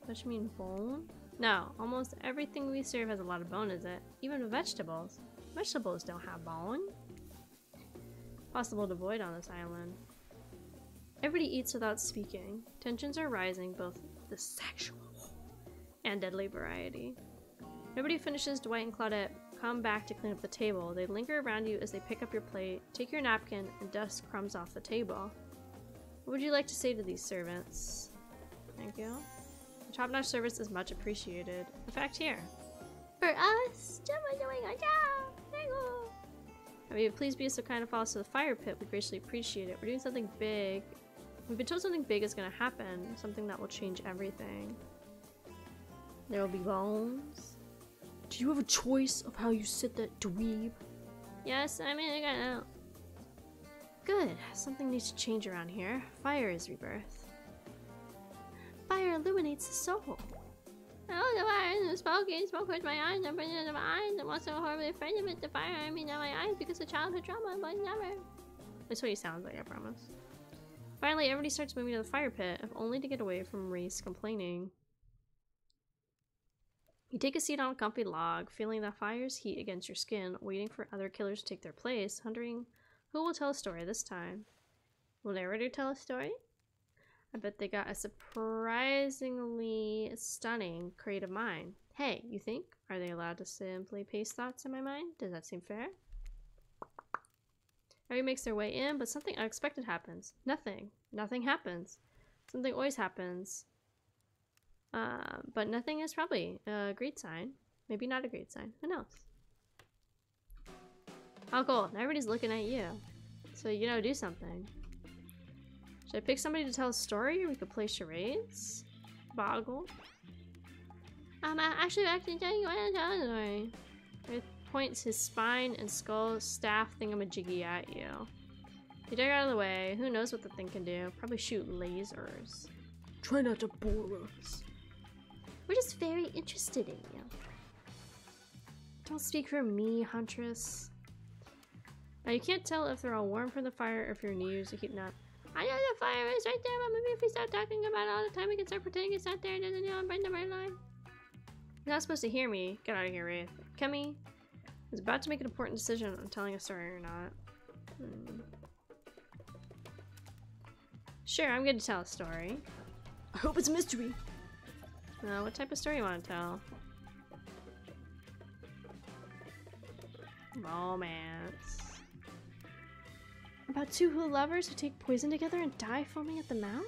What you mean, bone? No, almost everything we serve has a lot of bone, is it? Even vegetables. Vegetables don't have bone. Possible to avoid on this island. Everybody eats without speaking. Tensions are rising, both the sexual and deadly variety. Nobody finishes. Dwight and Claudette come back to clean up the table. They linger around you as they pick up your plate, take your napkin, and dust crumbs off the table. What would you like to say to these servants? Thank you. The top-notch service is much appreciated. In fact, here. For us, just doing our job. Thank you. I mean, please be so kind of follow us to the fire pit. We greatly appreciate it. We're doing something big. We've been told something big is going to happen. Something that will change everything. There will be bones. Do you have a choice of how you sit that dweeb? Yes, I mean, I got out. Good. Something needs to change around here. Fire is rebirth. Fire illuminates the soul. Oh, the fire is smoking. Smoke hurts my eyes. I'm burning into my eyes. I'm also horribly afraid of it. The fire I mean, now my eyes because of childhood trauma, but never. That's what he sounds like, I promise. Finally, everybody starts moving to the fire pit, if only to get away from Reese complaining. You take a seat on a comfy log, feeling the fire's heat against your skin, waiting for other killers to take their place, wondering who will tell a story this time. Will narrator tell a story? I bet they got a surprisingly stunning creative mind. Hey, you think? Are they allowed to simply paste thoughts in my mind? Does that seem fair? Everybody makes their way in, but something unexpected happens. Nothing. Nothing happens. Something always happens. But nothing is probably a great sign. Maybe not a great sign. Who knows? Oh, cool. Now everybody's looking at you. So, you know, do something. Should I pick somebody to tell a story, or we could play charades? Boggle. Actually, tell you what to tell a story. points his spine and skull staff thingamajiggy at you. You duck out of the way. Who knows what the thing can do? Probably shoot lasers. Try not to bore us. We're just very interested in you. Don't speak for me, Huntress. Now you can't tell if they're all warm from the fire or if you're new, so keep not. I know the fire is right there, but maybe if we start talking about it all the time, we can start pretending it's not there and doesn't know I'm right in the right line. You're not supposed to hear me. Get out of here, Wraith. Akemi is about to make an important decision on telling a story or not. Sure, I'm going to tell a story. I hope it's a mystery. What type of story you want to tell? Romance. About two lovers who take poison together and die foaming at the mouth?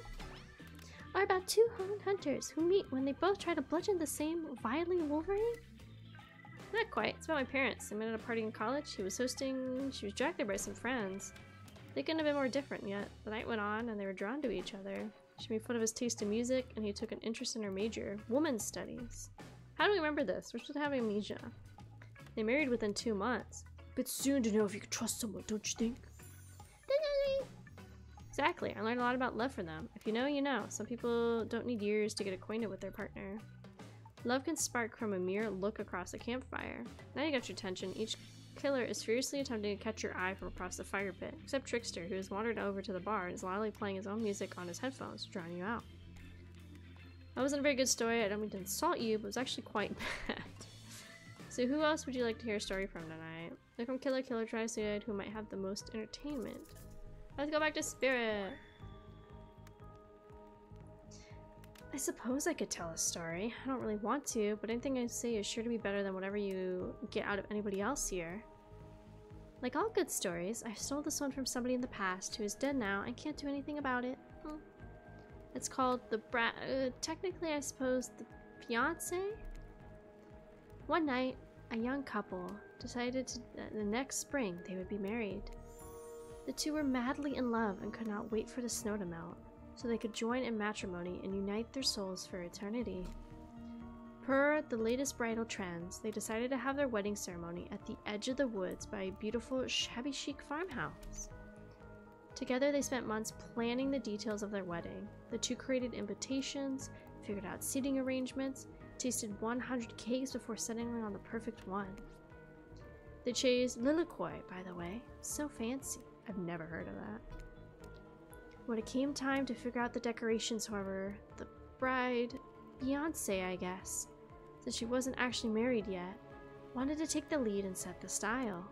Or about two hunters who meet when they both try to bludgeon the same wily Wolverine? Not quite. It's about my parents. They met at a party in college. She was dragged there by some friends. They couldn't have been more different yet. The night went on and they were drawn to each other. She made fun of his taste in music and he took an interest in her major, women's studies. How do we remember this? We're supposed to have amnesia. They married within 2 months. Bit soon to know if you can trust someone, don't you think? Exactly. I learned a lot about love from them. If you know, you know. Some people don't need years to get acquainted with their partner. Love can spark from a mere look across a campfire. Now you got your attention. Each killer is furiously attempting to catch your eye from across the fire pit, except Trickster, who has wandered over to the bar and is loudly playing his own music on his headphones, drowning you out. That wasn't a very good story. I don't mean to insult you, but it was actually quite bad. So who else would you like to hear a story from tonight? They're from Killer tries to decide who might have the most entertainment. Let's go back to Spirit. I suppose I could tell a story. I don't really want to, but anything I say is sure to be better than whatever you get out of anybody else here. Like all good stories, I stole this one from somebody in the past who is dead now and can't do anything about it. It's called the technically I suppose the fiancé? One night, a young couple decided that the next spring they would be married. The two were madly in love and could not wait for the snow to melt, so they could join in matrimony and unite their souls for eternity. Per the latest bridal trends, they decided to have their wedding ceremony at the edge of the woods by a beautiful, shabby chic farmhouse. Together they spent months planning the details of their wedding. The two created invitations, figured out seating arrangements, tasted 100 cakes before settling on the perfect one. They chose Lilikoi, by the way. So fancy. I've never heard of that. When it came time to figure out the decorations, however, the bride, Beyonce I guess, since she wasn't actually married yet, wanted to take the lead and set the style.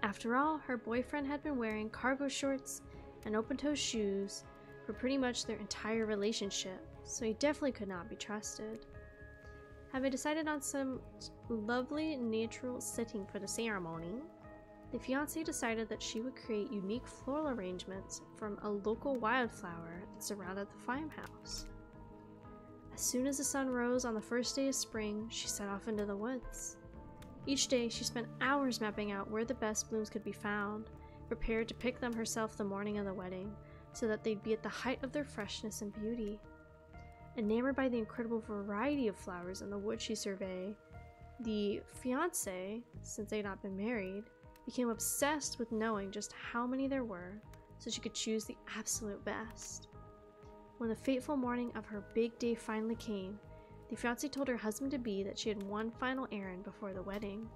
After all, her boyfriend had been wearing cargo shorts and open-toe shoes for pretty much their entire relationship, so he definitely could not be trusted. Having decided on some lovely natural setting for the ceremony, the fiancé decided that she would create unique floral arrangements from a local wildflower that surrounded the farmhouse. As soon as the sun rose on the first day of spring, she set off into the woods. Each day, she spent hours mapping out where the best blooms could be found, prepared to pick them herself the morning of the wedding, so that they'd be at the height of their freshness and beauty. Enamored by the incredible variety of flowers in the wood she surveyed, the fiancé, since they had not been married, became obsessed with knowing just how many there were, so she could choose the absolute best. When the fateful morning of her big day finally came, the fiancée told her husband-to-be that she had one final errand before the wedding.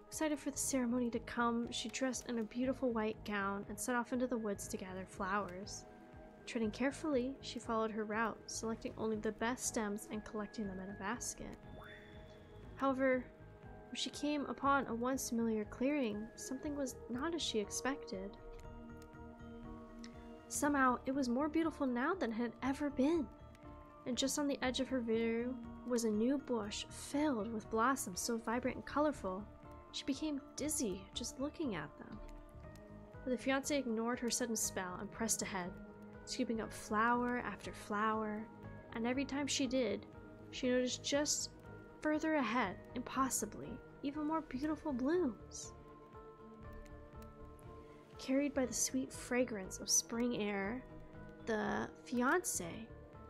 Excited for the ceremony to come, she dressed in a beautiful white gown and set off into the woods to gather flowers. Treading carefully, she followed her route, selecting only the best stems and collecting them in a basket. However, when she came upon a once familiar clearing, something was not as she expected. Somehow, it was more beautiful now than it had ever been, and just on the edge of her view was a new bush filled with blossoms so vibrant and colorful, she became dizzy just looking at them. But the fiancé ignored her sudden spell and pressed ahead, scooping up flower after flower, and every time she did, she noticed just further ahead, and possibly even more beautiful blooms. Carried by the sweet fragrance of spring air, the fiancé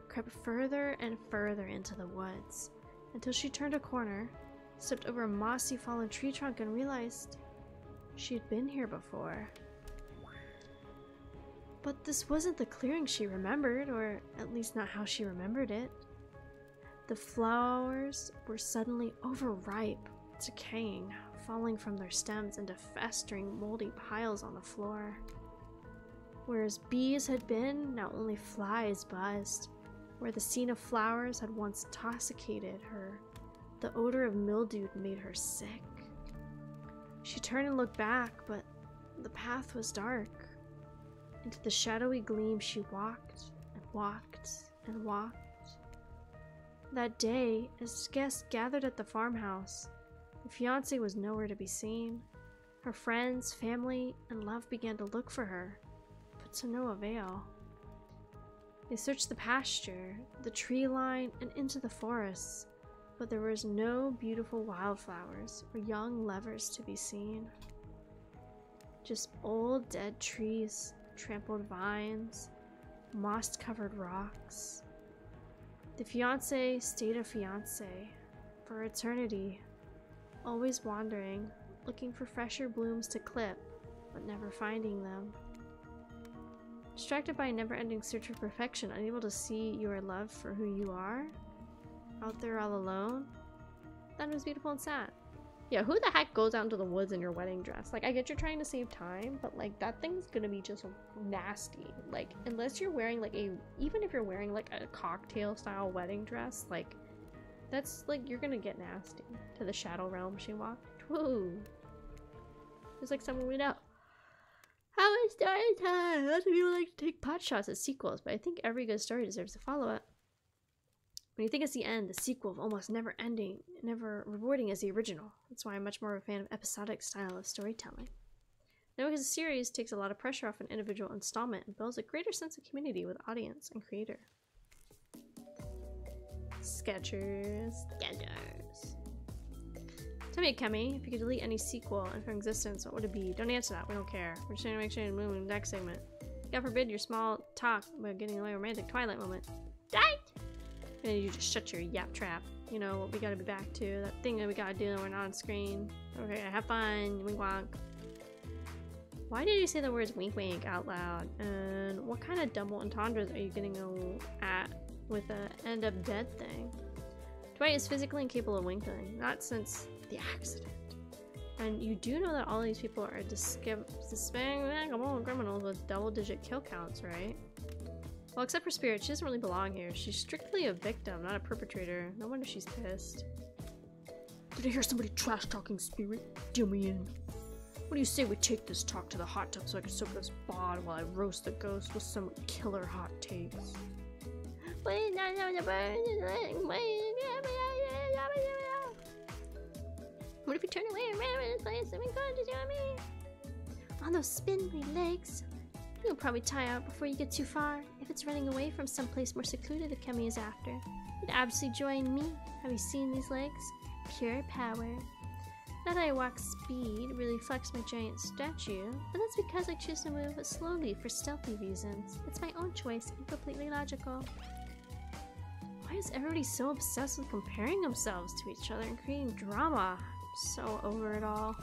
crept further and further into the woods until she turned a corner stepped over a mossy fallen tree trunk and realized she had been here before. But this wasn't the clearing she remembered, or at least not how she remembered it. The flowers were suddenly overripe, decaying, falling from their stems into festering, moldy piles on the floor. Whereas bees had been, now only flies buzzed. Where the scene of flowers had once intoxicated her, the odor of mildew made her sick. She turned and looked back, but the path was dark. Into the shadowy gleam she walked and walked and walked. That day, as guests gathered at the farmhouse, the fiancé was nowhere to be seen. Her friends, family, and love began to look for her, but to no avail. They searched the pasture, the tree line, and into the forests, but there was no beautiful wildflowers or young lovers to be seen. Just old dead trees, trampled vines, moss-covered rocks. The fiancé stayed a fiancé for eternity, always wandering, looking for fresher blooms to clip, but never finding them. Distracted by a never-ending search for perfection, unable to see your love for who you are, out there all alone, that was beautiful and sad. Yeah, who the heck goes out into the woods in your wedding dress? Like, I get you're trying to save time, but like, that thing's gonna be just nasty. Like, unless you're wearing like even if you're wearing like a cocktail style wedding dress, like, that's like, you're gonna get nasty. To the shadow realm she walked. Whoa. It's like someone we know. How is story time? Lots of people like to take pot shots at sequels, but I think every good story deserves a follow-up. When you think it's the end, the sequel of almost never ending, never rewarding as the original. That's why I'm much more of a fan of episodic style of storytelling. Now, because the series takes a lot of pressure off an individual installment and builds a greater sense of community with audience and creator. Sketchers. Tell me, Akemi, if you could delete any sequel from existence, what would it be? Don't answer that, we don't care. We're just trying to make sure you move in the next segment. God forbid your small talk about getting away romantic Twilight moment. Die! And you just shut your yap trap. You know what we gotta be back to. That thing that we gotta do when we're not on screen. Okay, have fun. Wink wonk. Why did you say the words wink wink out loud? And what kind of double entendres are you getting at with the end up dead thing? Dwight is physically incapable of winking. Not since the accident. And you do know that all these people are despicable criminals with double-digit kill counts, right? Well, except for Spirit, she doesn't really belong here. She's strictly a victim, not a perpetrator. No wonder she's pissed. Did I hear somebody trash-talking Spirit? Deal me in. What do you say we take this talk to the hot tub so I can soak this bod while I roast the ghost with some killer hot takes? What if you turn away and ran away this place? Something good to do on me? On those spindly legs. You'll probably tire out before you get too far. If it's running away from someplace more secluded Akemi is after, you'd absolutely join me. Have you seen these legs? Pure power. Not that I walk speed really flex my giant statue, but that's because I choose to move slowly for stealthy reasons. It's my own choice and completely logical. Why is everybody so obsessed with comparing themselves to each other and creating drama? I'm so over it all.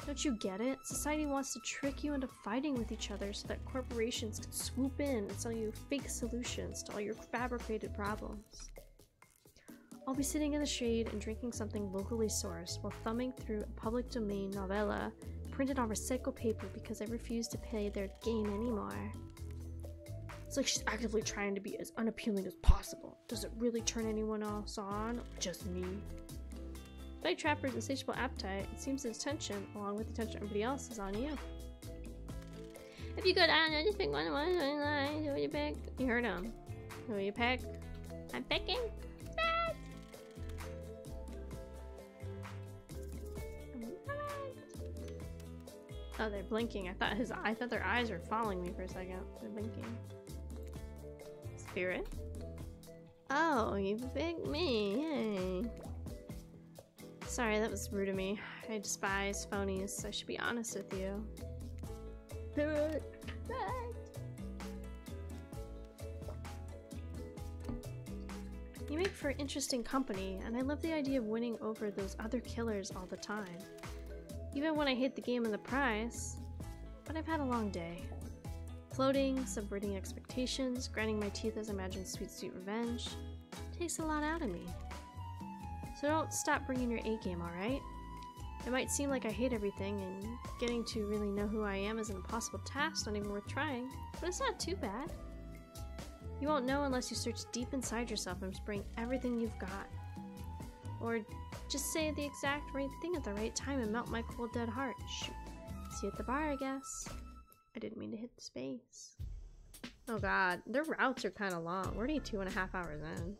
Don't you get it? Society wants to trick you into fighting with each other so that corporations can swoop in and sell you fake solutions to all your fabricated problems. I'll be sitting in the shade and drinking something locally sourced while thumbing through a public domain novella printed on recycled paper because I refuse to play their game anymore. It's like she's actively trying to be as unappealing as possible. Does it really turn anyone else on? Or just me? Despite Trapper's insatiable appetite, it seems his attention, along with the attention of everybody else, is on you. If you could, I don't know, just pick one. Who will you pick? You heard him. Who will you pick? I'm picking. Oh, they're blinking. I thought their eyes were following me for a second. They're blinking. Spirit? Oh, you picked me. Yay. Sorry, that was rude of me. I despise phonies. I should be honest with you. You make for interesting company, and I love the idea of winning over those other killers all the time. Even when I hate the game and the prize. But I've had a long day. Floating, subverting expectations, grinding my teeth as I imagine sweet revenge. Takes a lot out of me. So don't stop bringing your A game, alright? It might seem like I hate everything, and getting to really know who I am is an impossible task, not even worth trying, but it's not too bad. You won't know unless you search deep inside yourself and just bring everything you've got. Or just say the exact right thing at the right time and melt my cold dead heart. Shoot. See you at the bar, I guess. I didn't mean to hit the space. Oh god, their routes are kind of long. We're already 2.5 hours in.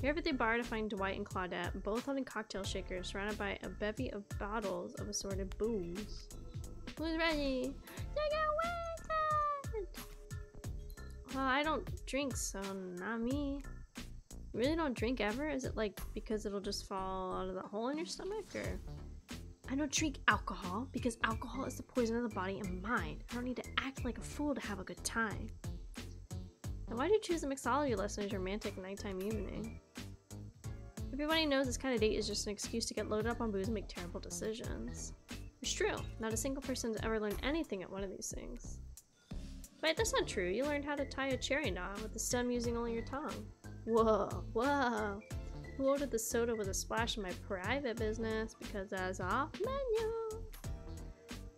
You're at the bar to find Dwight and Claudette, both holding cocktail shakers, surrounded by a bevy of bottles of assorted booze. Who's ready? Take it away! Well, I don't drink, so not me. You really don't drink ever? Is it like because it'll just fall out of the hole in your stomach, or? I don't drink alcohol because alcohol is the poison of the body and mind. I don't need to act like a fool to have a good time. Then why do you choose a mixology lesson as your romantic nighttime evening? Everybody knows this kind of date is just an excuse to get loaded up on booze and make terrible decisions. It's true. Not a single person has ever learned anything at one of these things. Wait, that's not true. You learned how to tie a cherry knot with the stem using only your tongue. Whoa, whoa. Who ordered the soda with a splash in my private business because that's off menu?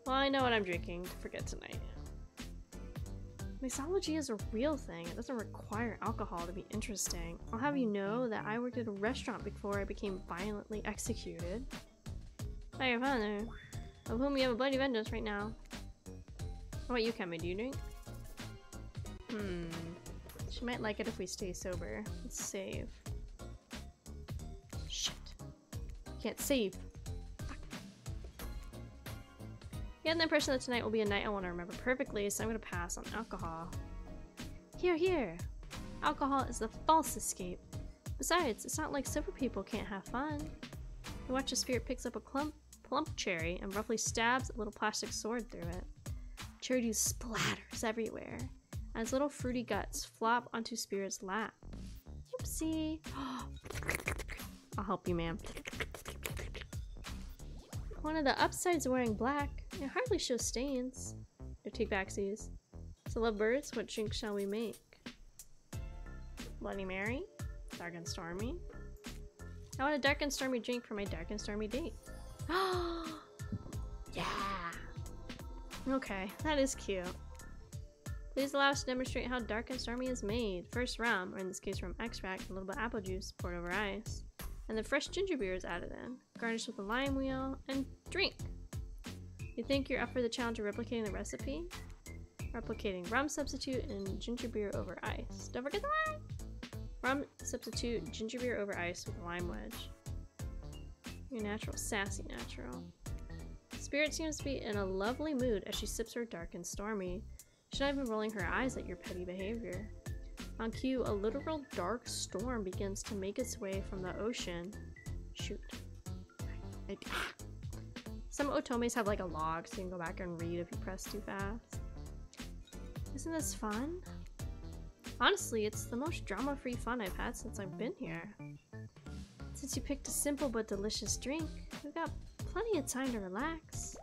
Well, I know what I'm drinking to forget tonight. Mixology is a real thing. It doesn't require alcohol to be interesting. I'll have you know that I worked at a restaurant before I became violently executed. By your father, of whom you have a bloody vengeance right now. How about you, Akemi? Do you drink? She might like it if we stay sober. Let's save. Shit. Can't save. Fuck. You had the impression that tonight will be a night I want to remember perfectly, so I'm going to pass on alcohol. Here, here. Alcohol is the false escape. Besides, it's not like sober people can't have fun. You watch a spirit picks up a plump cherry and roughly stabs a little plastic sword through it. Cherry juice splatters everywhere, and its little fruity guts flop onto Spirit's lap. Oopsie. I'll help you, ma'am. One of the upsides wearing black. It hardly shows stains. Or take backsies. So lovebirds, what drink shall we make? Bloody Mary? Dark and stormy? I want a dark and stormy drink for my dark and stormy date. Yeah! Okay, that is cute. Please allow us to demonstrate how dark and stormy is made. First rum, or in this case rum extract, and a little bit of apple juice poured over ice. And then fresh ginger beer is added in, garnished with a lime wheel, and drink. You think you're up for the challenge of replicating the recipe? Replicating rum substitute and ginger beer over ice. Don't forget the lime! Rum substitute, ginger beer over ice with a lime wedge. You're natural, sassy natural. Spirit seems to be in a lovely mood as she sips her dark and stormy. She's not even rolling her eyes at your petty behavior. On cue, a literal dark storm begins to make its way from the ocean. Shoot. Some otomes have like a log so you can go back and read if you press too fast. Isn't this fun? Honestly, it's the most drama-free fun I've had since I've been here. Since you picked a simple but delicious drink, we've got plenty of time to relax.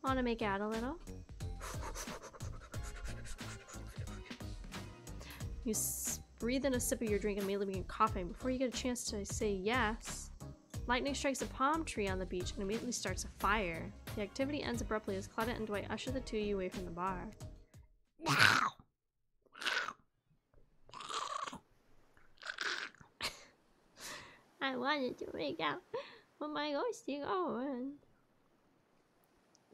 Want to make out a little? You breathe in a sip of your drink and immediately begin coughing. Before you get a chance to say yes, lightning strikes a palm tree on the beach and immediately starts a fire. The activity ends abruptly as Claudette and Dwight usher the two of you away from the bar. I wanted to make out with my ghosty girlfriend.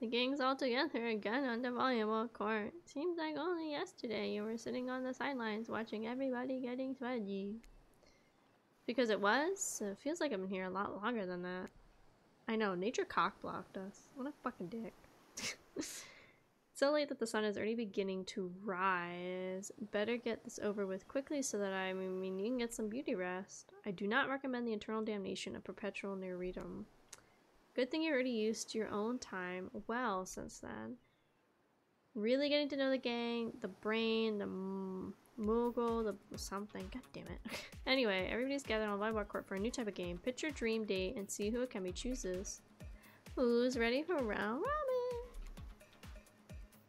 The gang's all together again on the volleyball court. Seems like only yesterday you were sitting on the sidelines watching everybody getting sweaty. Because it was? It feels like I've been here a lot longer than that. I know, nature cock-blocked us. What a fucking dick. It's so late that the sun is already beginning to rise. Better get this over with quickly so that you can get some beauty rest. I do not recommend the eternal damnation of perpetual nereidom. Good thing you're already used to your own time well since then. Really getting to know the gang, the brain, the Mogul, the something. God damn it. Anyway, everybody's gathered on Livetag court for a new type of game. Pick your dream date and see who Akemi chooses. Who's ready for round robin?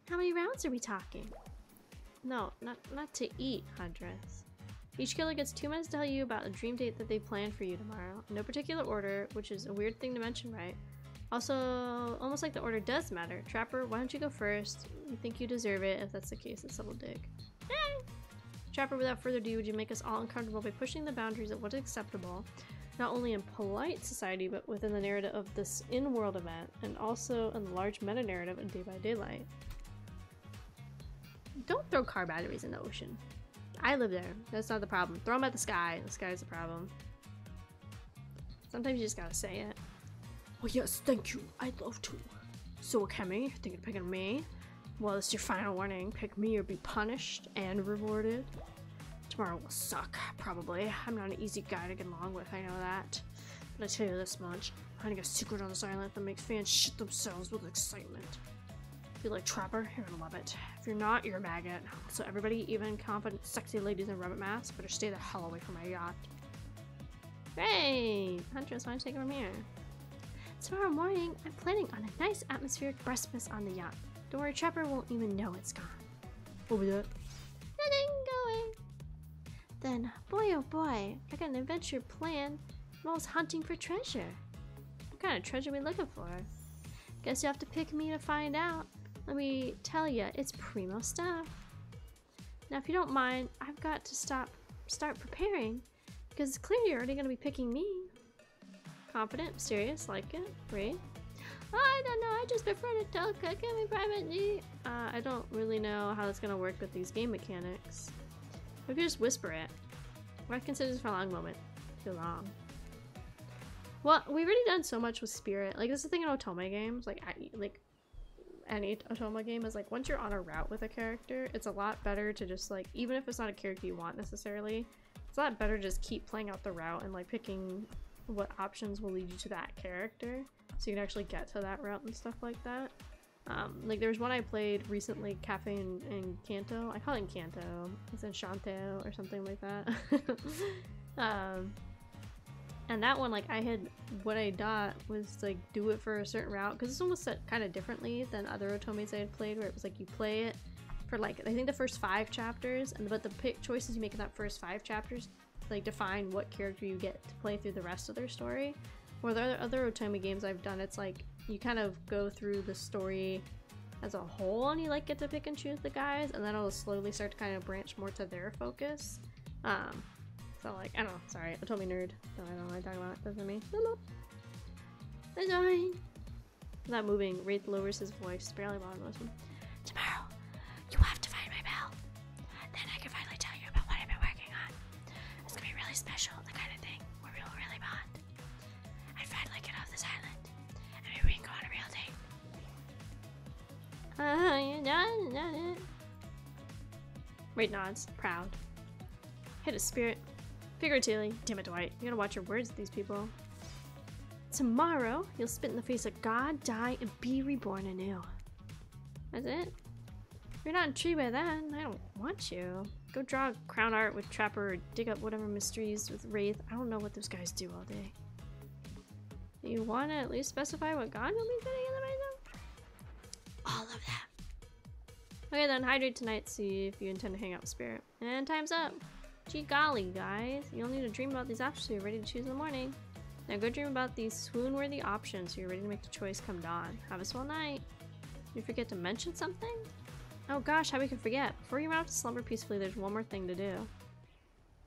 How many rounds are we talking? No, not to eat, Huntress. Each killer gets 2 minutes to tell you about a dream date that they planned for you tomorrow. In no particular order, which is a weird thing to mention, right? Also, almost like the order does matter. Trapper, why don't you go first? You think you deserve it. If that's the case, it's double dig. Yay! Trapper, without further ado, would you make us all uncomfortable by pushing the boundaries of what is acceptable, not only in polite society, but within the narrative of this in-world event, and also in the large meta-narrative in Day by Daylight? Don't throw car batteries in the ocean. I live there. That's not the problem. Throw them at the sky. The sky's the problem. Sometimes you just gotta say it. Oh yes, thank you. I'd love to. So Akemi, you're thinking of picking me? Well, it's your final warning. Pick me or be punished and rewarded. Tomorrow will suck, probably. I'm not an easy guy to get along with, I know that. But I tell you this much. I'm hiding a secret on this island that makes fans shit themselves with excitement. If you like Trapper, you're gonna love it. If you're not, you're a maggot. So everybody, even confident, sexy ladies in rabbit masks, better stay the hell away from my yacht. Great! Huntress, why don't you take it from here? Tomorrow morning, I'm planning on a nice atmospheric breakfast on the yacht. Don't worry, Trapper won't even know it's gone. What was that? Nothing going. Then, boy oh boy, I got an adventure planned. I'm always hunting for treasure. What kind of treasure are we looking for? Guess you have to pick me to find out. Let me tell you, it's primo stuff. Now, if you don't mind, I've got to start preparing, because it's clear you're already going to be picking me. Confident, serious, like it, great. I don't know, I just prefer to talk Akemi privately. I don't really know how that's gonna work with these game mechanics. Maybe just whisper it. I consider this for a long moment. Too long. Well, we've already done so much with Spirit. Like, this is the thing in Otome games. Like any Otome game is like, once you're on a route with a character, it's a lot better to just like, even if it's not a character you want necessarily, it's a lot better to just keep playing out the route and like picking what options will lead you to that character, so you can actually get to that route and stuff like that. Like there was one I played recently, Cafe in Kanto. I call it Kanto. It's in Shanto or something like that. And that one, like what I thought was like do it for a certain route, because this one was set kind of differently than other Otomes I had played, where it was like you play it for like I think the first 5 chapters, but the choices you make in that first 5 chapters like define what character you get to play through the rest of their story. Or the other Otome games I've done, it's like you kind of go through the story as a whole and you like get to pick and choose the guys, and then it'll slowly start to kind of branch more to their focus. So like, I don't know, sorry, Otome nerd. So I don't know what I'm talking about. Doesn't me. That's fine. Not moving. Wraith lowers his voice. Barely bothering this one. Tomorrow, you have to find my bell. Then I can finally tell you about what I've been working on. It's gonna be really special, the kind of thing where we'll really bond. I'd finally get off this island, and maybe we can go on a real date. You're done. Wait, nods. Proud. Hit a spirit. Figuratively. Damn it, Dwight. You gotta watch your words with these people. Tomorrow, you'll spit in the face of God, die, and be reborn anew. That's it? If you're not intrigued by that, I don't want you. Go draw crown art with Trapper or dig up whatever mysteries with Wraith. I don't know what those guys do all day. Do you want to at least specify what God you'll be fitting in the right now? All of that. Okay then, hydrate tonight, see if you intend to hang out with Spirit. And time's up. Gee golly, guys. You'll need to dream about these options so you're ready to choose in the morning. Now go dream about these swoon-worthy options so you're ready to make the choice come dawn. Have a swell night. Did you forget to mention something? Oh gosh, how we could forget. Before you run off to slumber peacefully, there's one more thing to do.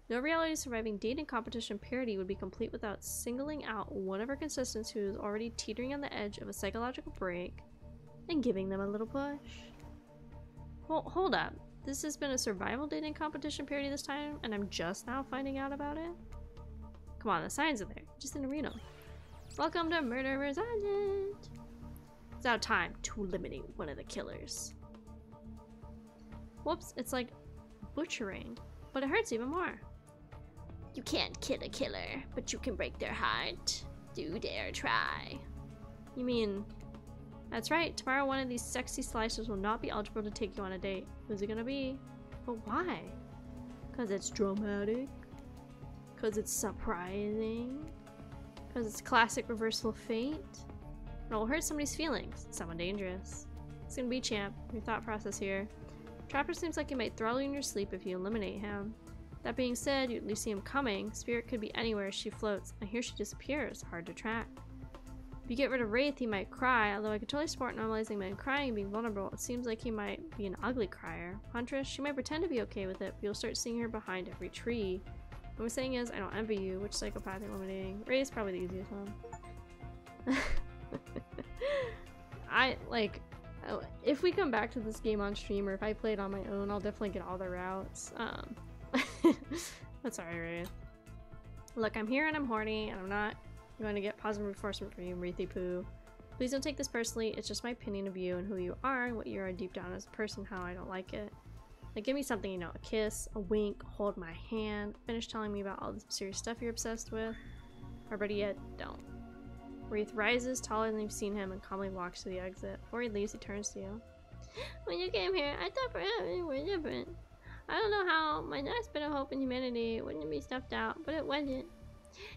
No reality surviving dating competition parody would be complete without singling out one of our contestants who is already teetering on the edge of a psychological break and giving them a little push. Hold up. This has been a survival dating competition parody this time, and I'm just now finding out about it? Come on, the signs are there. Just didn't read them. Welcome to Murderer's Island! It's now time to eliminate one of the killers. Whoops, it's like butchering, but it hurts even more. You can't kill a killer, but you can break their heart. Do dare try. You mean... That's right, tomorrow one of these sexy slicers will not be eligible to take you on a date. Who's it gonna be? But why? Because it's dramatic. Because it's surprising. Because it's classic reversal of fate. It'll hurt somebody's feelings. Someone dangerous. It's gonna be Champ. Your thought process here. Trapper seems like he might throttle you in your sleep if you eliminate him. That being said, you at least see him coming. Spirit could be anywhere she floats, and here she disappears. Hard to track. If you get rid of Wraith, he might cry, although I could totally support normalizing men crying and being vulnerable. It seems like he might be an ugly crier. Huntress, she might pretend to be okay with it, but you'll start seeing her behind every tree. What I'm saying is, I don't envy you. Which psychopath are eliminating? Wraith's probably the easiest one. If we come back to this game on stream, or if I play it on my own, I'll definitely get all the routes. That's alright, Wraith. Look, I'm here and I'm horny, and I'm not going to get positive reinforcement from you, Wraithy Poo. Please don't take this personally. It's just my opinion of you and who you are and what you are deep down as a person, how I don't like it. Like, give me something, you know, a kiss, a wink, hold my hand, finish telling me about all the serious stuff you're obsessed with, or better yet, don't. Wraith rises taller than you've seen him and calmly walks to the exit. Before he leaves, he turns to you. When you came here, I thought perhaps we were different. I don't know how my last bit of hope in humanity wouldn't be stuffed out, but it wasn't.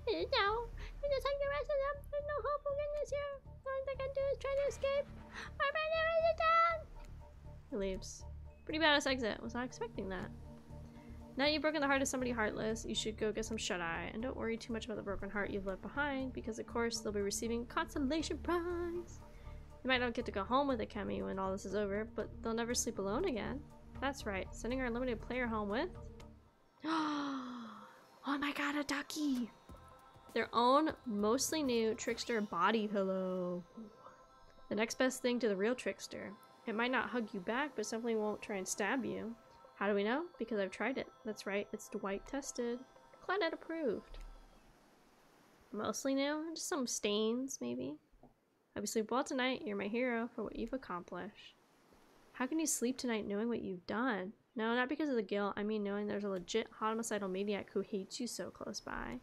It is now. You're just like the rest of them. There's no hope for goodness here. The only thing I can do is try to escape. I'm ready to down. He leaves. Pretty badass exit. Was not expecting that. Now you've broken the heart of somebody heartless, you should go get some shut-eye. And don't worry too much about the broken heart you've left behind, because of course they'll be receiving consolation prize. You might not get to go home with Akemi when all this is over, but they'll never sleep alone again. That's right, sending our limited player home with... Oh my god, a ducky! Their own, mostly new, trickster body pillow. The next best thing to the real trickster. It might not hug you back, but definitely won't try and stab you. How do we know? Because I've tried it. That's right, it's Dwight tested. Claudette approved. Mostly new? Just some stains, maybe? Hope you sleep well tonight. You're my hero for what you've accomplished. How can you sleep tonight knowing what you've done? No, not because of the guilt. I mean knowing there's a legit homicidal maniac who hates you so close by.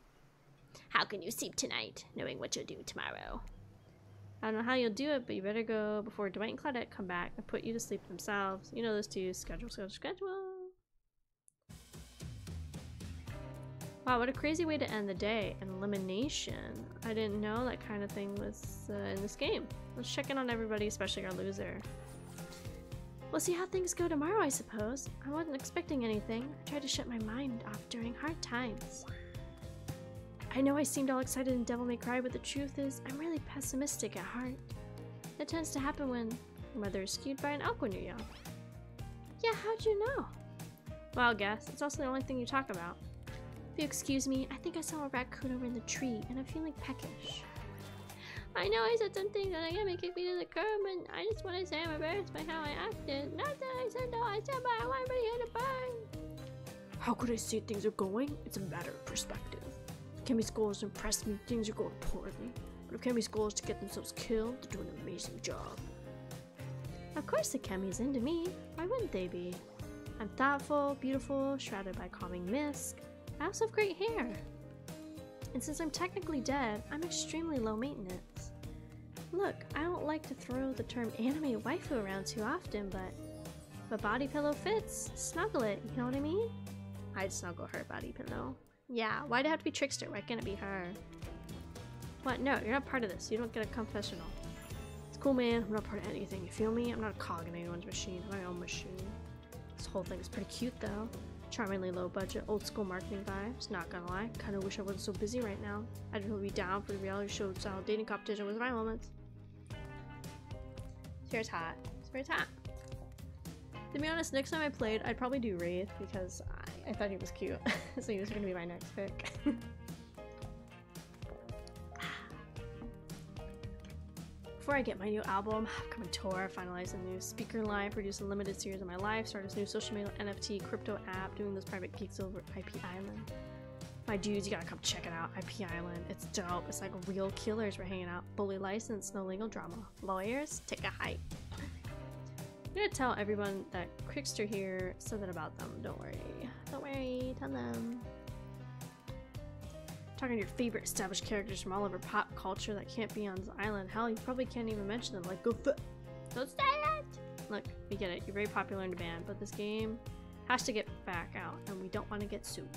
How can you sleep tonight knowing what you'll do tomorrow? I don't know how you'll do it, but you better go before Dwight and Claudette come back and put you to sleep themselves. You know those two. Schedule, schedule, schedule. Wow, what a crazy way to end the day. An elimination. I didn't know that kind of thing was in this game. Let's check in on everybody, especially our loser. We'll see how things go tomorrow, I suppose. I wasn't expecting anything. I tried to shut my mind off during hard times. I know I seemed all excited and devil may cry, but the truth is, I'm really pessimistic at heart. That tends to happen when your mother is skewed by an elk when you're young. Yeah, how'd you know? Well, I'll guess. It's also the only thing you talk about. If you excuse me, I think I saw a raccoon over in the tree, and I'm feeling peckish. I know I said some things that Akemi kicked me to the curb, and I just want to say I'm embarrassed by how I acted. Not that I said no, I said but I want everybody here to burn. How could I say things are going? It's a matter of perspective. Akemi's goal is to impress me, things are going poorly. But if Akemi's goal is to get themselves killed, they're doing an amazing job. Of course Akemi's into me. Why wouldn't they be? I'm thoughtful, beautiful, shrouded by calming mist. I also have great hair. And since I'm technically dead, I'm extremely low maintenance. Look, I don't like to throw the term anime waifu around too often, but if a body pillow fits, snuggle it, you know what I mean? I'd snuggle her body pillow. Yeah, why'd it have to be Trickster? Why can't it be her? What? No, you're not part of this. You don't get a confessional. It's cool, man. I'm not part of anything. You feel me? I'm not a cog in anyone's machine. I'm my own machine. This whole thing is pretty cute, though. Charmingly low budget, old school marketing vibes. Not gonna lie, kinda wish I wasn't so busy right now. I'd really be down for the reality show style dating competition with my moments. Here's hot. Here's hot. To be honest, next time I played, I'd probably do Wraith because I thought he was cute. So he was gonna be my next pick. Before I get my new album, upcoming tour, finalize a new speaker line, produce a limited series of my life, start this new social media NFT crypto app, doing those private geeks over IP Island. My dudes, you gotta come check it out. IP Island, it's dope. It's like real killers we're hanging out. Fully licensed, no legal drama. Lawyers, take a hike. I'm gonna tell everyone that Crickster here said that about them. Don't worry. Don't worry, tell them. Talking to your favorite established characters from all over pop culture that can't be on this island. Hell, you probably can't even mention them. Like, don't say it! Look, we get it. You're very popular in the band, but this game Has to get back out, and we don't want to get sued.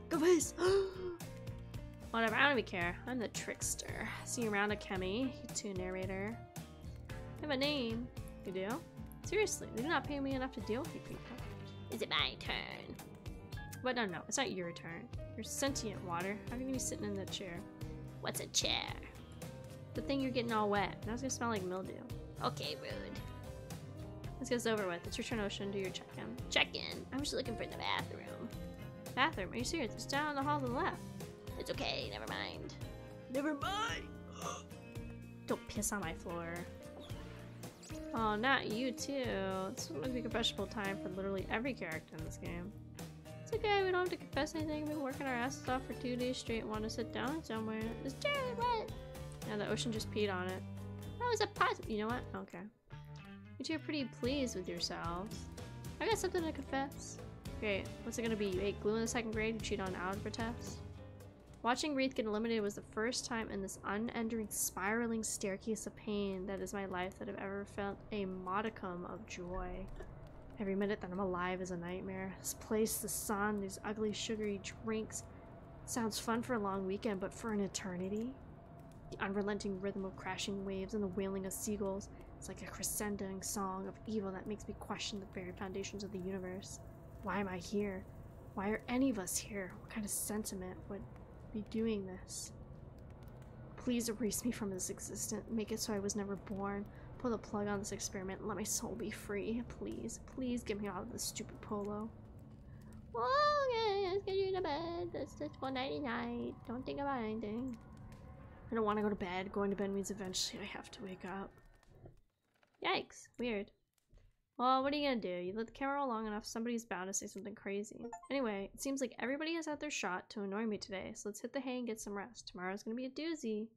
Go face! Whatever, I don't even care. I'm the trickster. See you around, Akemi. You too, narrator. I have a name. You do? Seriously, they do not pay me enough to deal with you people. Is it my turn? But no, it's not your turn. You're sentient, Water. How can you be sitting in that chair? What's a chair? The thing you're getting all wet. Now it's gonna smell like mildew. Okay, rude. Let's get this over with. It's your turn, Ocean. Do your check-in. Check-in? I was looking for the bathroom. Bathroom? Are you serious? It's down the hall to the left. It's okay, never mind. Never mind! Don't piss on my floor. Oh, not you too. This must be a confessional time for literally every character in this game. It's okay, we don't have to confess anything. We've been working our asses off for 2 days straight and want to sit down somewhere. It's Jared, what? Yeah, the Ocean just peed on it. That was a positive. You know what? Okay. You two are pretty pleased with yourselves. I got something to confess. Great. What's it gonna be? You ate glue in the 2nd grade? You cheated on algebra tests? Watching Wreath get eliminated was the first time in this unending spiraling staircase of pain that is my life that I've ever felt a modicum of joy. Every minute that I'm alive is a nightmare. This place, the sun, these ugly sugary drinks. Sounds fun for a long weekend, but for an eternity? The unrelenting rhythm of crashing waves and the wailing of seagulls. It's like a crescendoing song of evil that makes me question the very foundations of the universe. Why am I here? Why are any of us here? What kind of sentiment would be doing this? Please erase me from this existence. Make it so I was never born. Pull the plug on this experiment and let my soul be free. Please, please get me out of this stupid polo. Okay, let's get you to bed. It's just one nighty night. Don't think about anything. I don't want to go to bed. Going to bed means eventually I have to wake up. Yikes. Weird. Well, what are you gonna do? You let the camera roll long enough, somebody's bound to say something crazy. Anyway, it seems like everybody has had their shot to annoy me today, so let's hit the hay and get some rest. Tomorrow's gonna be a doozy.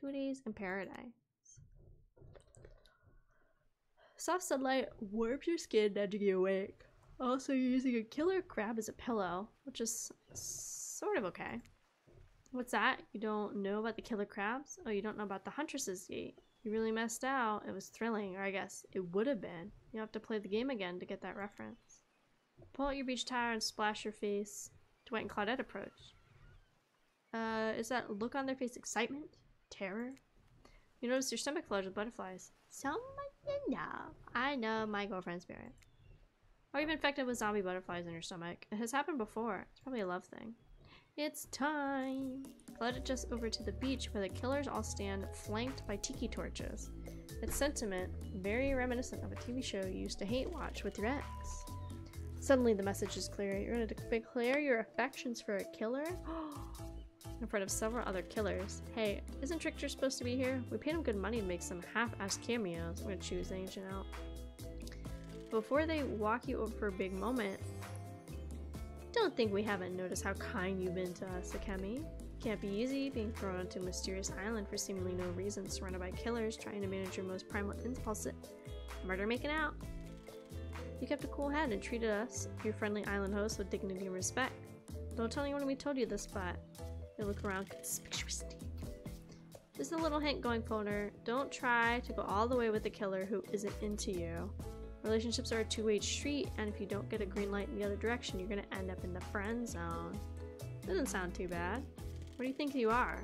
2 days in paradise. Soft sunlight warms your skin, nudging you awake. Also, you're using a killer crab as a pillow, which is sort of okay. What's that? You don't know about the killer crabs? Oh, you don't know about the Huntress's Gate. You really messed out. It was thrilling, or I guess it would have been. You have to play the game again to get that reference. Pull out your beach towel and splash your face. Dwight and Claudette approach. Is that look on their face excitement? Terror? You notice your stomach flows with butterflies. Someone you know. I know my girlfriend's spirit. Or you've been infected with zombie butterflies in your stomach. It has happened before. It's probably a love thing. It's time! Flooded just over to the beach where the killers all stand flanked by tiki torches. Its sentiment, very reminiscent of a TV show you used to hate watch with your ex. Suddenly the message is clear. You're going to declare your affections for a killer? In front of several other killers. Hey, isn't Trickster supposed to be here? We paid him good money to make some half-assed cameos. I'm going to choose Ancient out. Before they walk you over for a big moment, don't think we haven't noticed how kind you've been to us, Akemi. Can't be easy being thrown onto a mysterious island for seemingly no reason, surrounded by killers trying to manage your most primal impulse. Murder making out. You kept a cool head and treated us, your friendly island host, with dignity and respect. Don't tell anyone we told you this, but they look around conspicuously. Just a little hint going forward. Don't try to go all the way with a killer who isn't into you. Relationships are a two-way street, and if you don't get a green light in the other direction, you're gonna end up in the friend zone. Doesn't sound too bad. What do you think you are?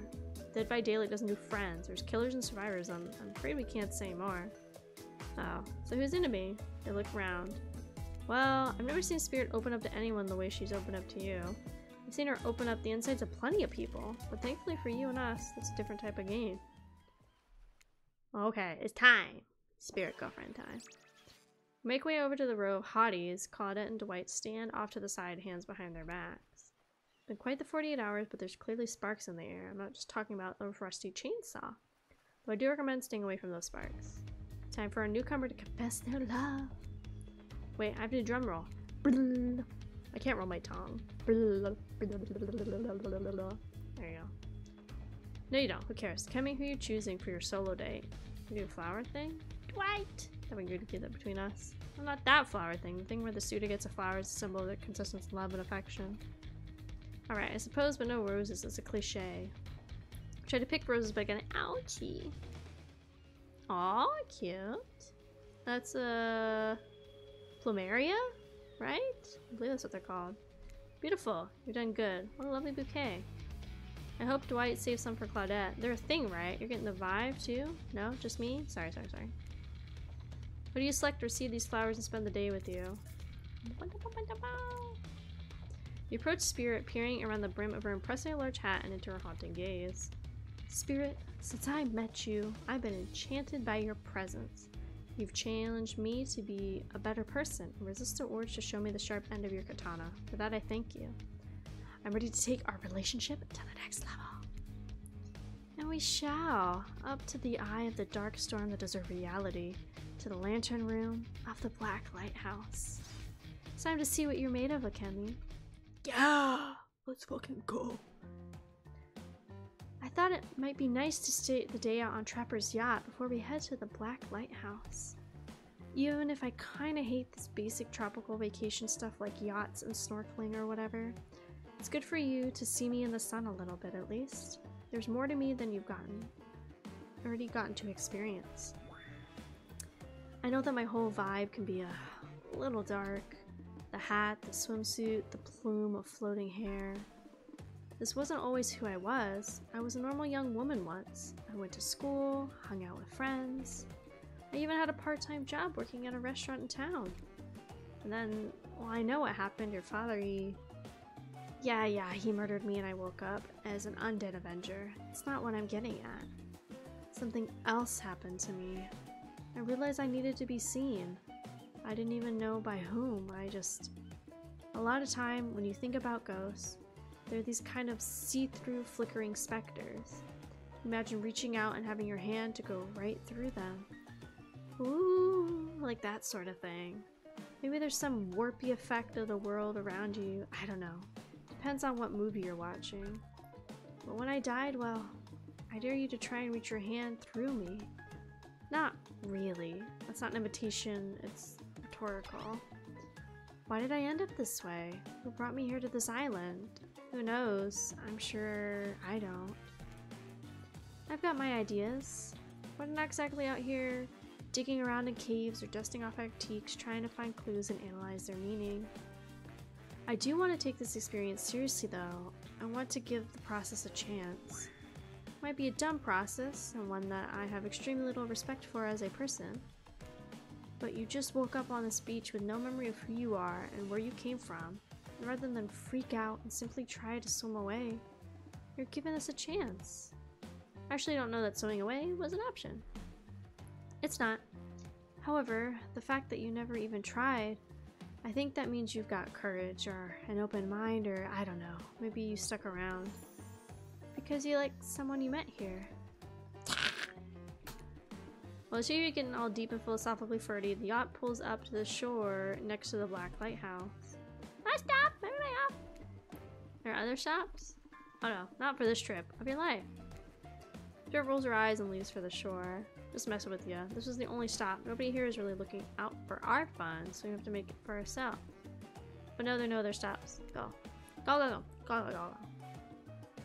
Dead by Daylight doesn't do friends. There's killers and survivors. I'm afraid we can't say more. Oh, so who's into me? They look around. Well, I've never seen Spirit open up to anyone the way she's opened up to you. I've seen her open up the insides of plenty of people, but thankfully for you and us, it's a different type of game. Okay, it's time. Spirit girlfriend time. Make way over to the row of hotties. Claudette and Dwight stand off to the side, hands behind their backs. Been quite the 48 hours, but there's clearly sparks in the air. I'm not just talking about a rusty chainsaw. Though I do recommend staying away from those sparks. Time for a newcomer to confess their love. Wait, I have to do drum roll. I can't roll my tongue. There you go. No, you don't. Who cares? Akemi, who are you choosing for your solo date? You do a flower thing? Dwight! That would be good to get that between us. Well, not that flower thing. The thing where the suitor gets a flower is a symbol of their contestant's love and affection. Alright, I suppose, but no roses. It's a cliche. Try to pick roses by getting ouchie. Aw, cute. That's a Plumeria? Right? I believe that's what they're called. Beautiful. You've done good. What a lovely bouquet. I hope Dwight saves some for Claudette. They're a thing, right? You're getting the vibe too? No? Just me? Sorry. What do you select to receive these flowers and spend the day with you? You approach Spirit, peering around the brim of her impressively large hat and into her haunting gaze. Spirit, since I met you, I've been enchanted by your presence. You've challenged me to be a better person and resist the urge to show me the sharp end of your katana. For that, I thank you. I'm ready to take our relationship to the next level. And we shall, up to the eye of the dark storm that is a reality, to the lantern room of the Black Lighthouse. It's time to see what you're made of, Akemi. Yeah! Let's fucking go. I thought it might be nice to stay the day out on Trapper's yacht before we head to the Black Lighthouse. Even if I kinda hate this basic tropical vacation stuff like yachts and snorkeling or whatever, it's good for you to see me in the sun a little bit at least. There's more to me than you've already gotten to experience. I know that my whole vibe can be a little dark. The hat, the swimsuit, the plume of floating hair. This wasn't always who I was. I was a normal young woman once. I went to school, hung out with friends. I even had a part-time job working at a restaurant in town. And then, well, I know what happened. Your father, he murdered me and I woke up as an undead avenger. It's not what I'm getting at. Something else happened to me. I realized I needed to be seen. I didn't even know by whom. A lot of time when you think about ghosts, they're these kind of see-through flickering specters. Imagine reaching out and having your hand to go right through them. Ooh, like that sort of thing. Maybe there's some warpy effect of the world around you. I don't know. Depends on what movie you're watching. But when I died, well, I dare you to try and reach your hand through me. Not really. That's not an invitation, it's rhetorical. Why did I end up this way? Who brought me here to this island? Who knows? I'm sure I don't. I've got my ideas. We're not exactly out here digging around in caves or dusting off antiques trying to find clues and analyze their meaning. I do want to take this experience seriously though. I want to give the process a chance. It might be a dumb process and one that I have extremely little respect for as a person. But you just woke up on this beach with no memory of who you are and where you came from. And rather than freak out and simply try to swim away, you're giving us a chance. I actually don't know that swimming away was an option. It's not. However, the fact that you never even tried, I think that means you've got courage or an open mind, or I don't know, maybe you stuck around because you like someone you met here. Well, as you're getting all deep and philosophically flirty, the yacht pulls up to the shore next to the Black Lighthouse. Stop! Everybody off! There are other stops? Oh no, not for this trip of your life. Dirt rolls her eyes and leaves for the shore. Just messing with you. This was the only stop. Nobody here is really looking out for our fun, so we have to make it for ourselves. But no, there are no other stops. Go. Go, go, go. Go, go, go.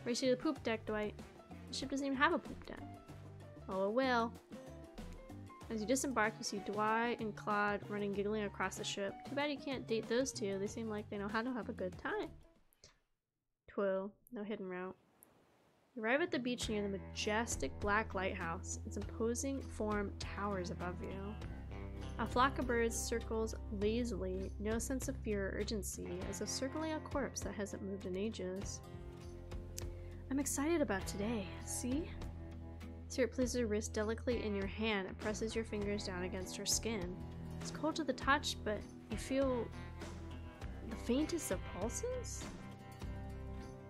Race you to the poop deck, Dwight. The ship doesn't even have a poop deck. Oh, it will. As you disembark, you see Dwight and Claude running giggling across the ship. Too bad you can't date those two. They seem like they know how to have a good time. Twirl. No hidden route. You arrive at the beach near the majestic Black Lighthouse. Its imposing form towers above you. A flock of birds circles lazily, no sense of fear or urgency, as if circling a corpse that hasn't moved in ages. I'm excited about today. See? Spirit places her wrist delicately in your hand and presses your fingers down against her skin. It's cold to the touch, but you feel the faintest of pulses?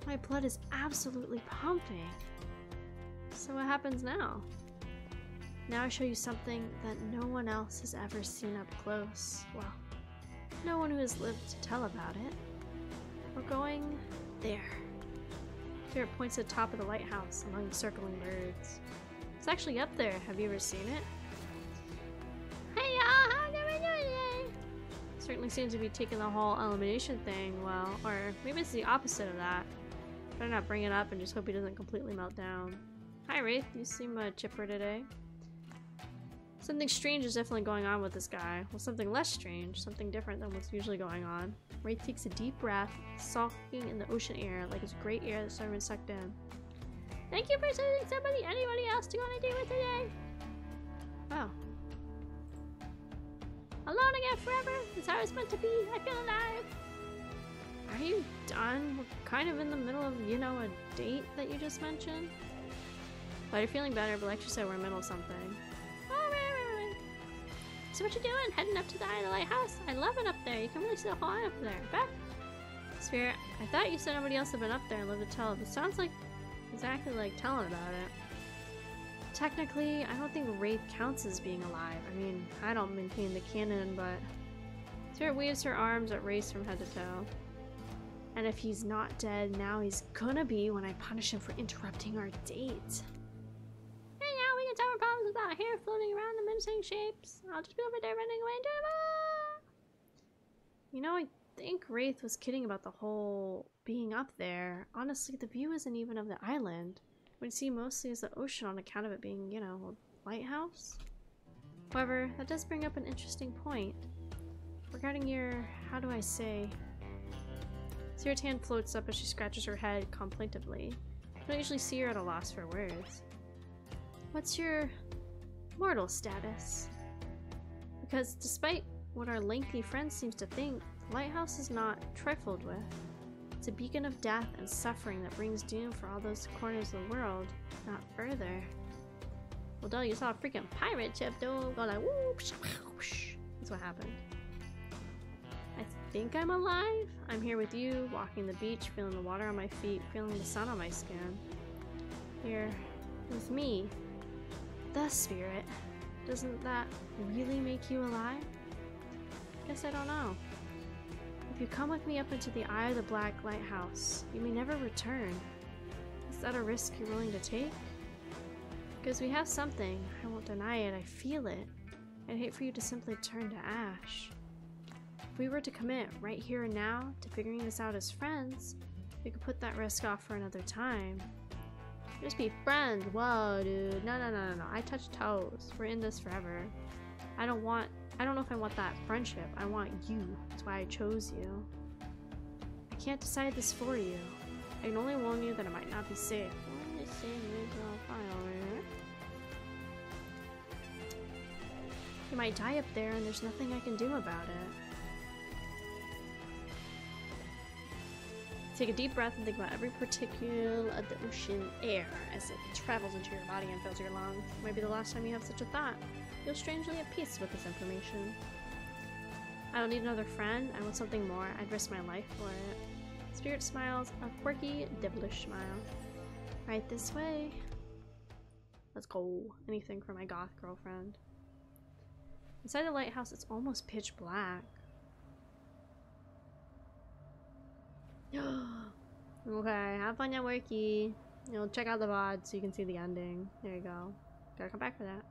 My blood is absolutely pumping. So what happens now? Now I show you something that no one else has ever seen up close. Well, no one who has lived to tell about it. We're going there. Spirit points to the top of the lighthouse among the circling birds. It's actually up there. Have you ever seen it? Hey y'all, how's everyone doing today? Certainly seems to be taking the whole elimination thing well, or maybe it's the opposite of that. Better not bring it up and just hope he doesn't completely melt down. Hi Wraith, you seem chipper today. Something strange is definitely going on with this guy. Well, something less strange, something different than what's usually going on. Wraith takes a deep breath, sulking in the ocean air like it's great air that's never been sucked in. Thank you for sending anybody else to go on a date with today. Oh. Alone again forever? It's how it's meant to be. I feel alive. Are you done? We're kind of in the middle of, you know, a date that you just mentioned. But you're feeling better, but like you said, we're in the middle of something. Oh, right. So what you doing? Heading up to the eye of the lighthouse? I love it up there. You can really see the whole eye up there. Back. Spirit, I thought you said nobody else had been up there and lived to tell. It sounds like exactly like telling about it. Technically, I don't think Wraith counts as being alive. I mean, I don't maintain the canon, but Spirit waves her arms at Wraith from head to toe. And if he's not dead, now he's gonna be when I punish him for interrupting our date. Hey, now we can solve our problems without hair floating around in menacing shapes. I'll just be over there running away into the... You know, I think Wraith was kidding about the whole being up there. Honestly, the view isn't even of the island. What you see mostly is the ocean on account of it being, you know, a lighthouse. However, that does bring up an interesting point. Regarding your, how do I say... Sierra's hand floats up as she scratches her head complaintively. I don't usually see her at a loss for words. What's your mortal status? Because despite what our lengthy friend seems to think, the lighthouse is not trifled with. It's a beacon of death and suffering that brings doom for all those corners of the world, not further. Well, duh, you saw a freaking pirate ship, though, go like whoosh, whoosh. That's what happened. I think I'm alive. I'm here with you, walking the beach, feeling the water on my feet, feeling the sun on my skin. You're with me, the spirit. Doesn't that really make you alive? Guess I don't know. If you come with me up into the eye of the black lighthouse, you may never return. Is that a risk you're willing to take? Because we have something. I won't deny it. I feel it. I'd hate for you to simply turn to ash. If we were to commit right here and now to figuring this out as friends, we could put that risk off for another time. Just be friends. Whoa, dude. No. I touch toes. We're in this forever. I don't know if I want that friendship. I want you. That's why I chose you. I can't decide this for you. I can only warn you that it might not be safe. You might die up there and there's nothing I can do about it. Take a deep breath and think about every particle of the ocean air as it travels into your body and fills your lungs. Maybe the last time you have such a thought. Feel strangely at peace with this information. I don't need another friend. I want something more. I'd risk my life for it. Spirit smiles, a quirky, devilish smile. Right this way. Let's go. Anything for my goth girlfriend. Inside the lighthouse, it's almost pitch black. Okay, have fun at worky. You'll check out the VOD so you can see the ending. There you go. Gotta come back for that.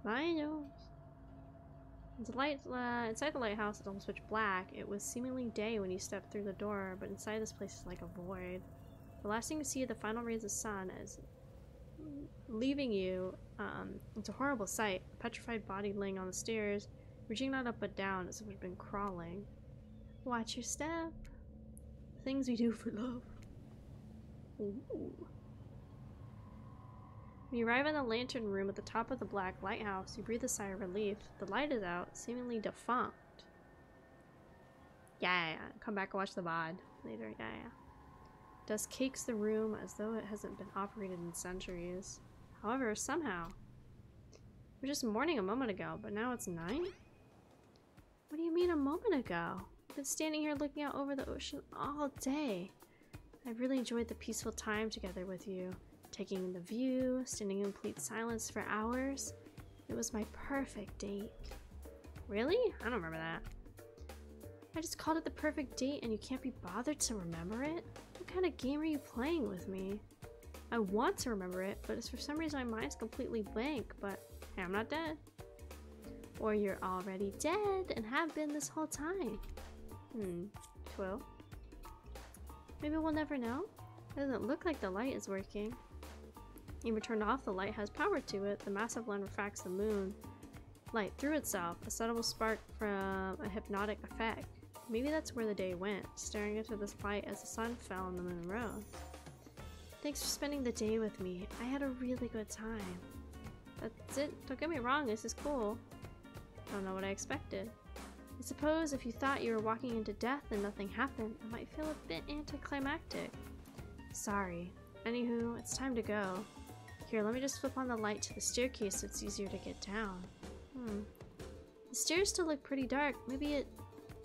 My nose. Inside the lighthouse, it's almost pitch black. It was seemingly day when you stepped through the door, but inside this place is like a void. The last thing you see are the final rays of the sun as leaving you. It's a horrible sight. A petrified body laying on the stairs, reaching not up but down as if it had been crawling. Watch your step. Things we do for love. Ooh. When you arrive in the lantern room at the top of the black lighthouse, you breathe a sigh of relief. The light is out, seemingly defunct. Yeah. Come back and watch the VOD later. Yeah. Dust cakes the room as though it hasn't been operated in centuries. However, somehow, it was just morning a moment ago, but now it's 9? What do you mean a moment ago? I've been standing here looking out over the ocean all day. I've really enjoyed the peaceful time together with you. Taking in the view, standing in complete silence for hours. It was my perfect date. Really? I don't remember that. I just called it the perfect date and you can't be bothered to remember it? What kind of game are you playing with me? I want to remember it, but it's for some reason my mind's completely blank, but hey, I'm not dead. Or you're already dead and have been this whole time. Well, maybe we'll never know. It doesn't look like the light is working. Even turned off, the light has power to it. The massive lens refracts the moon. Light threw itself, a subtle spark from a hypnotic effect. Maybe that's where the day went, staring into this light as the sun fell and the moon rose. Thanks for spending the day with me. I had a really good time. That's it. Don't get me wrong, this is cool. I don't know what I expected. I suppose if you thought you were walking into death and nothing happened, it might feel a bit anticlimactic. Sorry. Anywho, it's time to go. Here, let me just flip on the light to the staircase so it's easier to get down. The stairs still look pretty dark. Maybe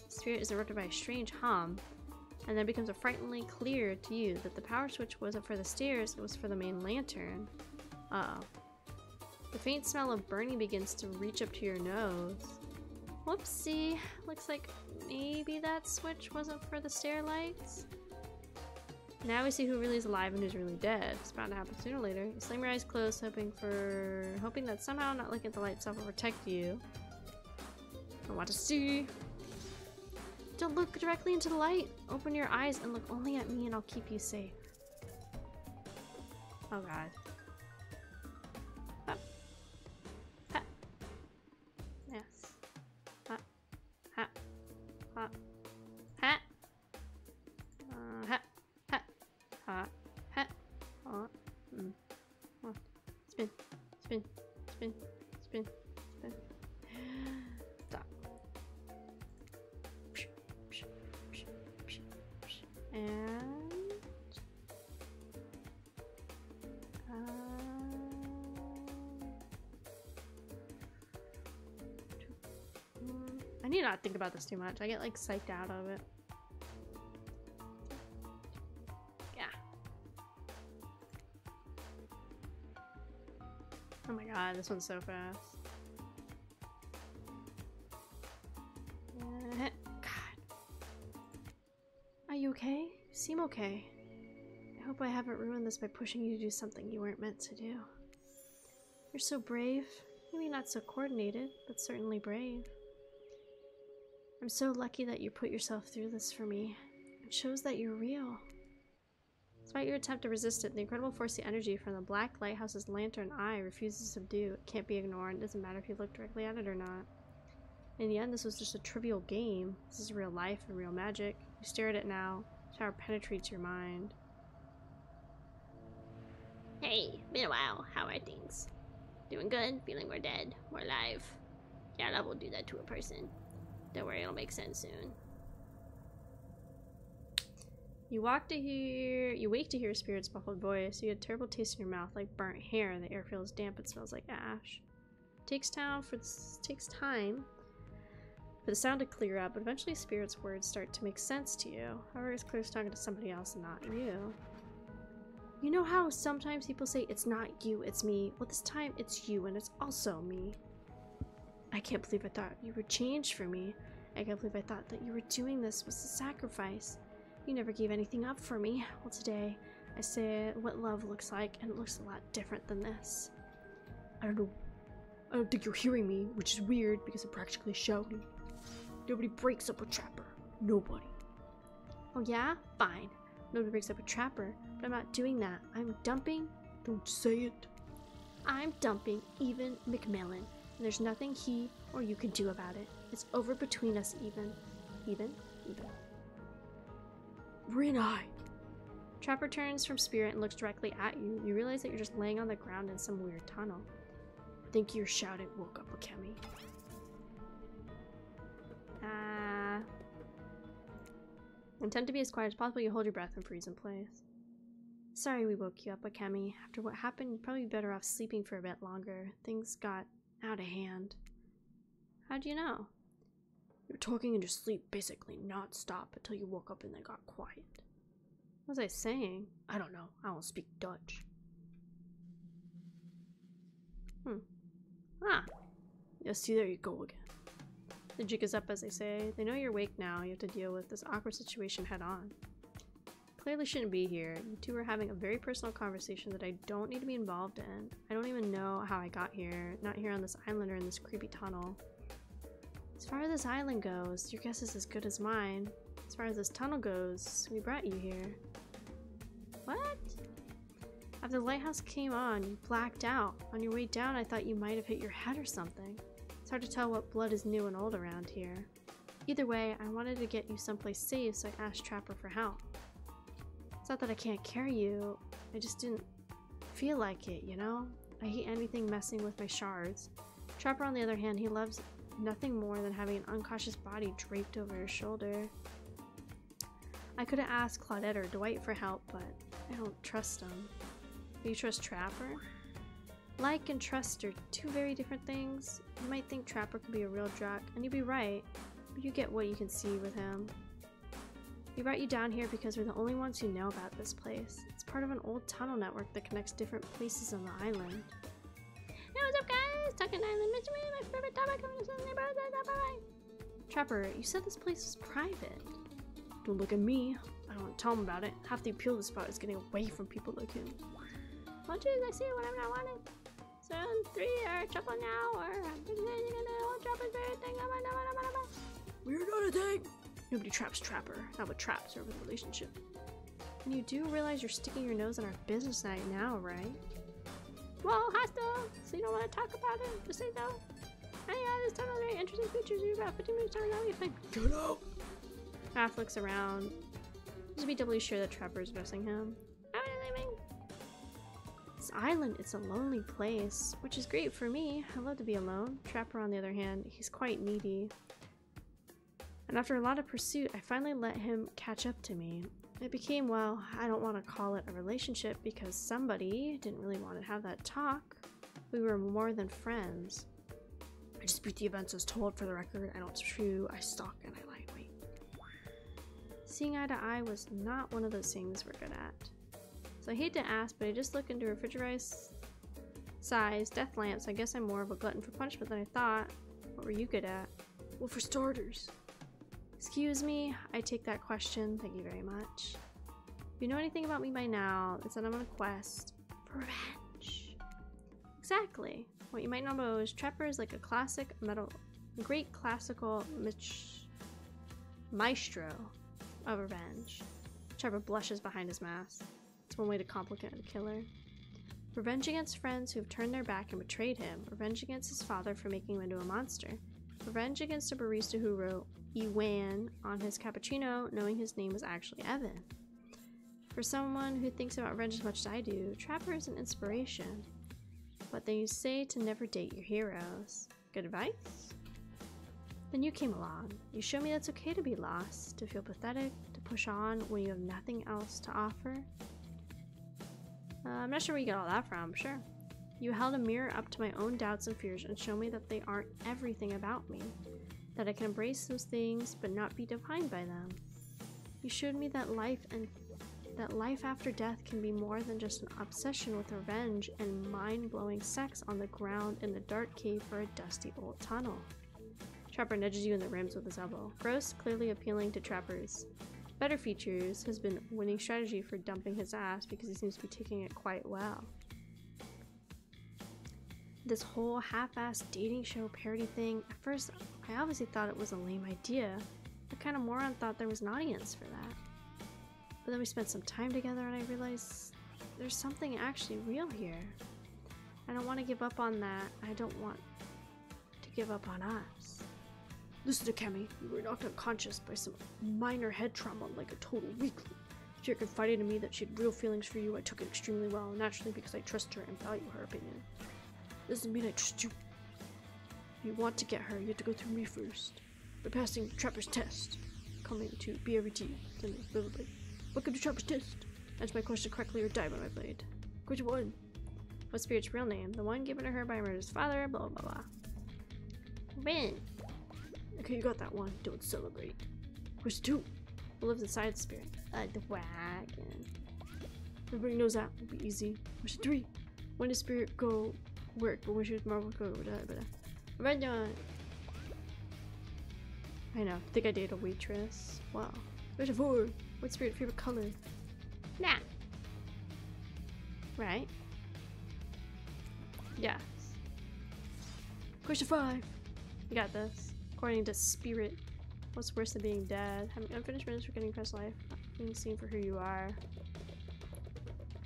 spirit is interrupted by a strange hum, and then it becomes frighteningly clear to you that the power switch wasn't for the stairs, it was for the main lantern. Uh-oh. The faint smell of burning begins to reach up to your nose. Whoopsie. Looks like maybe that switch wasn't for the stair lights. Now we see who really is alive and who's really dead. It's bound to happen sooner or later. You slam your eyes closed, hoping that somehow not looking at the light itself will protect you. I want to see. Don't look directly into the light. Open your eyes and look only at me and I'll keep you safe. Oh god. Up. Ha. Yes. Ha. Ha. Ha. Ha. Ha. Ha. Ha. Ha. Ha. Spin. Spin. Spin. Spin. Spin. Stop. And I need to not think about this too much. I get like psyched out of it. Yeah. Oh my god, this one's so fast. Are you okay? You seem okay. I hope I haven't ruined this by pushing you to do something you weren't meant to do. You're so brave. Maybe not so coordinated, but certainly brave. I'm so lucky that you put yourself through this for me. It shows that you're real. Despite your attempt to resist it, the incredible force of energy from the Black Lighthouse's lantern eye refuses to subdue. It can't be ignored. It doesn't matter if you look directly at it or not. In the end, this was just a trivial game. This is real life and real magic. You stare at it now. The power penetrates your mind. Hey, been a while. How are things? Doing good? Feeling we're dead? We're alive? Yeah, love will do that to a person. Don't worry, it'll make sense soon. You wake to hear a spirit's muffled voice. You get a terrible taste in your mouth, like burnt hair. The air feels damp. It smells like ash. Takes time for the sound to clear up, but eventually Spirit's words start to make sense to you. However, it's clear it's talking to somebody else and not you. You know how sometimes people say it's not you, it's me? Well, this time it's you and it's also me. I can't believe I thought you were changed for me. I can't believe I thought that you were doing this was a sacrifice. You never gave anything up for me. Well, today I say what love looks like, and it looks a lot different than this. I don't think you're hearing me, which is weird because I'm practically shouting. Nobody breaks up a trapper. Nobody. Oh yeah? Fine. Nobody breaks up a trapper, but I'm not doing that. I'm dumping. Don't say it. I'm dumping even McMillan, and there's nothing he or you can do about it. It's over between us even. Even? Rinai! Trapper turns from Spirit and looks directly at you. You realize that you're just laying on the ground in some weird tunnel. I think your shouting woke up Akemi. Intend to be as quiet as possible. You hold your breath and freeze in place. Sorry we woke you up, Akemi. After what happened, you'd probably be better off sleeping for a bit longer. Things got out of hand. How'd you know? You were talking in your sleep basically non-stop until you woke up and then got quiet. What was I saying? I don't know. I don't speak Dutch. Yes, see, there you go again. The jig is up, as they say. They know you're awake now. You have to deal with this awkward situation head on. Clearly shouldn't be here. You two are having a very personal conversation that I don't need to be involved in. I don't even know how I got here. Not here on this island or in this creepy tunnel. As far as this island goes, your guess is as good as mine. As far as this tunnel goes, we brought you here. What? After the lighthouse came on, you blacked out. On your way down, I thought you might have hit your head or something. It's hard to tell what blood is new and old around here. Either way, I wanted to get you someplace safe, so I asked Trapper for help. It's not that I can't carry you, I just didn't feel like it, you know? I hate anything messing with my shards. Trapper, on the other hand, he loves nothing more than having an unconscious body draped over his shoulder. I could have asked Claudette or Dwight for help, but I don't trust them. Do you trust Trapper? Like and trust are two very different things. You might think Trapper could be a real drunk, and you'd be right, but you get what you can see with him. We brought you down here because we're the only ones who know about this place. It's part of an old tunnel network that connects different places on the island. Hey, what's up, guys? Talking Island Mystery, my favorite topic of the neighborhood. Trapper, you said this place was private. Don't look at me. I don't want to tell him about it. Half the appeal of the spot is getting away from people like him. Well, geez, I see whatever I wanted. Zone 3 or trouble now, or I'm thinking you're gonna trap a very thing. We're not a thing. Nobody traps Trapper, not with traps or with a relationship. And you do realize you're sticking your nose in our business night now, right? Well, hostile, so you don't want to talk about it? Just say so. Hey, this tunnel has very interesting features. You're about 15 minutes down now. You think? Get out! Raph looks around, just to be doubly sure that Trapper is addressing him. How are you leaving? This island, it's a lonely place, which is great for me. I love to be alone. Trapper, on the other hand, he's quite needy. And after a lot of pursuit, I finally let him catch up to me. It became, well, I don't want to call it a relationship because somebody didn't really want to have that talk. We were more than friends. I dispute the events as told, for the record. I don't chew, I stalk, and I lie. Wait. Seeing eye to eye was not one of those things we're good at. So I hate to ask, but I just look into refrigerator's size, death lamps. I guess I'm more of a glutton for punishment than I thought. What were you good at? Well, for starters. Excuse me, I take that question. Thank you very much. If you know anything about me by now, it's that I'm on a quest for revenge. Exactly. What you might not know is Trapper is like a great classical maestro of revenge. Trapper blushes behind his mask. It's one way to complicate a killer. Revenge against friends who have turned their back and betrayed him. Revenge against his father for making him into a monster. Revenge against a barista who wrote Ewan on his cappuccino, knowing his name was actually Evan. For someone who thinks about revenge as much as I do, Trapper is an inspiration. But they say to never date your heroes. Good advice? Then you came along. You showed me that's okay to be lost, to feel pathetic, to push on when you have nothing else to offer. I'm not sure where you get all that from, sure. You held a mirror up to my own doubts and fears and showed me that they aren't everything about me. That I can embrace those things but not be defined by them. You showed me that life after death can be more than just an obsession with revenge and mind-blowing sex on the ground in a dark cave or a dusty old tunnel. Trapper nudges you in the ribs with his elbow. Kraus, clearly appealing to Trapper's better features, has been winning strategy for dumping his ass because he seems to be taking it quite well. This whole half-assed dating show parody thing, at first I obviously thought it was a lame idea. The kind of moron thought there was an audience for that. But then we spent some time together and I realized there's something actually real here. I don't want to give up on that. I don't want to give up on us. Listen to Akemi. You were knocked unconscious by some minor head trauma like a total weakling. She confided in me that she had real feelings for you. I took it extremely well, naturally because I trust her and value her opinion. Doesn't mean I trust you. If you want to get her, you have to go through me first. By passing Trapper's test. Coming to BRT. Welcome to Trapper's test. Answer my question correctly or die by my blade. Question 1. What's Spirit's real name? The one given to her by Murder's father, blah blah blah. Win. Okay, you got that one. Don't celebrate. Question 2. Who lives inside the Spirit? The wagon. Everybody knows that. It'll be easy. Question 3. When does Spirit go work? But when she was Marvel go Red on. I know. I think I dated a waitress. Wow. Question 4. What's Spirit's favorite color? Nah. Right? Yes. Question 5. You got this. According to Spirit, what's worse than being dead? Having unfinished business for getting past life. Not being seen for who you are.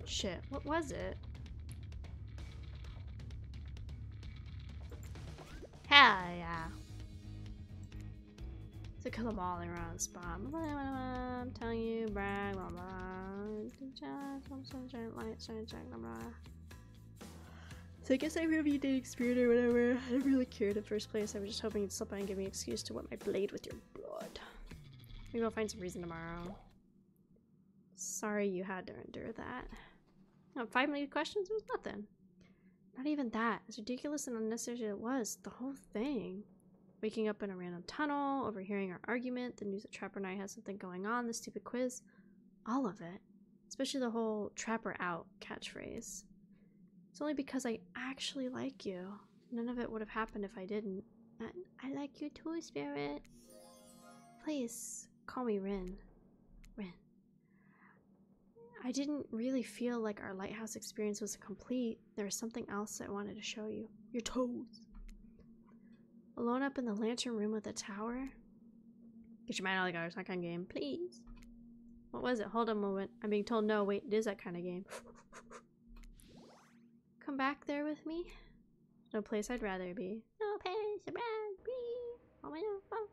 Shit. What was it? Hell yeah. To kill them all around the spot. I'm telling you, brag, blah blah. So I guess I reviewed dating spirit or whatever. I didn't really care in the first place. I was just hoping you'd slip by and give me an excuse to wet my blade with your blood. Maybe I'll find some reason tomorrow. Sorry you had to endure that. No, 5 million questions? It was nothing. Not even that. As ridiculous and unnecessary as it was, the whole thing. Waking up in a random tunnel, overhearing our argument, the news that Trapper and I had something going on, the stupid quiz. All of it. Especially the whole Trapper out catchphrase. It's only because I actually like you. None of it would have happened if I didn't. I like you too, Spirit. Please, call me Rin. Rin. I didn't really feel like our lighthouse experience was complete. There was something else I wanted to show you. Your toes. Alone up in the lantern room of the tower? Get your mind out of the gutter, it's that kind of game. Please. What was it? Hold on a moment. I'm being told no. Wait, it is that kind of game. Come back there with me? No place I'd rather be. No place I'd rather be. Oh my God.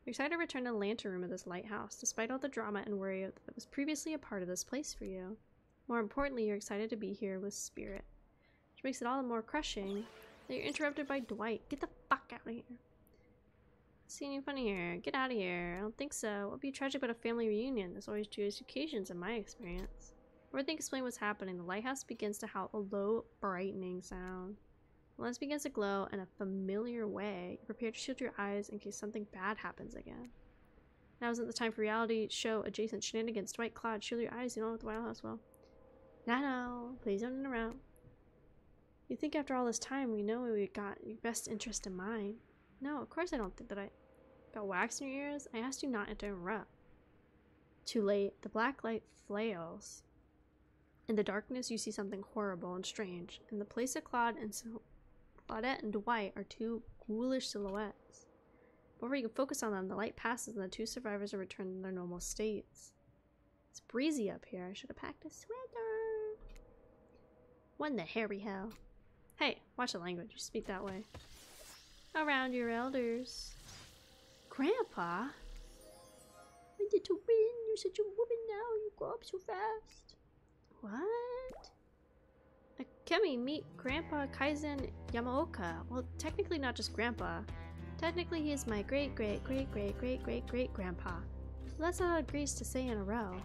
You're excited to return to the lantern room of this lighthouse, despite all the drama and worry that was previously a part of this place for you. More importantly, you're excited to be here with Spirit. Which makes it all the more crushing that you're interrupted by Dwight. Get the fuck out of here. See anything funny here? Get out of here. I don't think so. What would be tragic about a family reunion? There's always joyous occasions in my experience. Before they explain what's happening, the lighthouse begins to howl a low, brightening sound. The lens begins to glow in a familiar way. You prepare to shield your eyes in case something bad happens again. Now isn't the time for reality show adjacent shenanigans. Dwight, Claude, shield your eyes. You know what the lighthouse well. No, please don't interrupt. You think after all this time we know we got your best interest in mind? No, of course I don't think that I got wax in your ears. I asked you not to interrupt. Too late. The black light flails. In the darkness, you see something horrible and strange. In the place of Claudette and Dwight are two ghoulish silhouettes. Before you can focus on them, the light passes and the two survivors are returned to their normal states. It's breezy up here. I should have packed a sweater. What in the hairy hell? Hey, watch the language. You speak that way. Around your elders. Grandpa? I did to win. You're such a woman now. You grow up so fast. What? Akemi, meet Grandpa Kaizen Yamaoka. Well, technically not just Grandpa. Technically he is my great-great-great-great-great-great-great-grandpa. So that's all agrees to say in a row.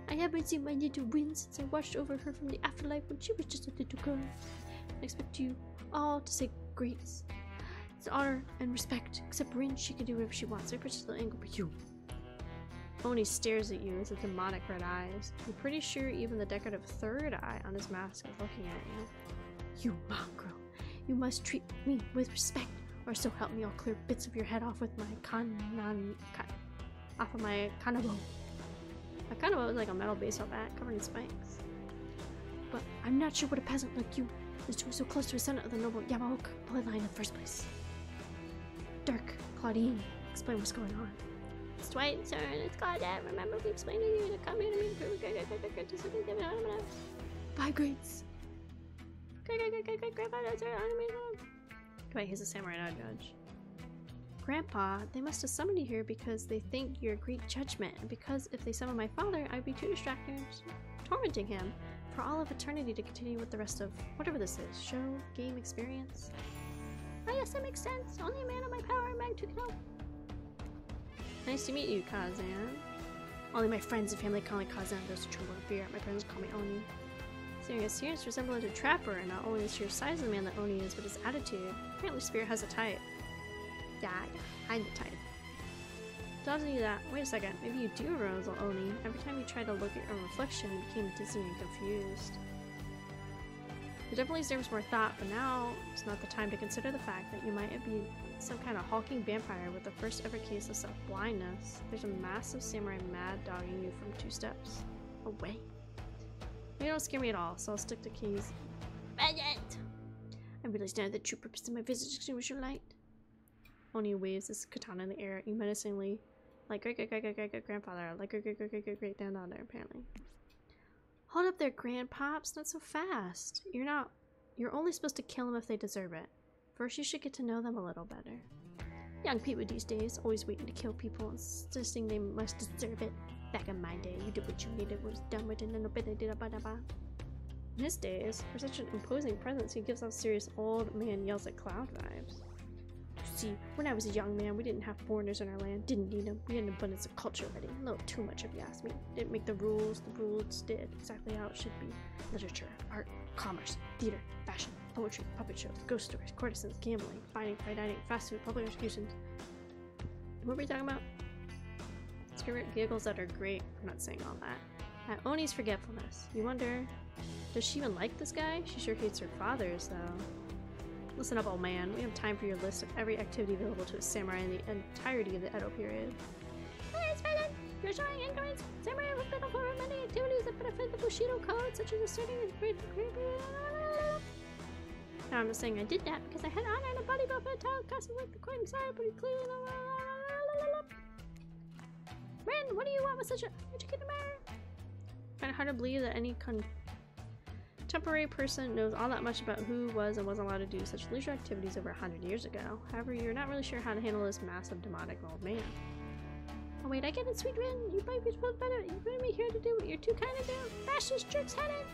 I haven't seen my little Rin since I watched over her from the afterlife when she was just a little girl. I expect you all to say grace. It's an honor and respect. Except Rin, she can do whatever she wants. I particular angle for you. Oni stares at you with his demonic red eyes. I'm pretty sure even the decorative third eye on his mask is looking at you. You mongrel. You must treat me with respect, or so help me I'll clear bits of your head off with my off of my kanabo. My kanabo is like a metal baseball bat covered in spikes. But I'm not sure what a peasant like you is doing so close to a son of the noble Yamaoka bloodline in the first place. Dirk, Claudine, explain what's going on. It's Dwight, sir, and it's Claudette. Remember, we explained to you to come here to me. 5 grades. Grandpa, that's our enemy. Dwight, he's a samurai, not a judge. Grandpa, they must have summoned you here because they think you're a great judgment, and because if they summon my father, I'd be too distracted tormenting him for all of eternity to continue with the rest of whatever this is. Show, game, experience. Oh yes, that makes sense. Only a man of my power and magnitude can help. Nice to meet you, Kazan. Only my friends and family call me Kazan. There's a tremble of fear. My parents call me Oni. Seeing a serious resemblance to Trapper, and not only the sheer size of the man that Oni is, but his attitude. Apparently Spirit has a type. Yeah, I'm the type. Tells you that. Wait a second. Maybe you do resemble Oni. Every time you try to look at your reflection, you became dizzy and confused. It definitely deserves more thought, but now it's not the time to consider the fact that you might be some kind of hulking vampire with the first ever case of self-blindness. There's a massive samurai mad dogging you from 2 steps away. You don't scare me at all, so I'll stick to keys. Bandit! I realized now the true purpose of my visit to extinguish your light. Oni waves his katana in the air at you menacingly, like great-great-great-great-great-grandfather, like great-great-great-great-great-granddaughter, apparently. Hold up there, grandpops, not so fast. You're only supposed to kill them if they deserve it. First, you should get to know them a little better. Young people these days, always waiting to kill people, insisting they must deserve it. Back in my day, you did what you needed, was done with it, and nobody did it. In his days, for such an imposing presence, he gives off serious old man yells at Cloud vibes. You see, when I was a young man, we didn't have foreigners in our land, didn't need them. We had an abundance of culture already, a little too much if you ask me. Didn't make the rules did exactly how it should be. Literature, art, commerce, theater, fashion, poetry, puppet shows, ghost stories, courtesans, gambling, fighting, fight dining, fast food, public executions. What were we talking about? Spirit giggles that are great. I'm not saying all that. At Oni's forgetfulness. You wonder, does she even like this guy? She sure hates her father's, though. Listen up, old man. We have time for your list of every activity available to a samurai in the entirety of the Edo period. Please, President! You're showing ignorance! Samurai have been for many activities that benefit the Bushido code, such as asserting his great... Now, I'm not saying I did that because I had honor and a bodyguard for a child casting like the court inside, but he clearly... Ren, what do you want with such an educated man? I find it hard to believe that any contemporary person knows all that much about who was and wasn't allowed to do such leisure activities over 100 years ago. However, you're not really sure how to handle this massive demonic old man. Oh wait, I get it, sweet Ren. You might be supposed better. You bring me here to do what you're too kind to do. Bash this jerk's head in.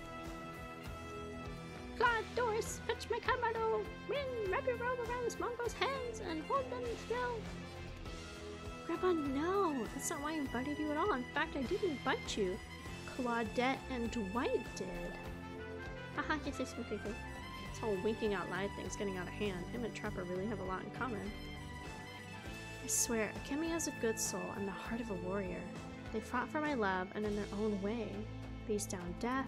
God, Doris, fetch my Kamado. Ren, wrap your robe around this Mongo's hands and hold them still. Grandpa, no! That's not why I invited you at all. In fact, I didn't invite you. Claudette and Dwight did. Haha, yes, okay. This whole winking out loud thing's getting out of hand. Him and Trapper really have a lot in common. I swear, Akemi has a good soul and the heart of a warrior. They fought for my love and in their own way. Faced down death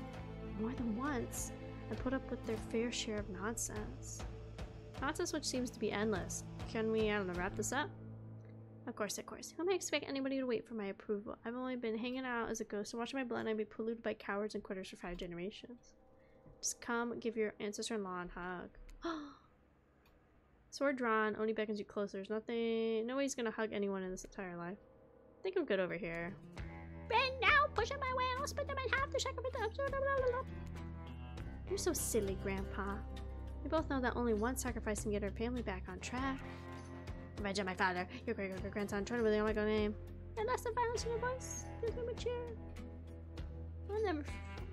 more than once and put up with their fair share of nonsense. Nonsense which seems to be endless. Can we, I don't know, wrap this up? Of course. Who may expect anybody to wait for my approval? I've only been hanging out as a ghost and watching my bloodline be polluted by cowards and quitters for 5 generations. Just come, give your ancestor-in-law a hug. Sword drawn, Oni beckons you closer. There's nothing, nobody's gonna hug anyone in this entire life. I think I'm good over here. Right now, push out my way, I'll split them in half to sacrifice the You're so silly, Grandpa. We both know that only one sacrifice can get our family back on track. Revenge on my father, your great-grandson, trying to really my name. And less than violence in your voice. Please be mature.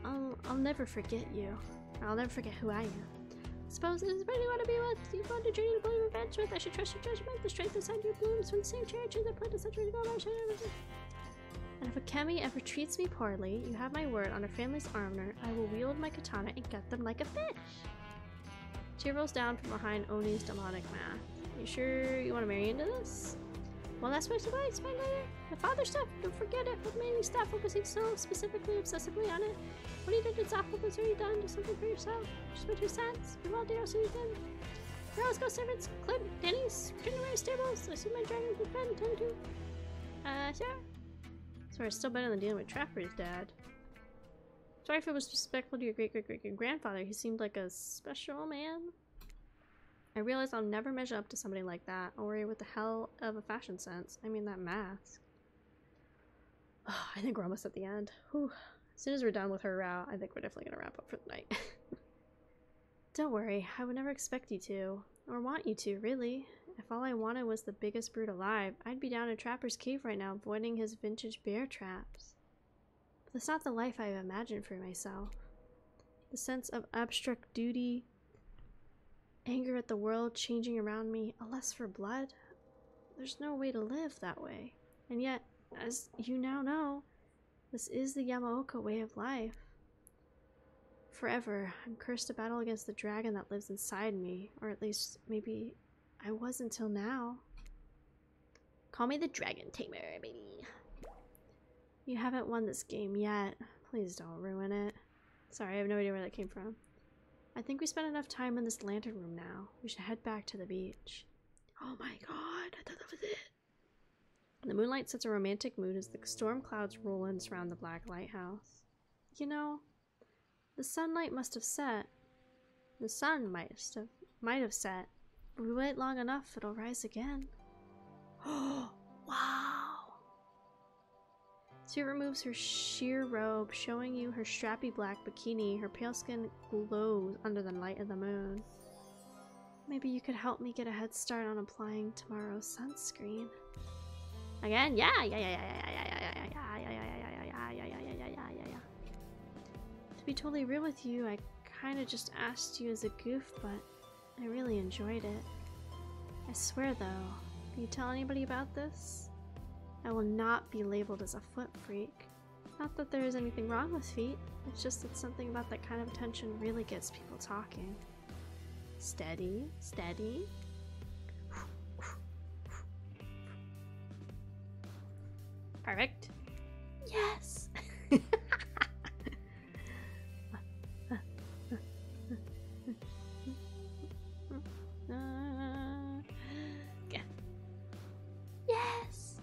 I'll never forget you. I'll never forget who I am. I suppose it is what you want to be with. You want to journey to bloody revenge with. I should trust your judgment. The strength inside you blooms from the same cherish that planted centuries ago. And if Akemi ever treats me poorly, you have my word on her family's honor, I will wield my katana and gut them like a fish. She rolls down from behind Oni's demonic mask. You sure you want to marry into this? Well, that's what I explain later. The father stuff, don't forget it. What made me stop focusing so specifically, obsessively on it? What you did to Zafu was already done. Do something for yourself. Just my 2 cents. You're all there, so you did. Now let's go, servants. Clip, Denny's, January stables. I see my dragon with Ben, tend to. Sure. Sorry, it's still better than dealing with Trapper's dad. Sorry if it was disrespectful to your great-grandfather. He seemed like a special man. I realize I'll never measure up to somebody like that. I'll worry with the hell of a fashion sense. I mean, that mask. Oh, I think we're almost at the end. Whew. As soon as we're done with her route, I think we're definitely gonna wrap up for the night. Don't worry, I would never expect you to. Or want you to, really. If all I wanted was the biggest brute alive, I'd be down in Trapper's cave right now, avoiding his vintage bear traps. But that's not the life I've imagined for myself. The sense of abstract duty, anger at the world changing around me, a lust for blood. There's no way to live that way. And yet, as you now know, this is the Yamaoka way of life. Forever, I'm cursed to battle against the dragon that lives inside me, or at least maybe I was until now. Call me the Dragon Tamer, baby. You haven't won this game yet. Please don't ruin it. Sorry, I have no idea where that came from. I think we spent enough time in this lantern room now. We should head back to the beach. Oh my god, I thought that was it. The moonlight sets a romantic mood as the storm clouds roll in and surround the black lighthouse. You know, the sunlight must have set. The sun might have set. But we wait long enough, it'll rise again. Oh, wow! She removes her sheer robe, showing you her strappy black bikini. Her pale skin glows under the light of the moon. Maybe you could help me get a head start on applying tomorrow's sunscreen. Again? Yeah. To be totally real with you, I kind of just asked you as a goof, but I really enjoyed it. I swear though, if you tell anybody about this, I will not be labeled as a foot freak. Not that there is anything wrong with feet, it's just that something about that kind of attention really gets people talking. Steady, steady. Perfect. Yes! Yes!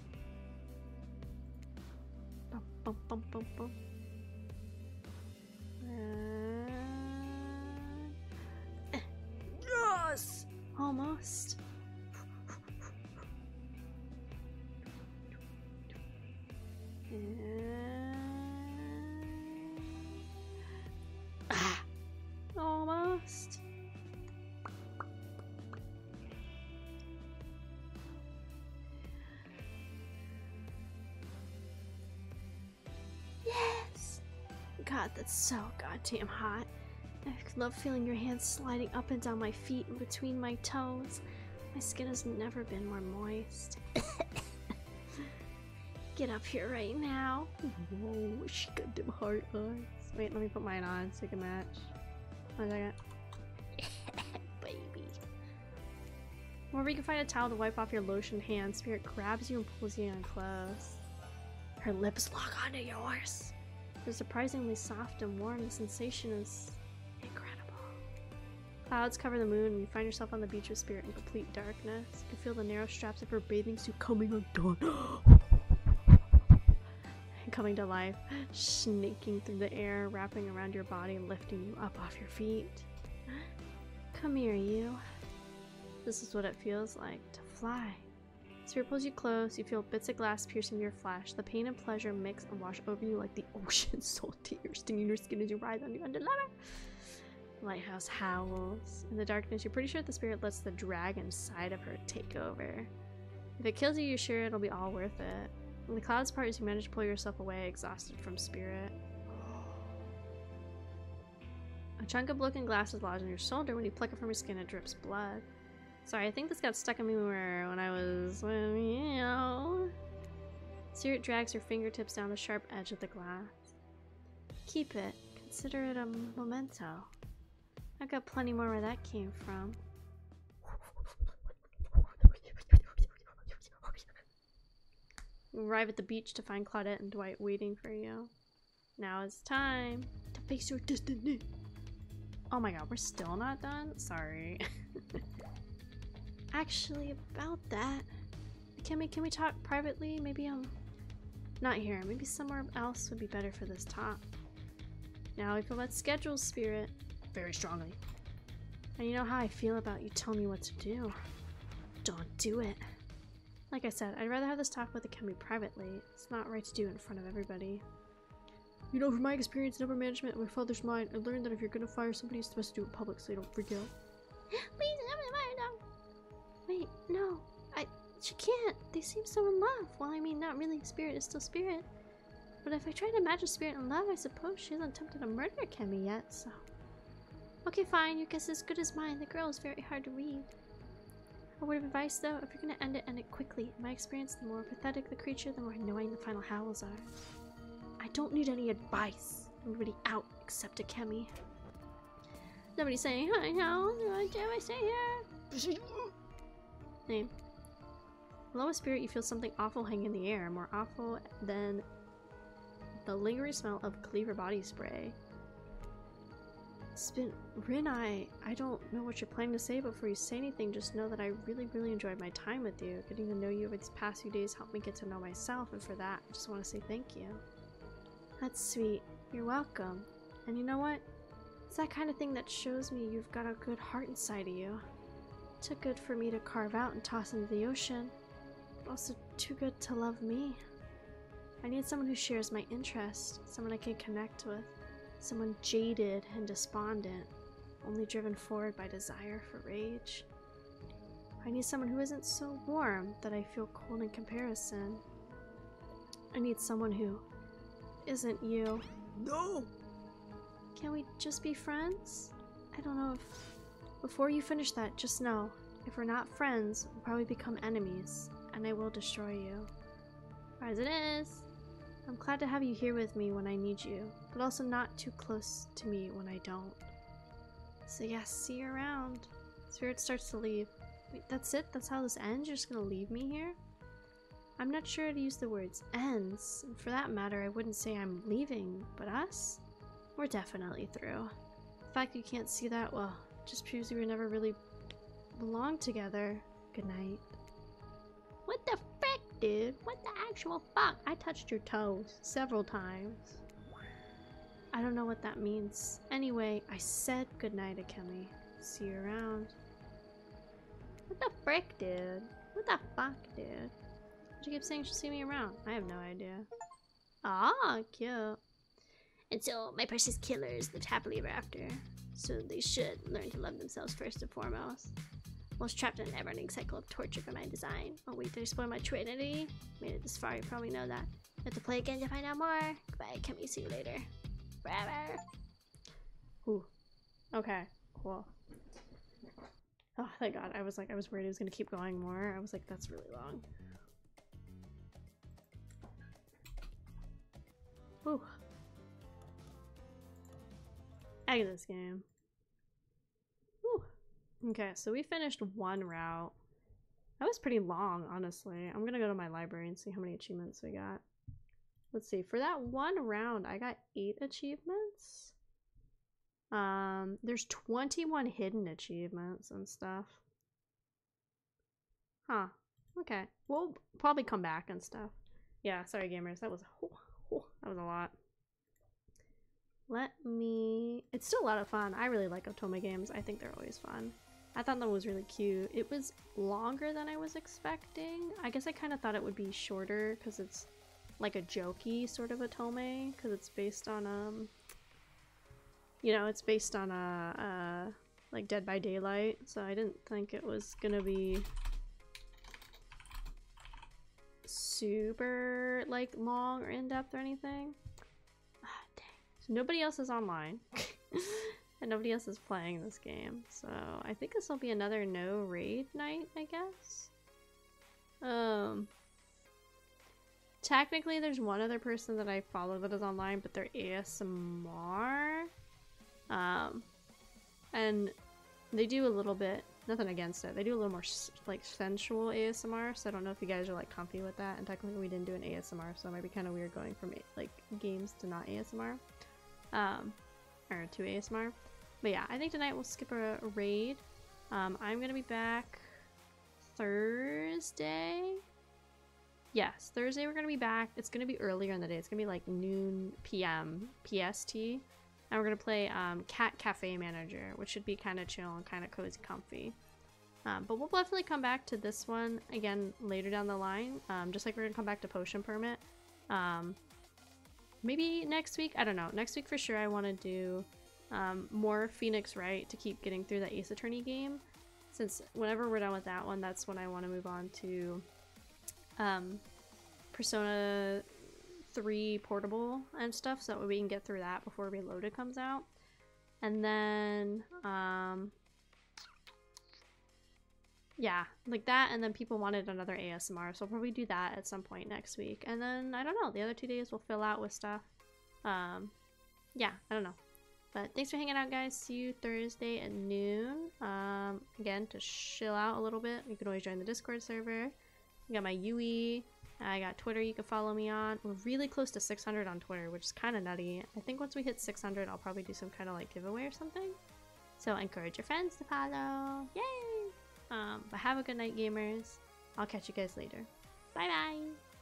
Bum, bum, bum, bum, bum. Yes! Almost. Almost. Yes! God, that's so goddamn hot. I love feeling your hands sliding up and down my feet and between my toes. My skin has never been more moist. Get up here right now. Whoa, she got them hard eyes. Wait, let me put mine on so you can match. 1 second. Baby. Wherever you can find a towel to wipe off your lotioned hands, Spirit grabs you and pulls you in close. Her lips lock onto yours. They're surprisingly soft and warm. The sensation is incredible. Clouds cover the moon and you find yourself on the beach with Spirit in complete darkness. You can feel the narrow straps of her bathing suit coming undone. Coming to life, snaking through the air, wrapping around your body and lifting you up off your feet. Come here, you. This is what it feels like to fly. Spirit pulls you close, you feel bits of glass piercing your flesh. The pain and pleasure mix and wash over you like the ocean's salty, stinging your skin as you rise on your underlayer. The lighthouse howls. In the darkness, you're pretty sure the Spirit lets the dragon side of her take over. If it kills you, you're sure it'll be all worth it. When the clouds part, as you manage to pull yourself away, exhausted from Spirit. A chunk of broken glass is lodged on your shoulder. When you pluck it from your skin, it drips blood. Sorry, I think this got stuck in me when I was, you know. Spirit drags her fingertips down the sharp edge of the glass. Keep it. Consider it a memento. I've got plenty more where that came from. You arrive at the beach to find Claudette and Dwight waiting for you. Now it's time to face your destiny. Oh my god, we're still not done? Sorry. Actually, about that, can we talk privately? Maybe not here. Maybe somewhere else would be better for this talk. Now we feel about schedule, Spirit. Very strongly. And you know how I feel about you telling me what to do. Don't do it. Like I said, I'd rather have this talk with Akemi privately. It's not right to do it in front of everybody. You know, from my experience in upper management and my father's mind, I learned that if you're gonna fire somebody, it's best to do it in public so they don't freak out. Please, wait, no. She can't. They seem so in love. Well, I mean, not really. Spirit is still Spirit. But if I try to imagine Spirit in love, I suppose she hasn't attempted to murder Akemi yet, so... Okay, fine. Your guess is as good as mine. The girl is very hard to read. A word of advice, though, if you're gonna end it quickly. In my experience, the more pathetic the creature, the more annoying the final howls are. I don't need any advice. Everybody out except Akemi. Nobody's saying, hi, how? What do I say here? Name. Below a Spirit, you feel something awful hang in the air. More awful than the lingering smell of Cleaver body spray. Rin, I don't know what you're planning to say, but before you say anything, just know that I really enjoyed my time with you. Getting to know you over these past few days helped me get to know myself, and for that, I just want to say thank you. That's sweet. You're welcome. And you know what? It's that kind of thing that shows me you've got a good heart inside of you. Too good for me to carve out and toss into the ocean. Also too good to love me. I need someone who shares my interest, someone I can connect with. Someone jaded and despondent, only driven forward by desire for rage. I need someone who isn't so warm that I feel cold in comparison. I need someone who isn't you. No! Can't we just be friends? I don't know if... Before you finish that, just know, if we're not friends, we'll probably become enemies, and I will destroy you. As it is, I'm glad to have you here with me when I need you, but also not too close to me when I don't. So yes, see you around. Spirit starts to leave. Wait, that's it? That's how this ends? You're just gonna leave me here? I'm not sure how to use the words ends. And for that matter, I wouldn't say I'm leaving, but us? We're definitely through. The fact you can't see that, well, just proves we were never really belonged together. Good night. What the frick, dude? What the actual fuck? I touched your toes several times. I don't know what that means. Anyway, I said goodnight, Akemi. See you around. What the frick, dude? What the fuck, dude? She keeps saying she'll see me around. I have no idea. Ah, cute. And so, my precious killers lived happily ever after. So they should learn to love themselves first and foremost. I was trapped in a never-ending cycle of torture by my design. Oh wait, did I spoil my trinity? Made it this far, you probably know that. You have to play again to find out more. Goodbye, Akemi, see you later. Forever. Ooh. Okay, cool. Oh, thank God. I was worried it was gonna keep going more. I was like, that's really long. Ooh. I get this game. Ooh. Okay, so we finished one route. That was pretty long, honestly. I'm gonna go to my library and see how many achievements we got. Let's see, for that one round, I got 8 achievements. There's 21 hidden achievements and stuff. Huh, okay. We'll probably come back and stuff. Yeah, sorry gamers, that was a lot. It's still a lot of fun. I really like Otome games. I think they're always fun. I thought that was really cute. It was longer than I was expecting. I guess I kind of thought it would be shorter because it's like a jokey sort of Otome, because it's based on you know, it's based on like Dead by Daylight, so I didn't think it was gonna be super like long or in-depth or anything. Ah, dang. So nobody else is online and nobody else is playing this game, so I think this will be another no raid night, I guess. Technically there's one other person that I follow that is online, but they're ASMR. And they do a little bit, nothing against it, they do a little more like sensual ASMR, so I don't know if you guys are like comfy with that, and technically we didn't do an ASMR, so it might be kind of weird going from like games to not ASMR, or to ASMR. But yeah, I think tonight we'll skip a raid. I'm gonna be back Thursday. Yes, Thursday we're gonna be back. It's gonna be earlier in the day. It's gonna be like noon PM PST. And we're gonna play Cat Cafe Manager, which should be kind of chill and kind of cozy, comfy. But we'll definitely come back to this one again later down the line. Just like we're gonna come back to Potion Permit. Maybe next week. I don't know. Next week for sure. I want to do more Phoenix Wright to keep getting through the Ace Attorney game. Since whenever we're done with that one, that's when I want to move on to Persona 3 Portable and stuff, so that we can get through that before Reloaded comes out. And then yeah, like that, and then people wanted another ASMR, so I'll probably do that at some point next week. And then I don't know, the other 2 days we'll fill out with stuff. Yeah, I don't know. But thanks for hanging out, guys. See you Thursday at noon. Again, to chill out a little bit, you can always join the Discord server. I got my UE. I got Twitter you can follow me on. We're really close to 600 on Twitter, which is kind of nutty. I think once we hit 600, I'll probably do some kind of like giveaway or something. So encourage your friends to follow. Yay! But have a good night, gamers. I'll catch you guys later. Bye bye!